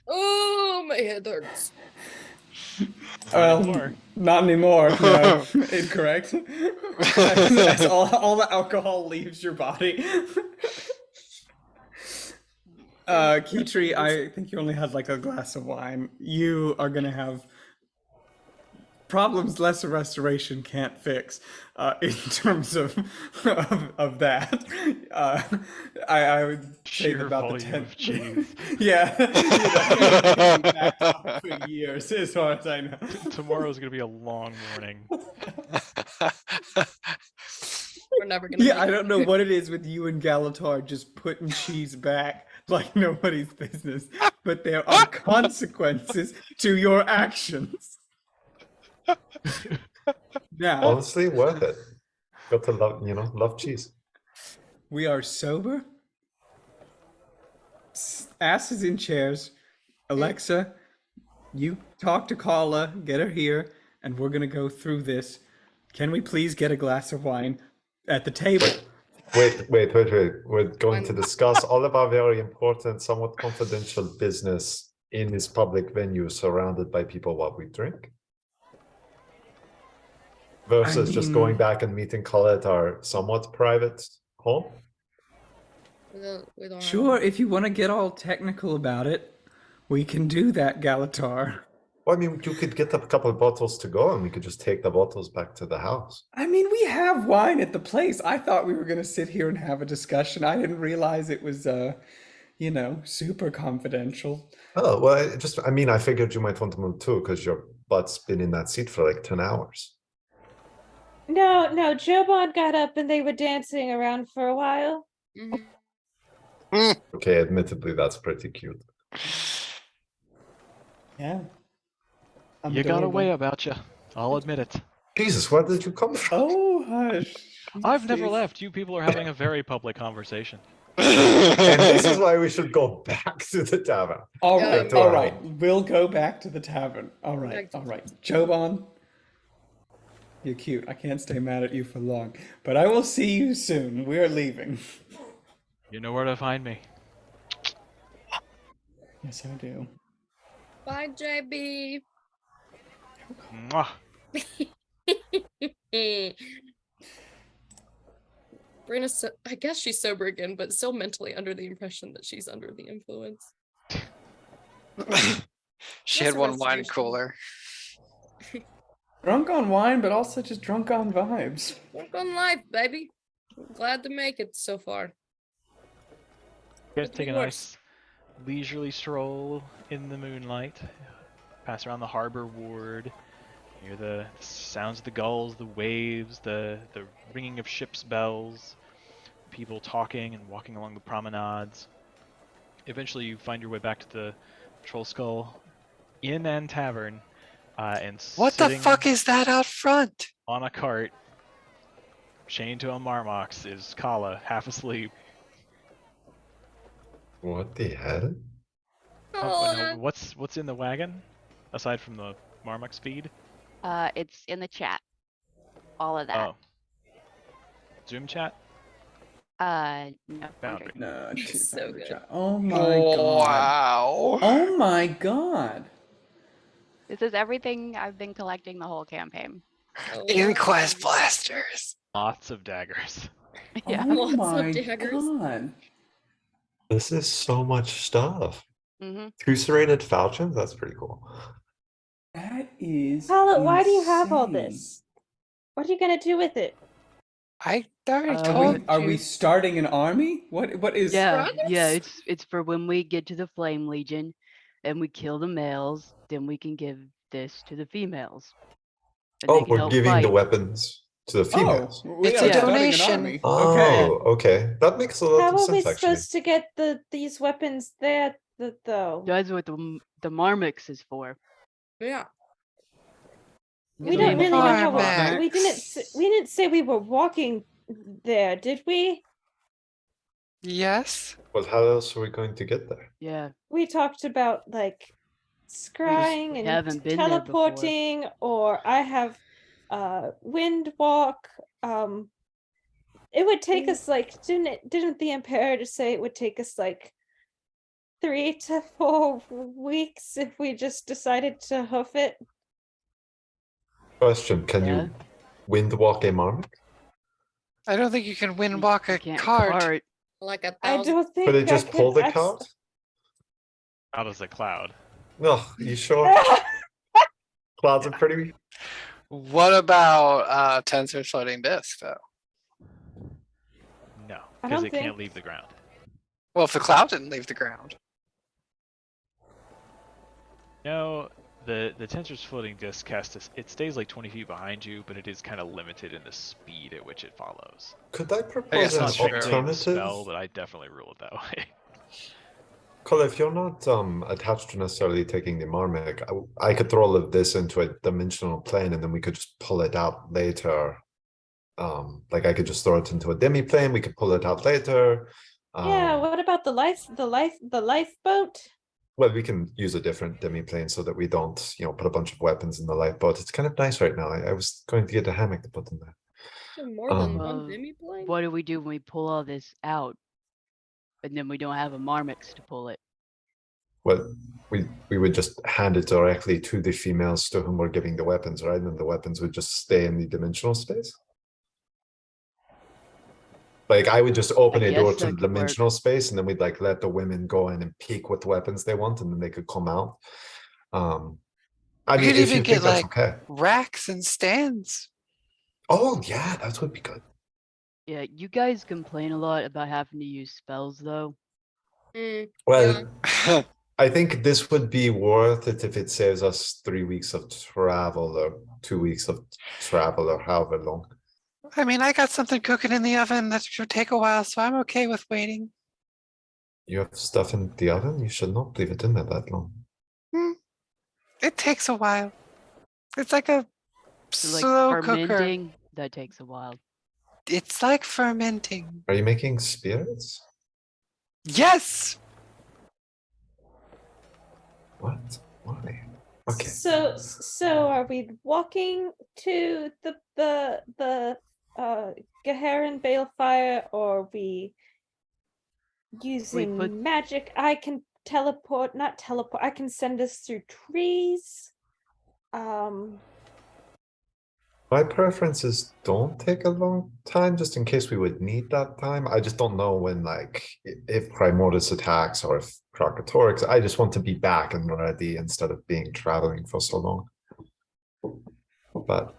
Oh, my head hurts. Anymore. Not anymore. No, incorrect. As all the alcohol leaves your body. Kitri, I think you only had like a glass of wine. You are gonna have problems Lesser Restoration can't fix in terms of that. I would say Sheer about the volume 10. of cheese. Yeah, you know, back up for years, as far as I know. Tomorrow's gonna be a long morning. We're never gonna. Yeah, make I it. don't know what it is with you and Galitar just putting cheese back like nobody's business, but there are consequences to your actions. Now, Honestly, worth it. Got to love cheese. we are sober. Asses in chairs. Alexa, you talk to Kala, get her here, and we're gonna go through this. Can we please get a glass of wine at the table? Wait. We're going to discuss all of our very important, somewhat confidential business in this public venue surrounded by people while we drink. Versus just going mean- back and meeting Colette at our somewhat private home. We don't Sure, have if you want to get all technical about it, we can do that, Galitar. Well, I mean, you could get a couple of bottles to go and we could just take the bottles back to the house. I mean, we have wine at the place. I thought we were going to sit here and have a discussion. I didn't realize it was, super confidential. Oh, well, I figured you might want to move too because your butt's been in that seat for like 10 hours. No, Jobon got up and they were dancing around for a while. Mhm. Okay, admittedly, that's pretty cute. Yeah. I'm You got a adorable. way about you. I'll admit it. Jesus, where did you come from? Oh, hush. I've never Jeez. left. You people are having a very public conversation. And this is why we should go back to the tavern. All Yeah, right, to all our right. home. We'll go back to the tavern. All right, Back to all the right. Jobon, you're cute. I can't stay mad at you for long. But I will see you soon. We're leaving. You know where to find me. Yes, I do. Bye, JB. Mwah. Brina's, I guess she's sober again, but still mentally under the impression that she's under the influence. She That's had a one wine restoration. cooler. Drunk on wine, but also just drunk on vibes. Work on life, baby. Glad to make it so far. You guys Could take be a worse. nice leisurely stroll in the moonlight. Pass around the harbor ward. Hear the sounds of the gulls, the waves, the ringing of ships' bells, people talking and walking along the promenades. Eventually, you find your way back to the Trollskull Inn and Tavern, and What the sitting fuck is that out front? on a cart, chained to a marmox, is Kala, half asleep. What the hell? Oh, no, what's in the wagon, aside from the marmox feed? It's in the chat. All of that. Oh, Zoom chat. No. Boundary. No, It's she's so not good. rich. Oh my god. Wow. Oh my god. This is everything I've been collecting the whole campaign. Oh, Inquest blasters. Lots of daggers. Yeah. Oh Lots of my daggers. god. This is so much stuff. Mm-hmm. Two serrated falchions? That's pretty cool. That is. Paula, why do you have all insane. this? What are you gonna do with it? I already Are told we, are you. we starting an army? What is? Yeah, yeah, Brothers? it's for when we get to the Flame Legion and we kill the males, then we can give this to the females. And they Oh, can we're help giving fight. the weapons to the females. we It's are a starting an donation. army. Oh, Okay. okay. That makes a lot How of are we sense, actually. supposed to get these weapons there, though? Guys with the Marmix is for. Yeah. We So don't you really know want how Marmix. we didn't say we were walking there, did we? Yes. Well, how else are we going to get there? Yeah. We talked about like scrying and haven't been there before. teleporting, or I have wind walk. It would take us like didn't the Imperator say it would take us like 3 to 4 weeks if we just decided to hoof it? Question: Can Yeah. you wind walk a Marmot? I don't think you can wind You- walk you a can't cart. Like a I 1,000. don't think Could it I just pull could the cart? Out as a cloud. No, you sure? Clouds are pretty. What about tensor floating disk though? No, I because don't it can't think- leave the ground. Well, if the cloud didn't leave the ground. No, the tensor's floating disk it stays like 20 feet behind you, but it is kind of limited in the speed at which it follows. Could I guess propose It's an not that's true. technically in the alternative? spell, but I definitely rule it that way. Cole, if you're not attached to necessarily taking the Marmot, I could throw all of this into a dimensional plane, and then we could just pull it out later. Like I could just throw it into a demi plane. We could pull it out later. Yeah, what about the lifeboat? Well, we can use a different demi plane so that we don't, put a bunch of weapons in the lifeboat. It's kind of nice right now. I was going to get a hammock to put in there. More than Well, one demi-plane? What do we do when we pull all this out, and then we don't have a Marmix to pull it? Well, we would just hand it directly to the females to whom we're giving the weapons, right? And the weapons would just stay in the dimensional space. Like I would just open I a door guess to that the could work. dimensional space, and then we'd like let the women go in and peek what weapons they want, and then they could come out. I We mean, could if even you get think that's like okay. racks and stands. Oh yeah, that would be good. Yeah, you guys complain a lot about having to use spells, though. Well, I think this would be worth it if it saves us 3 weeks of travel or 2 weeks of travel or however long. I mean, I got something cooking in the oven that should take a while, so I'm okay with waiting. You have stuff in the oven? You should not leave it in there that long. It takes a while. It's like a So, like slow cooker. fermenting, that takes a while. It's like fermenting. Are you making spirits? Yes. What? Why? Okay. So are we walking to the Gaharan Balefire, or are we using put- magic? I can teleport, not teleport. I can send us through trees. My preference is don't take a long time, just in case we would need that time. I just don't know when, like, if Primordus attacks or if Crocotorix. I just want to be back and ready instead of traveling for so long. But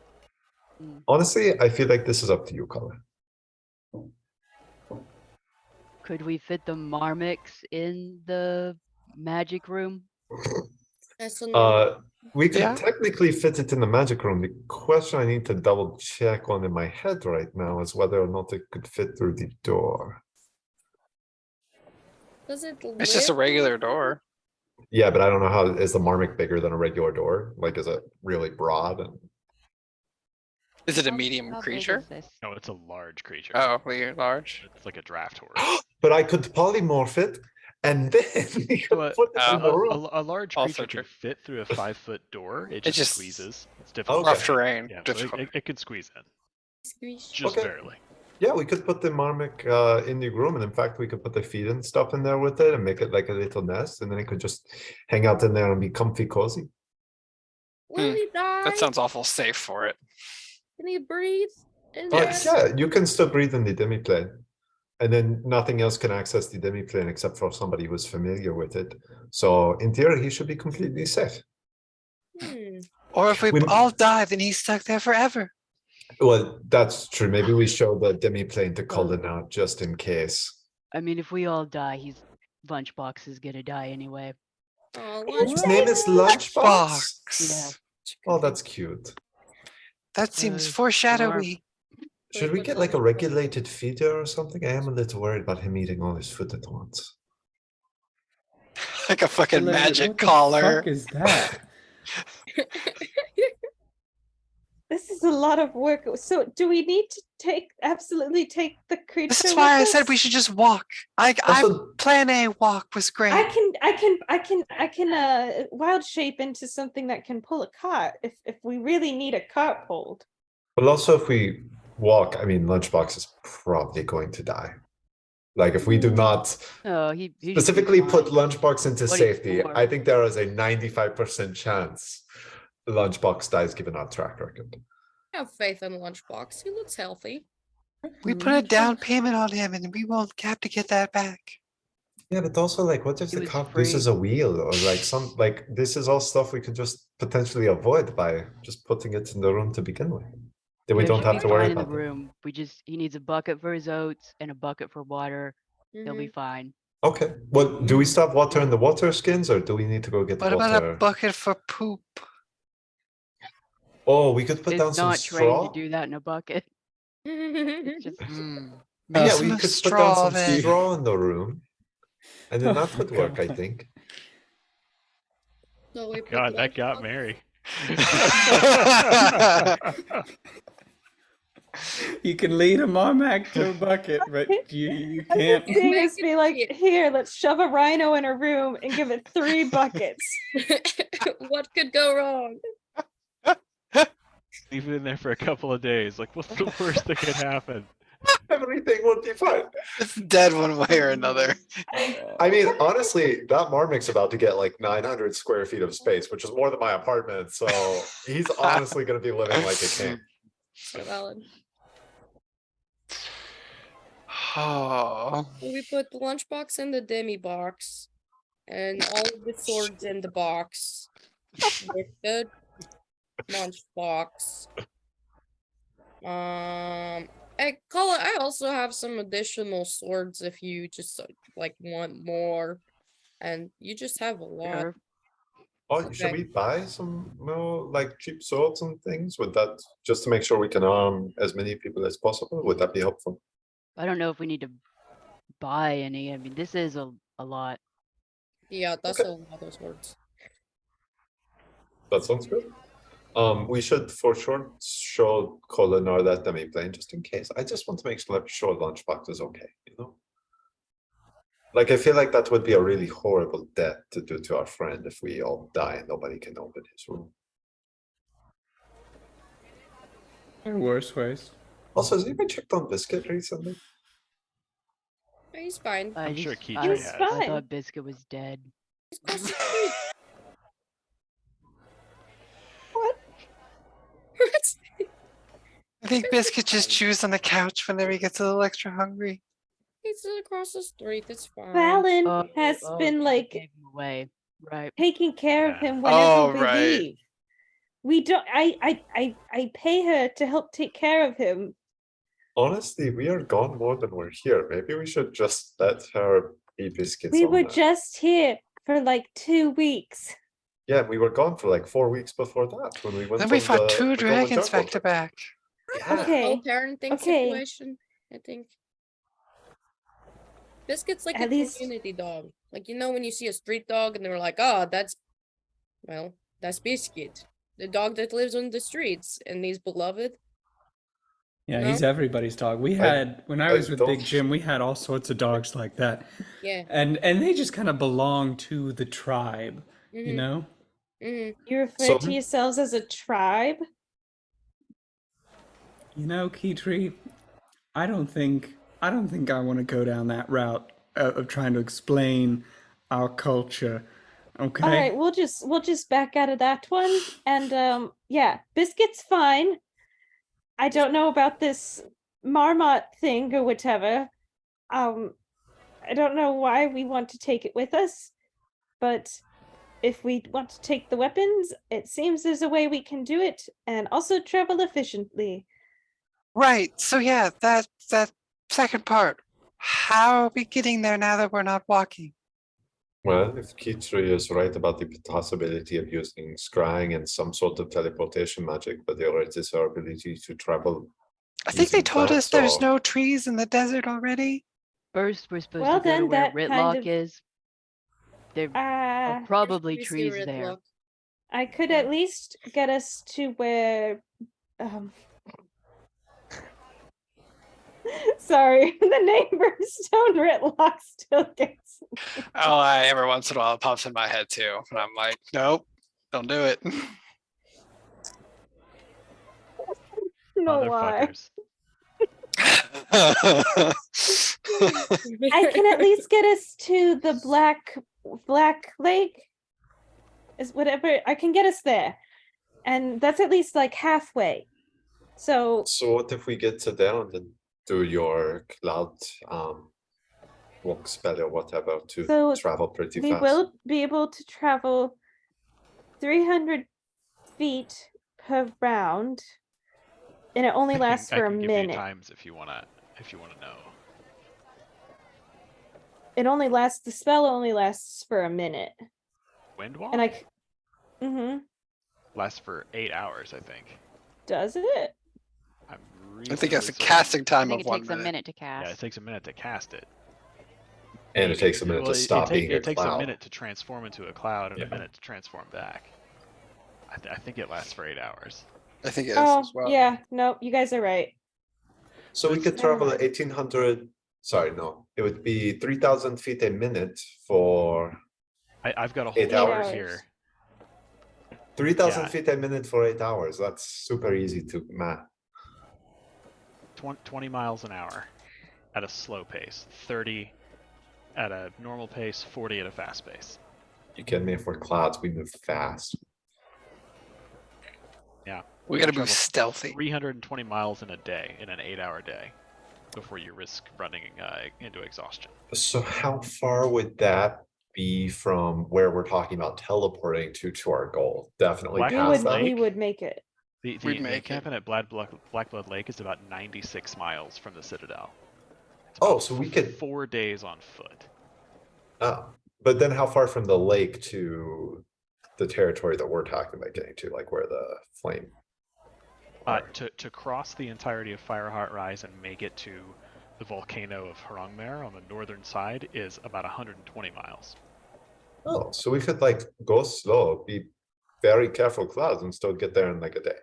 honestly, I feel like this is up to you, Colin. Could we fit the Marmix in the magic room? That's a no. We could Yeah. technically fit it in the magic room. The question I need to double check on in my head right now is whether or not it could fit through the door. Does it It's just a lift? regular door. Yeah, but I don't know how is the Marmot bigger than a regular door? Like, is it really broad? And Is it a How- medium how big creature? is this? No, it's a large creature. Oh, we're large. It's like a draft horse. but I could polymorph it, and then we could So a, put it in the room. a large Also creature true. can fit through a 5-foot door. It It just just- squeezes. It's difficult. Okay. Rough terrain. Yeah, so Difficult. it could squeeze in, Squish. just Okay. barely. Yeah, we could put the Marmot in the room, and in fact, we could put the feed and stuff in there with it, and make it like a little nest, and then it could just hang out in there and be comfy, cozy. Will he die? That sounds awful safe for it. Can he breathe? In But there? yeah, you can still breathe in the demiplane, and then nothing else can access the demiplane except for somebody who's familiar with it. So in theory, he should be completely safe. Or if we We- all die, then he's stuck there forever. Well, that's true. Maybe we show the demiplane to Cullen out just in case. I mean, if we all die, Lunchbox is gonna die anyway. Oh, His name is Lunchbox. Box. Oh, that's cute. That seems Uh, foreshadowy. Should we get like a regulated feeder or something? I am a little worried about him eating all his food at once. Like a fucking Hilarious. magic What the collar. fuck is that? This is a lot of work. So do we need to absolutely take the creature? This is why I with said we us? should just walk. Also- Plan A walk was great. I can wild shape into something that can pull a cart if we really need a cart pulled. But also, if we walk, I mean, Lunchbox is probably going to die. Like, if we do not Oh, he should be specifically put fine. Lunchbox into 24. safety, I think there is a 95% chance Lunchbox dies given our track record. I have faith in Lunchbox. He looks healthy. We put a down payment on him, and we won't have to get that back. Yeah, but also, like, what if It the was cop free. loses a wheel or like this is all stuff we could just potentially avoid by just putting it in the room to begin with. Then we Yeah, don't should have be to worry fine in the about it. room. He needs a bucket for his oats and a bucket for water. He'll be fine. Okay. Well, do we still have water in the water skins, or do we need to go get What water? about a bucket for poop? Oh, we could put It's down some not trained straw. to do that in a bucket. It's just Yeah, Some we could put straw down some then. straw in the room, and then Oh that my would work, I God. think. So we put God, that got Lunchbox- Mary. You can lead a Marmac to a bucket, but you I'm can't. just seeing us Make it be like, cute. here, let's shove a rhino in a room and give it 3 buckets. What could go wrong? Leave it in there for a couple of days. Like, what's the worst that could happen? Everything would be fine. It's dead one way or another. I mean, honestly, that Marmic's about to get like 900 square feet of space, which is more than my apartment. So he's honestly going to be living like a king. So valid. Oh. We put the Lunchbox in the demi box, and all of the swords in the box with the Lunchbox. Hey, Colin, I also have some additional swords if you just like want more, and you just have a lot. Sure. Oh, Okay. should we buy some more like cheap swords and things? Would that just to make sure we can arm as many people as possible? Would that be helpful? I don't know if we need to buy any. I mean, this is a lot. Yeah, that's Okay. a lot of swords. That sounds good. We should for sure show Colin or that demi plane just in case. I just want to make sure Lunchbox is okay, you know? Like, I feel like that would be a really horrible death to do to our friend if we all die and nobody can open his room. There are worse ways. Also, has anybody checked on Biscuit recently? He's fine. I'm sure I Keith has. fine. thought Biscuit was dead. He's across the street. What? What? I think Biscuit just chews on the couch whenever he gets a little extra hungry. He's across the street. It's fine. Valen Oh, has oh, been yeah, like gave him away. Right. taking care of Yeah. him whenever Oh, we right. leave. We don't. I pay her to help take care of him. Honestly, we are gone more than we're here. Maybe we should just let her be Biscuits. We on were that. just here for like 2 weeks. Yeah, we were gone for like 4 weeks before that when we went. Then we on fought the 2 Golden dragons Jungle back to trip. back. Yeah. Okay. Whole parenting Okay. situation, I think. Biscuit's like At a least- community dog. Like, you know, when you see a street dog and they're like, oh, that's Biscuit. The dog that lives on the streets and he's beloved. Yeah, No? he's everybody's dog. We had when I I was with Big don't- Jim, we had all sorts of dogs like that, Yeah. and they just kind of belong to the tribe, you Mhm. know. Mm-hmm. You refer So- to yourselves as a tribe? You know, Keytree, I don't think I want to go down that route of trying to explain our culture. Okay. All right, we'll just back out of that one. And yeah, Biscuit's fine. I don't know about this Marmot thing or whatever. I don't know why we want to take it with us, but if we want to take the weapons, it seems there's a way we can do it and also travel efficiently. Right. So yeah, that second part. How are we getting there now that we're not walking? Well, if Keytree is right about the possibility of using scrying and some sort of teleportation magic, but there is our ability to travel. I think they using told that, us there's so- no trees in the desert already. First, we're supposed Well, to go to then where that kind Ritlock of- is. There are Uh, probably We see trees Red there. Lock. I could at least get us to where sorry, the name Brimstone Ritlock still gets me. Oh, every once in a while it pops in my head too, and I'm like, nope, don't do it. No why. Motherfuckers. I can at least get us to the Black Lake. Is whatever I can get us there. And that's at least like halfway. So So what if we get to there and then do your cloud walk spell or whatever to So travel pretty we fast? will be able to travel 300 feet per round. And it only lasts I for a can give minute. you times if you wanna know. It only lasts, the spell only lasts for a minute. Windwalk And mm-hmm. lasts for 8 hours, I think. Does it? I'm I think it's a reasonably certain. casting I time think of it 1 takes a minute. minute to Yeah, cast. it takes a minute to cast it. And it takes a minute Well, to stop being a it takes a cloud. minute to transform into a cloud and Yeah. a minute to transform back. I think it lasts for 8 hours. I think it is Oh, as well. yeah. No, you guys are right. So we Let's- could travel Never mind. 1800. Sorry, no, it would be 3,000 feet a minute for I've got a whole 8 chart hours. here. 3,000 Yeah. feet a minute for 8 hours. That's super easy to math. 20 miles an hour at a slow pace, 30 at a normal pace, 40 at a fast pace. You kidding me? If we're clouds, we move fast. Yeah. We You gotta can move travel stealthy. 320 miles in a day, in an 8-hour day, before you risk running into exhaustion. So how far would that be from where we're talking about teleporting to our goal? Definitely Black past that. We Lake? would make it. We'd The make it. encampment at Blackblood Lake is about 96 miles from the Citadel. It's Oh, about so we could. 4 days on foot. Oh, but then how far from the lake to the territory that we're talking about getting to, like where the flame? To cross the entirety of Fireheart Rise and make it to the volcano of Harangmer on the northern side is about 120 miles. Oh, so we could like go slow, be very careful clouds, and still get there in like a day.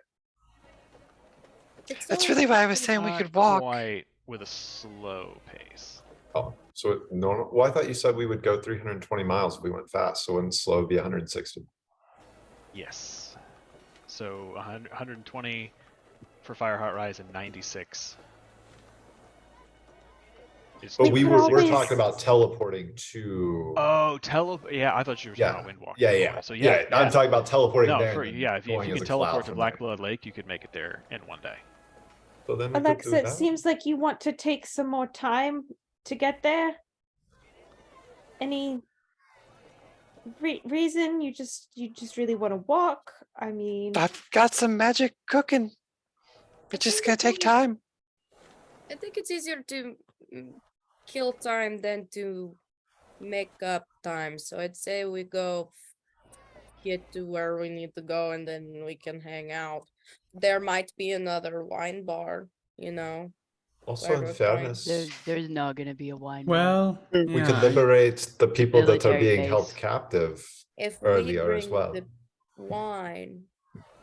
That's really why I was saying we Not could walk. quite with a slow pace. Oh, so normal. Well, I thought you said we would go 320 miles if we went fast. So wouldn't slow be 160? Yes. So 120 for Fireheart Rise and 96. But We could we're always- talking about teleporting to. Oh, yeah, I thought you were talking about Windwalk. Yeah. So I'm talking about teleporting No, there. and then if you going can as a cloud teleport to from there. Blackblood Lake, you could make it there in 1 day. So then we could do Alexxa, it that. seems like you want to take some more time to get there. Any reason you just really want to walk? I mean, I've got some magic cooking. It's just gonna take time. I think it's easier to kill time than to make up time. So I'd say we go get to where we need to go and then we can hang out. There might be another wine bar, you know. Also, where in we're going. fairness, There's not gonna be a wine. Well, we could yeah, liberate the people that are military being base. held captive If we earlier bring as well. the wine,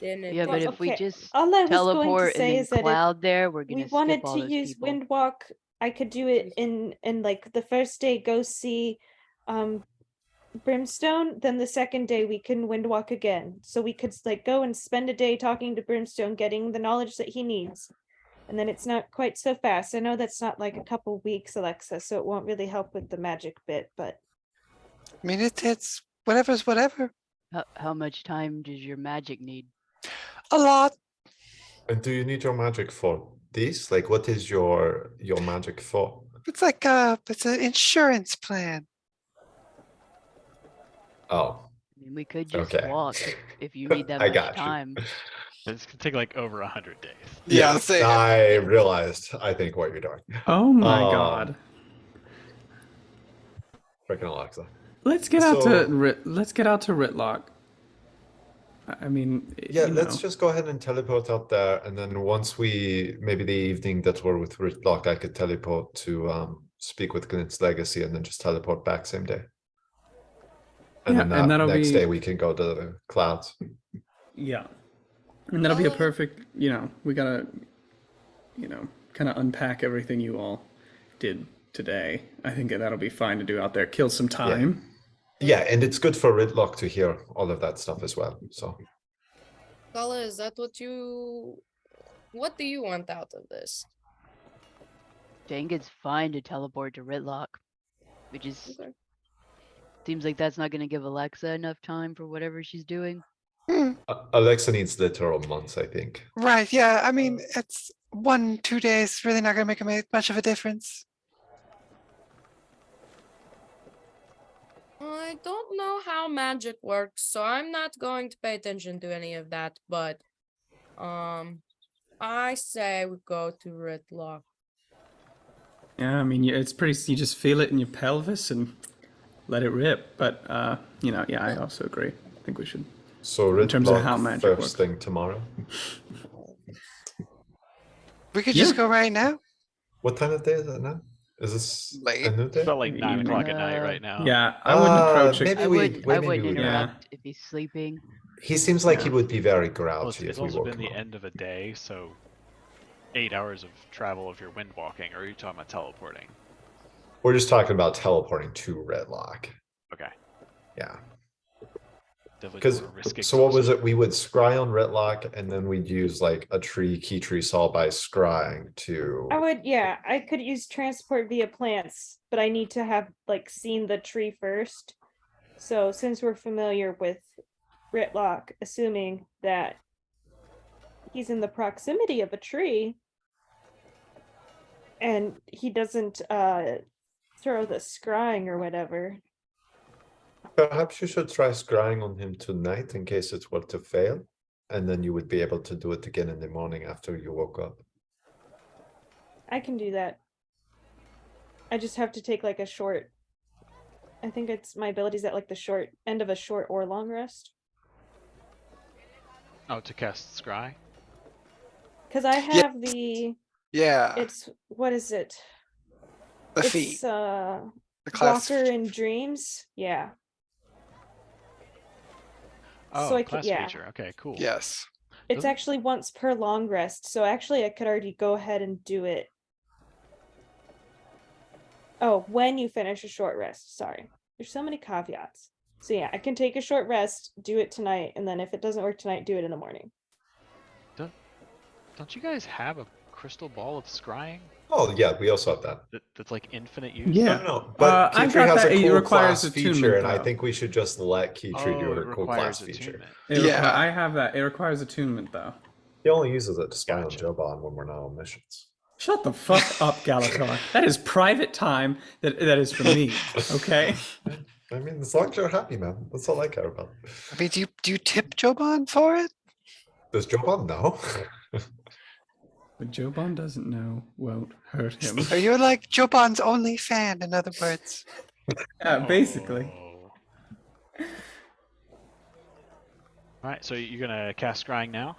then it Yeah, but takes- if we okay, just all I was going to teleport say and is then that if cloud there, we're we gonna wanted skip all to those use people. Windwalk, I could do it in like the first day go see Brimstone, then the second day we can Windwalk again. So we could like go and spend a day talking to Brimstone, getting the knowledge that he needs. And then it's not quite so fast. I know that's not like a couple weeks, Alexxa, so it won't really help with the magic bit, but I mean, it's whatever's whatever. How much time does your magic need? A lot. And do you need your magic for this? Like, what is your magic for? It's like it's an insurance plan. Oh, I mean, we could just okay. walk if you need that I much got you. time. It's gonna take like over 100 days. Yeah, I'll say- I realized. I think what you're doing. oh my Um, god. Freaking Alexa. Let's get out to so- let's get out to Ritlock. I mean, Yeah, you let's know. just go ahead and teleport out there, and then once we maybe the evening that we're with Ritlock, I could teleport to speak with Glint's Legacy, and then just teleport back same day. And Yeah, then and that that'll next be- day we can go to the clouds. Yeah. And that'll be a Oh. perfect, we gotta, kind of unpack everything you all did today. I think that'll be fine to do out there. Kill some time. Yeah, and it's good for Ridlock to hear all of that stuff as well. So Kala, is that what do you want out of this? I think it's fine to teleport to Ritlock. It just Okay. seems like that's not going to give Alexxa enough time for whatever she's doing. Alexxa needs literal months, I think. Right, yeah. I mean, it's 1-2 days really not going to make much of a difference. I don't know how magic works, so I'm not going to pay attention to any of that, but I say we go to Ridlock. Yeah, I mean, it's pretty. You just feel it in your pelvis and let it rip. But yeah, I also agree. I think we should. So In terms of Ridlock how magic first works. thing tomorrow. We could just Yeah. go right now. What time of day is it now? Is this Late. a new day? Felt like The 9 o'clock at evening. night right now. Yeah, I wouldn't approach it. Maybe I we wouldn't maybe we interrupt if he's sleeping. He seems like he Yeah. would be very Well, grouchy it's if we also woke been him the up. end of a day, so 8 hours of travel if you're wind walking, or are you talking about teleporting? We're just talking about teleporting to Redlock. Okay. Yeah. Definitely Because don't wanna risk so what was exhaustion. it? We would scry on Redlock, and then we'd use like a key tree saw by scrying to. I could use transport via plants, but I need to have like seen the tree first. So since we're familiar with Ritlock, assuming that he's in the proximity of a tree and he doesn't throw the scrying or whatever. Perhaps you should try scrying on him tonight in case it's were to fail, and then you would be able to do it again in the morning after you woke up. I can do that. I just have to take like a short. I think it's my abilities at like the short end of a short or long rest. Oh, to cast Scry? Because I have the. Yeah, It's what is it? the It's feet. the class Walker in Dreams. Yeah. Oh, So I class yeah. feature. Okay, cool. Yes. It's Doesn't- actually once per long rest, so actually I could already go ahead and do it. Oh, when you finish a short rest. Sorry. There's so many caveats. So yeah, I can take a short rest, do it tonight, and then if it doesn't work tonight, do it in the morning. Don't you guys have a crystal ball of scrying Oh yeah, we also have that. that's like infinite use? Yeah. No, but I Keytree got has that. a It cool requires class feature, attunement, and I though. think we should just let Keytree do Oh, her it cool class requires feature. attunement. Yeah. I have that. It requires attunement, though. He only uses it to spy Gotcha. on Joban when we're not on missions. Shut the fuck up, Galitar. That is private time. That is for me. Okay. I mean, as long as you're happy, man, that's all I care about. I mean, do you tip Joban for it? Does Joban know? But Joban doesn't know. Won't hurt him. Are you like Joban's only fan, in other words? Basically. Oh. Alright, so you're gonna cast Scrying now?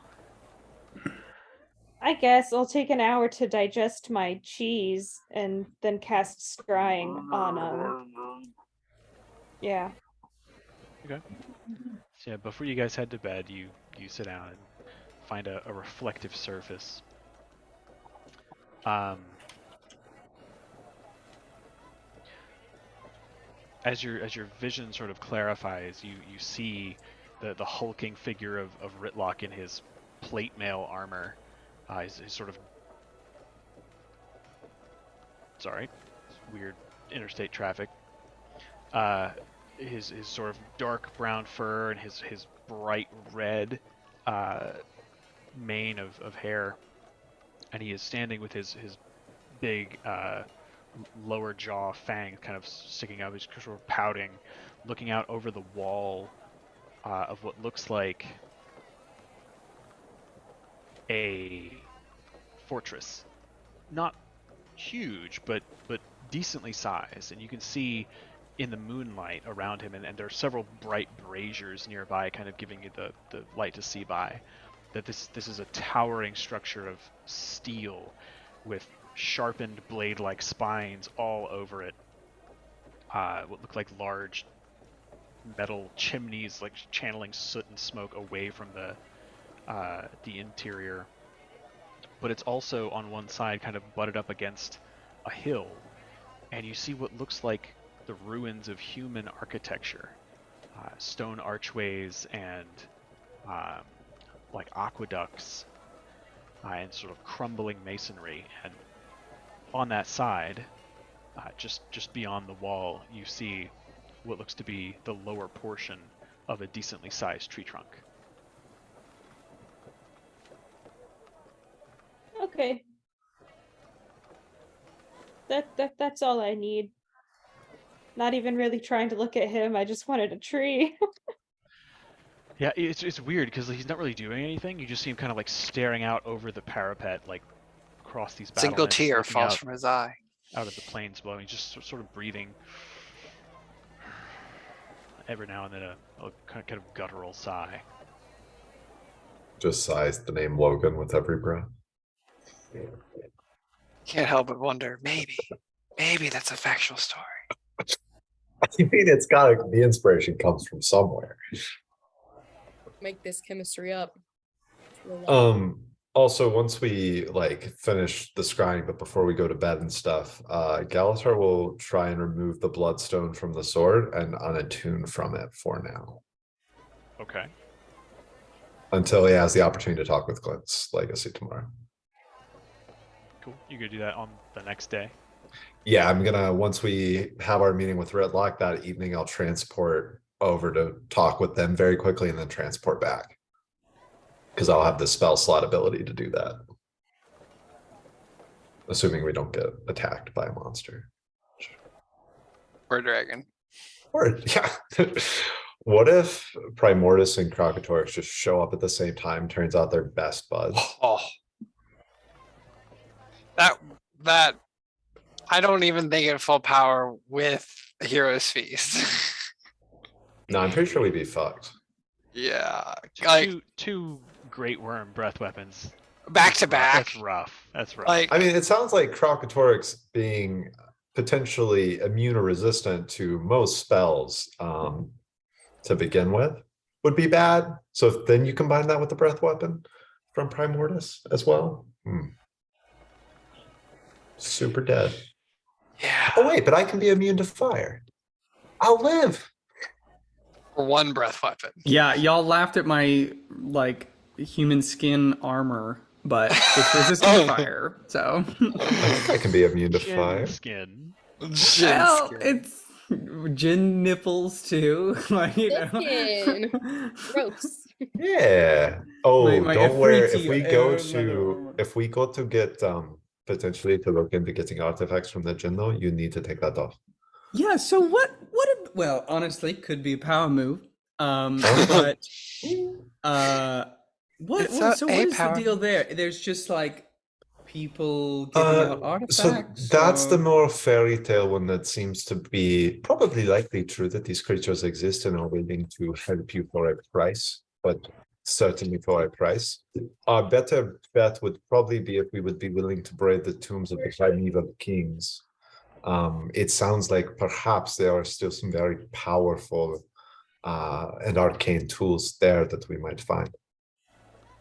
I guess I'll take an hour to digest my cheese and then cast scrying on yeah. Okay. So yeah, before you guys head to bed, you sit down and find a reflective surface. As your vision sort of clarifies, you see the hulking figure of Ritlock in his plate mail armor. His sort of weird interstate traffic. His sort of dark brown fur and his bright red mane of hair, and he is standing with his big lower jaw fangs kind of sticking out. He's sort of pouting, looking out over the wall of what looks like a fortress. Not huge, but decently sized, and you can see in the moonlight around him, and there are several bright braziers nearby, kind of giving you the light to see by, that this is a towering structure of steel with sharpened blade-like spines all over it. What look like large metal chimneys, like channeling soot and smoke away from the interior. But it's also on one side kind of butted up against a hill, and you see what looks like the ruins of human architecture, stone archways and like aqueducts and sort of crumbling masonry. And on that side, just beyond the wall, you see what looks to be the lower portion of a decently sized tree trunk. Okay. That's all I need. Not even really trying to look at him. I just wanted a tree. Yeah, it's weird because he's not really doing anything. You just see him kind of like staring out over the parapet, like across these battlements. Single tear looking falls out, from his eye. out of the plains below. He's just sort of breathing. Every now and then a kind of guttural sigh. Just sighs the name Logan with every breath. Can't help but wonder, maybe that's a factual story. I mean, it's gotta, the inspiration comes from somewhere. Make this chemistry up. Relax. Also, once we like finish the scrying, but before we go to bed and stuff, Galitar will try and remove the bloodstone from the sword and unattune from it for now. Okay. Until he has the opportunity to talk with Clint's legacy tomorrow. Cool. You could do that on the next day. Yeah, I'm gonna, once we have our meeting with Redlock that evening, I'll transport over to talk with them very quickly and then transport back. Because I'll have the spell slot ability to do that. Assuming we don't get attacked by a monster. Or a dragon. Or, yeah. What if Primordius and Crocotorix just show up at the same time, turns out they're best buds? Oh. That I don't even think at full power with a Hero's Feast. No, I'm pretty sure we'd be fucked. Yeah. Like Two great worm breath weapons. back to back. That's rough. That's rough. Like I mean, it sounds like Crocotorix being potentially immune or resistant to most spells to begin with would be bad. So if then you combine that with the breath weapon from Primordius as well. Super dead. yeah. Oh wait, but I can be immune to fire. I'll live. For one breath weapon. Yeah, y'all laughed at my like human skin armor, but it's resistant to fire. So I can be immune to Chin fire. skin. well, it's gin nipples too. Like, you know. Skin. Gross. Yeah. Oh, My don't worry. If Afriti we go leather to armor. if we go to get potentially to look into getting artifacts from the Jinn though, you need to take that off. Yeah, so well, honestly, could be a power move. But what It's is the power deal move. there? There's just like people giving out So artifacts. that's the or- more fairy tale one that seems to be probably likely true, that these creatures exist and are willing to help you for a price, but certainly for a price. Our better bet would probably be if we would be willing to braid the tombs of the primeval kings. It sounds like perhaps there are still some very powerful and arcane tools there that we might find.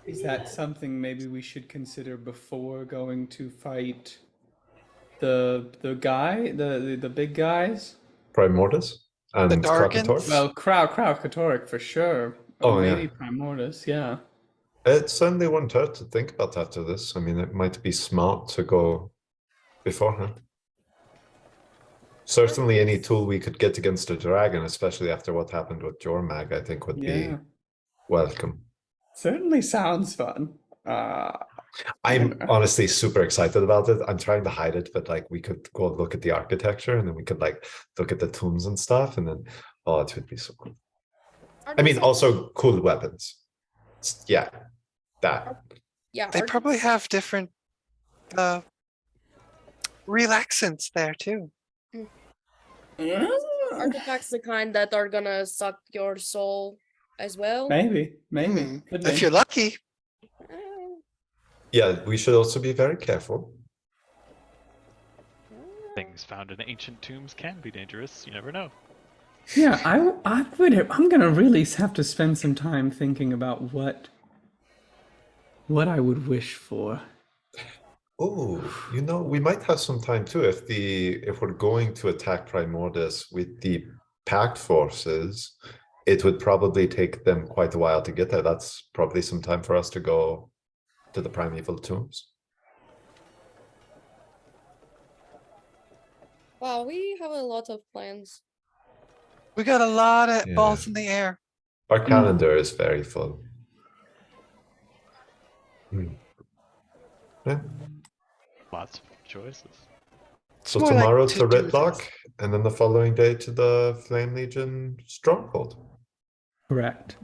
Is that something maybe we should consider before going to fight the big guys? Primordus and The Dargans? Crocotorix? Well, Kraukatoric for sure. Oh, Or yeah. maybe Primordus, yeah. It certainly wouldn't hurt to think about after this. I mean, it might be smart to go beforehand. Certainly any tool we could get against a dragon, especially after what happened with Jormag, I think would Yeah. be welcome. Certainly sounds fun. I'm honestly super excited about it. I'm trying to hide it, but like we could go look at the architecture and then we could like look at the tombs and stuff, and then it would be so cool. I mean, also cool weapons. Yeah, that. Yeah. They probably have different relaxants there too. Artifacts the kind that are gonna suck your soul as well. Maybe. Could If be. you're lucky. Yeah, we should also be very careful. Things found in ancient tombs can be dangerous. You never know. Yeah, I'm gonna really have to spend some time thinking about what I would wish for. Oh, we might have some time too if we're going to attack Primordus with the packed forces. It would probably take them quite a while to get there. That's probably some time for us to go to the primeval tombs. Wow, we have a lot of plans. We got a lot of Yeah. balls in the air. Our calendar is very full. Yeah. Lots of choices. So more like tomorrow to to-dos. Ritlock, and then the following day to the Flame Legion stronghold. Correct.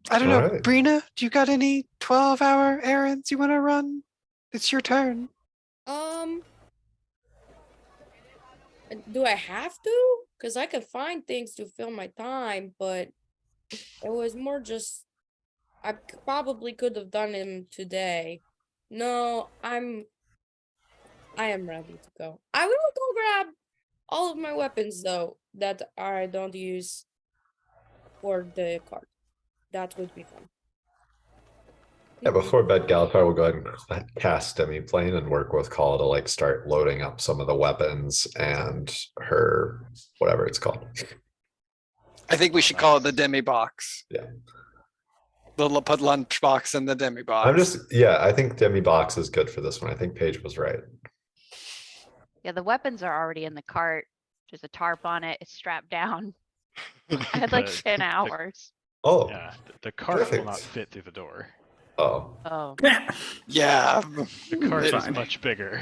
I don't know. Alright. Brina, do you got any 12-hour errands you want to run? It's your turn. Do I have to? Because I could find things to fill my time, but it was more just probably could have done them today. No, I am ready to go. I will go grab all of my weapons though that I don't use for the card. That would be fun. Yeah, before bed, Galitar will go ahead and cast Demi-Plane and work with Call to like start loading up some of the weapons and her whatever it's called. I think we should call it the demi box. Yeah. They'll put lunch box in the demi box. I think Demi Box is good for this one. I think Paige was right. Yeah, the weapons are already in the cart. There's a tarp on it. It's strapped down. I had like 10 hours. Oh, Yeah, the cart will not perfect. fit through the door. Oh, Oh, Yeah. The cart is Fine. much bigger,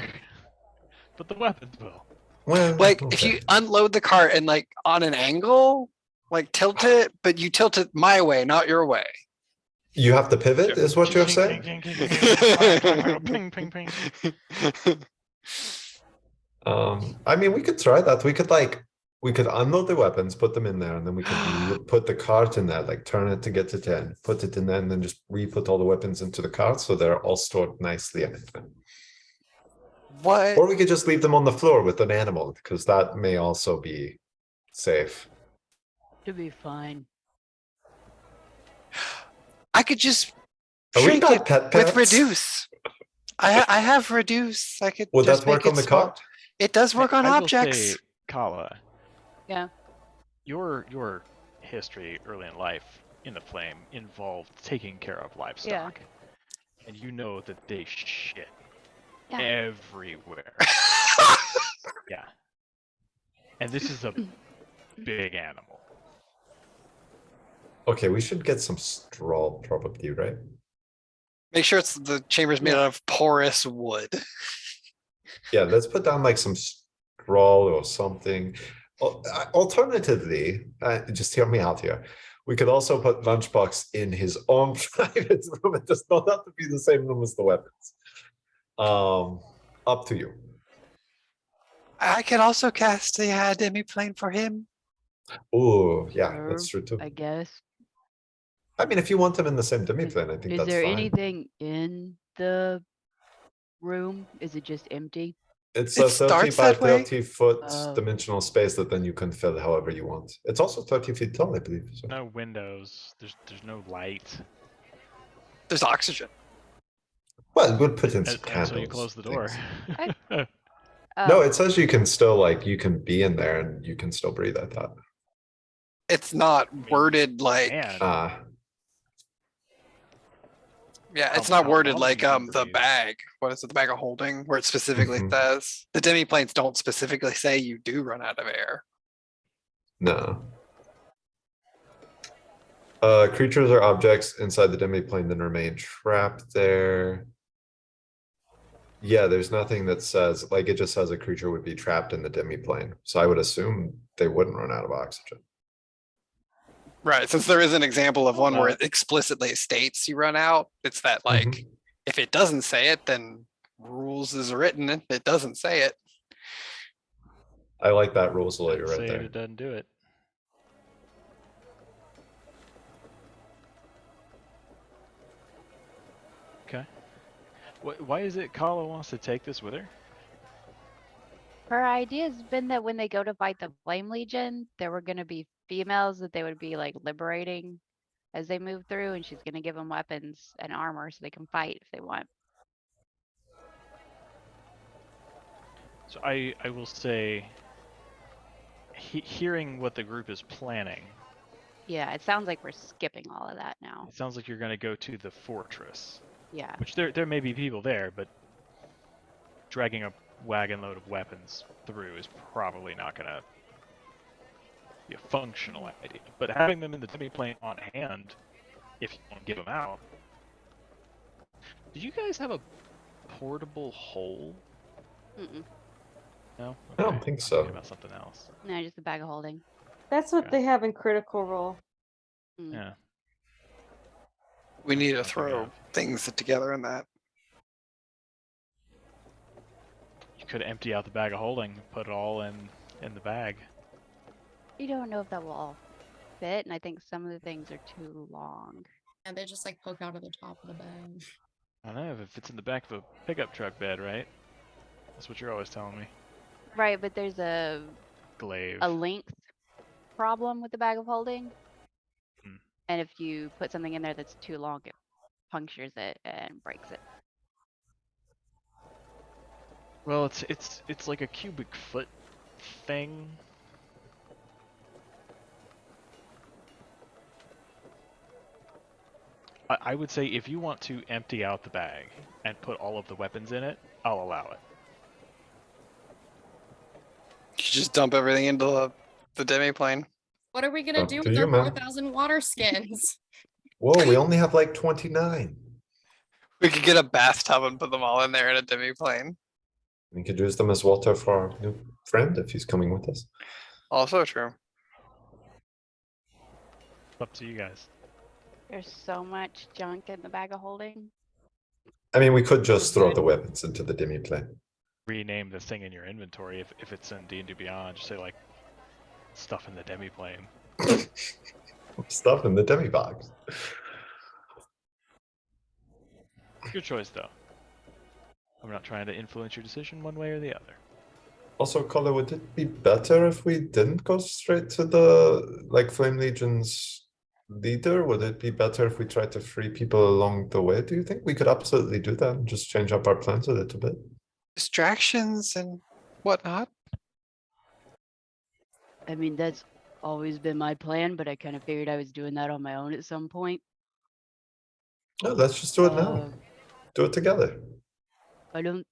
but the weapons will. well, Like if okay. you unload the cart and like on an angle, like tilt it, but you tilt it my way, not your way. You have to pivot, is what you're saying? Ping, ping, ping, ping. I mean, we could try that. We could unload the weapons, put them in there, and then we could put the cart in there, like turn it to get to 10, put it in there, and then just re-put all the weapons into the cart so they're all stored nicely in it. What? Or we could just leave them on the floor with an animal, because that may also be safe. To be fine. I could just Are we shrink not it pet with pets? reduce. I have reduce. I could Would just that work make on the it small. cart? It does work on I will objects. say, Kala, Yeah. your history early in life in the flame involved taking care of livestock, and you know that they shit Yeah. everywhere. Yeah, and this is a big animal. Okay, we should get some straw probably, right? Make sure the chamber's made out of porous wood. Yeah, let's put down like some straw or something. Alternatively, just hear me out here. We could also put Lunchbox in his own private room. It does not have to be the same room as the weapons. Up to you. I could also cast the demi-plane for him. Oh, yeah, Sure, that's true too. I guess. I mean, if you want them in the same demi-plane, I think Is that's there fine. anything in the room? Is it just empty? It's It a 30 starts by that way. 30 foot Oh. dimensional space that then you can fill however you want. It's also 30 feet tall, I believe. So. No windows. There's no light. There's oxygen. Well, we'll put in some And candles. so you close the door. things. Oh, No, it says you can still you can be in there and you can still breathe. I thought. It's not worded like Man, yeah, it's How- not how worded long like you can the breathe. bag. What is it? The bag of holding, where it specifically Mhm. says the demi planes don't specifically say you do run out of air. No. Creatures or objects inside the demi-plane then remain trapped there. Yeah, there's nothing that says, it just says a creature would be trapped in the demi-plane. So I would assume they wouldn't run out of oxygen. Right, since there is an example of one where Well- it explicitly states you run out, it's that like Mhm. if it doesn't say it, then rules is written. It doesn't say it. I like that rules later doesn't right say there. it doesn't do it. Okay. Why is it Kala wants to take this with her? her idea has been that when they go to fight the Flame Legion, there were going to be females that they would be like liberating as they move through, and she's gonna give them weapons and armor so they can fight if they want. So I will say, hearing what the group is planning, Yeah, it sounds like we're skipping all of that now. it sounds like you're going to go to the fortress, Yeah. which there may be people there, but dragging a wagon load of weapons through is probably not going to be a functional idea. But having them in the demiplane on hand, if you want to give them out. Do you guys have a portable hole? Mm-mm. No? I don't Okay. think I'm so. thinking about something else. No, just a bag of holding. That's what Okay. they have in Critical Role. Mm. Yeah. We need to That's what I throw have. things together in that. You could empty out the bag of holding, put it all in the bag. You don't know if that will all fit, and I think some of the things are too long. And they just like poke out of the top of the bag. I don't know if it fits in the back of a pickup truck bed, right? That's what you're always telling me. Right, but there's a Glaive. length problem with the bag of holding. Hmm. And if you put something in there that's too long, it punctures it and breaks it. Well, it's like a cubic foot thing. I would say if you want to empty out the bag and put all of the weapons in it, I'll allow it. You just dump everything into the demiplane. What are we gonna Up do to with you, our man. 4,000 water skins? Whoa, we only have like 29. We could get a bathtub and put them all in there in a demiplane. We could use them as water for our new friend if he's coming with us. Also true. Up to you guys. There's so much junk in the bag of holding. I mean, we could just throw the weapons into the demiplane. Rename the thing in your inventory if it's in D&D Beyond. Just say like stuff in the demiplane. Stuff in the demi box. Your choice, though. I'm not trying to influence your decision one way or the other. Also, Colin, would it be better if we didn't go straight to the like Flame Legion's leader? Would it be better if we tried to free people along the way? Do you think we could absolutely do that and just change up our plans a little bit? Distractions and whatnot. I mean, that's always been my plan, but I kind of figured I was doing that on my own at some point. No, let's just do it now. Do it together. I don't.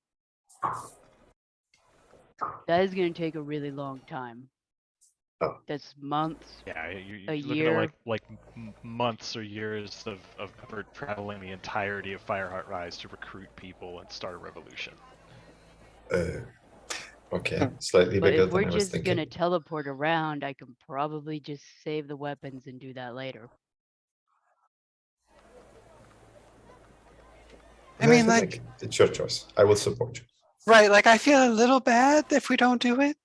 That is going to take a really long time. Oh. That's months. Yeah, you're A looking year. at like months or years of effort traveling the entirety of Fireheart Rise to recruit people and start a revolution. Okay, slightly But bigger if we're than I was just going to thinking. teleport around, I can probably just save the weapons and do that later. I mean, like, it's your choice. I will support you. right, like I feel a little bad if we don't do it.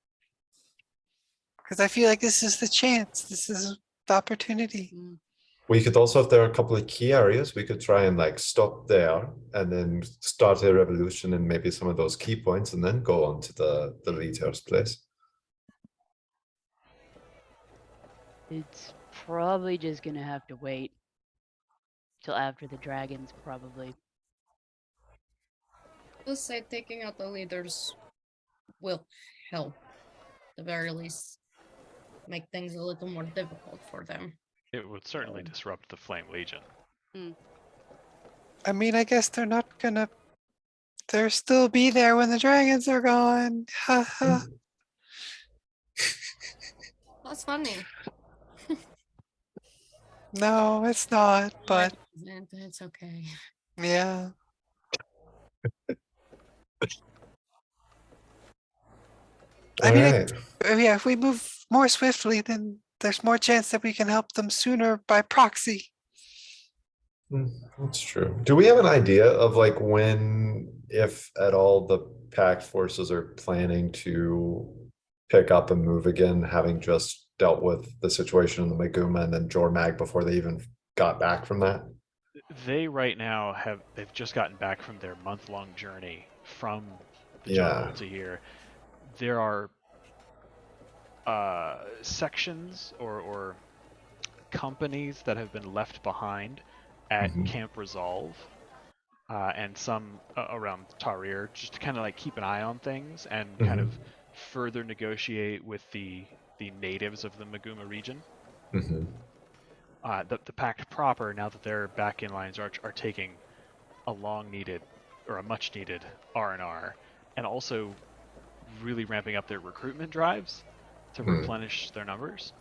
Because I feel like this is the chance. This is the opportunity. Mm. We could also, if there are a couple of key areas, we could try and like stop there and then start a revolution in maybe some of those key points and then go on to the leader's place. It's probably just going to have to wait till after the dragons, probably. Let's say taking out the leaders will help, at the very least, make things a little more difficult for them. It would certainly disrupt the Flame Legion. I mean, I guess they're not gonna. They'll still be there when the dragons are gone. Ha ha. That's funny. No, it's not. But It's okay. yeah. I mean, Alright. yeah, if we move more swiftly, then there's more chance that we can help them sooner by proxy. That's true. Do we have an idea of like when, if at all, the pack forces are planning to pick up and move again, having just dealt with the situation in the Maguma and then Jormag before they even got back from that? They right now they've just gotten back from their month-long journey from the Yeah. jungle to here. There are sections or companies that have been left behind at Mhm. Camp Resolve, and some around Tyria, just to kind of like keep an eye on things and kind Mhm. of further negotiate with the natives of the Maguma region. Mhm. The pact proper, now that they're back in Lion's Arch, are taking a long-needed or a much-needed R&R, and also really ramping up their recruitment drives to replenish their numbers.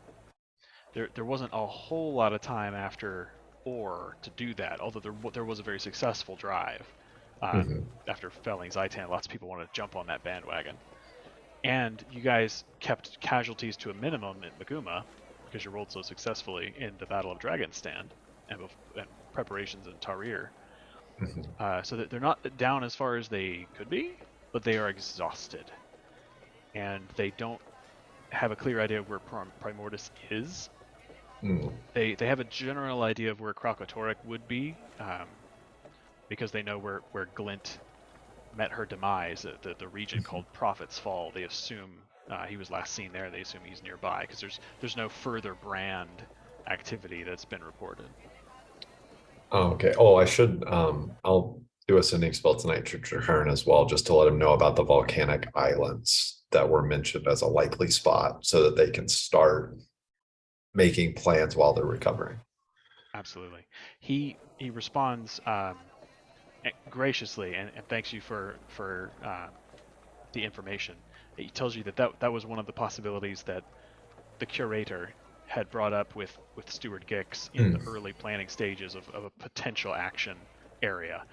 There wasn't a whole lot of time after Ore to do that, although there was a very successful drive. After felling Zaitan, lots of people wanted to jump on that bandwagon. And you guys kept casualties to a minimum in Maguma, because you rolled so successfully in the Battle of Dragonstand and preparations in Tyria. So that they're not down as far as they could be, but they are exhausted. And they don't have a clear idea of where Primordus is. They have a general idea of where Kralkatorrik would be, because they know where Glint met her demise, the region called Prophet's Fall. They assume he was last seen there. They assume he's nearby, because there's no further brand activity that's been reported. Oh, okay. Oh, I should. I'll do a sending spell tonight to Traherne as well, just to let him know about the volcanic islands that were mentioned as a likely spot, so that they can start making plans while they're recovering. Absolutely. He responds graciously and thanks you for the information. He tells you that was one of the possibilities that the curator had brought up with Stuart Gix in the early planning stages of a potential action area.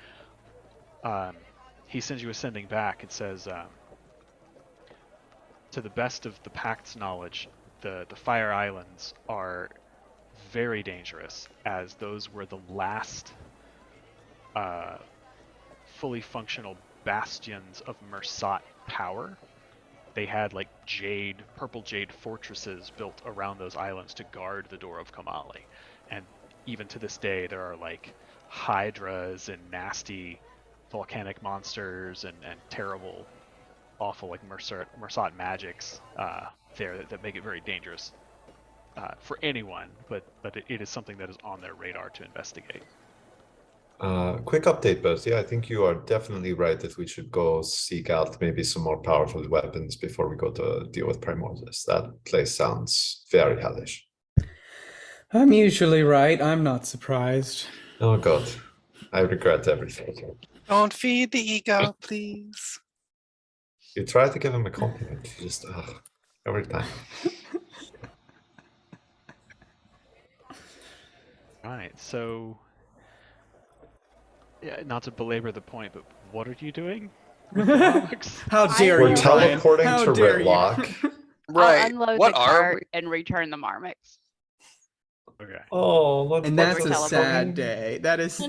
He sends you a sending back and says, to the best of the Pact's knowledge, the Fire Islands are very dangerous, as those were the last fully functional bastions of Mersat power. They had like purple jade fortresses built around those islands to guard the door of Kamali. And even to this day, there are like hydras and nasty volcanic monsters and terrible, awful like Mersat magics there that make it very dangerous for anyone, but it is something that is on their radar to investigate. Quick update, Buzz. Yeah, I think you are definitely right that we should go seek out maybe some more powerful weapons before we go to deal with Primordius. That place sounds very hellish. I'm usually right. I'm not surprised. Oh God, I regret everything. Don't feed the ego, please. You try to give him a compliment, you just every time. All right, so yeah, not to belabor the point, but what are you doing with the Marmix? How dare We're you, teleporting Ryan? How to dare you? Ritlock. Right. I'll unload What the are cart we? and return the marmix. Okay. Oh, look, And what's that's a teleport. sad day. That is.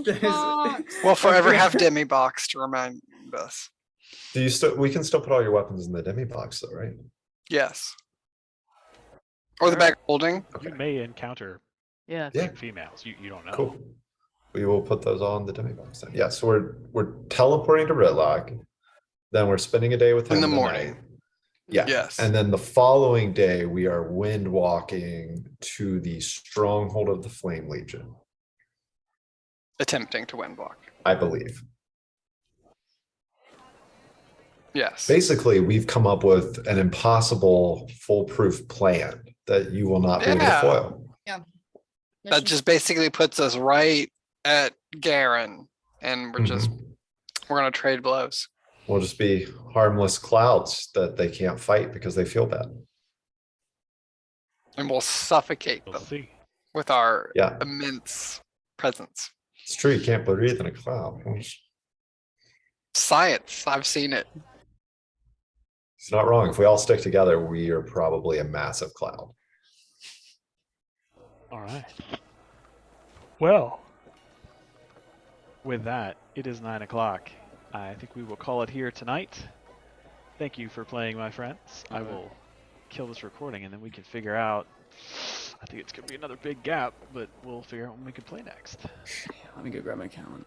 We'll forever Okay. have demi box to remind us. Do you still? We can still put all your weapons in the demi box, though, right? Yes. Or the bag of holding. You may encounter Yeah. Yeah. females. You don't know. Cool. We will put those all in the demi box then. Yeah, so we're teleporting to Ritlock. Then we're spending a day with him In the tonight. morning. Yeah. Yes. And then the following day, we are wind walking to the stronghold of the Flame Legion, Attempting to wind walk. I believe. Yes. Basically, we've come up with an impossible foolproof plan that you will not be able to Yeah. foil. That just basically puts us right at Garen, and we're gonna trade blows. We'll just be harmless clouds that they can't fight because they feel bad. And we'll suffocate We'll them see. with our Yeah. immense presence. It's true, you can't breathe in a cloud. Science, I've seen it. It's not wrong. If we all stick together, we are probably a massive cloud. All right. Well, with that, it is 9 o'clock. I think we will call it here tonight. Thank you for playing, my friends. I will kill this recording and then we can figure out. I think it's going to be another big gap, but we'll figure out when we can play next. Let me go grab my calendar.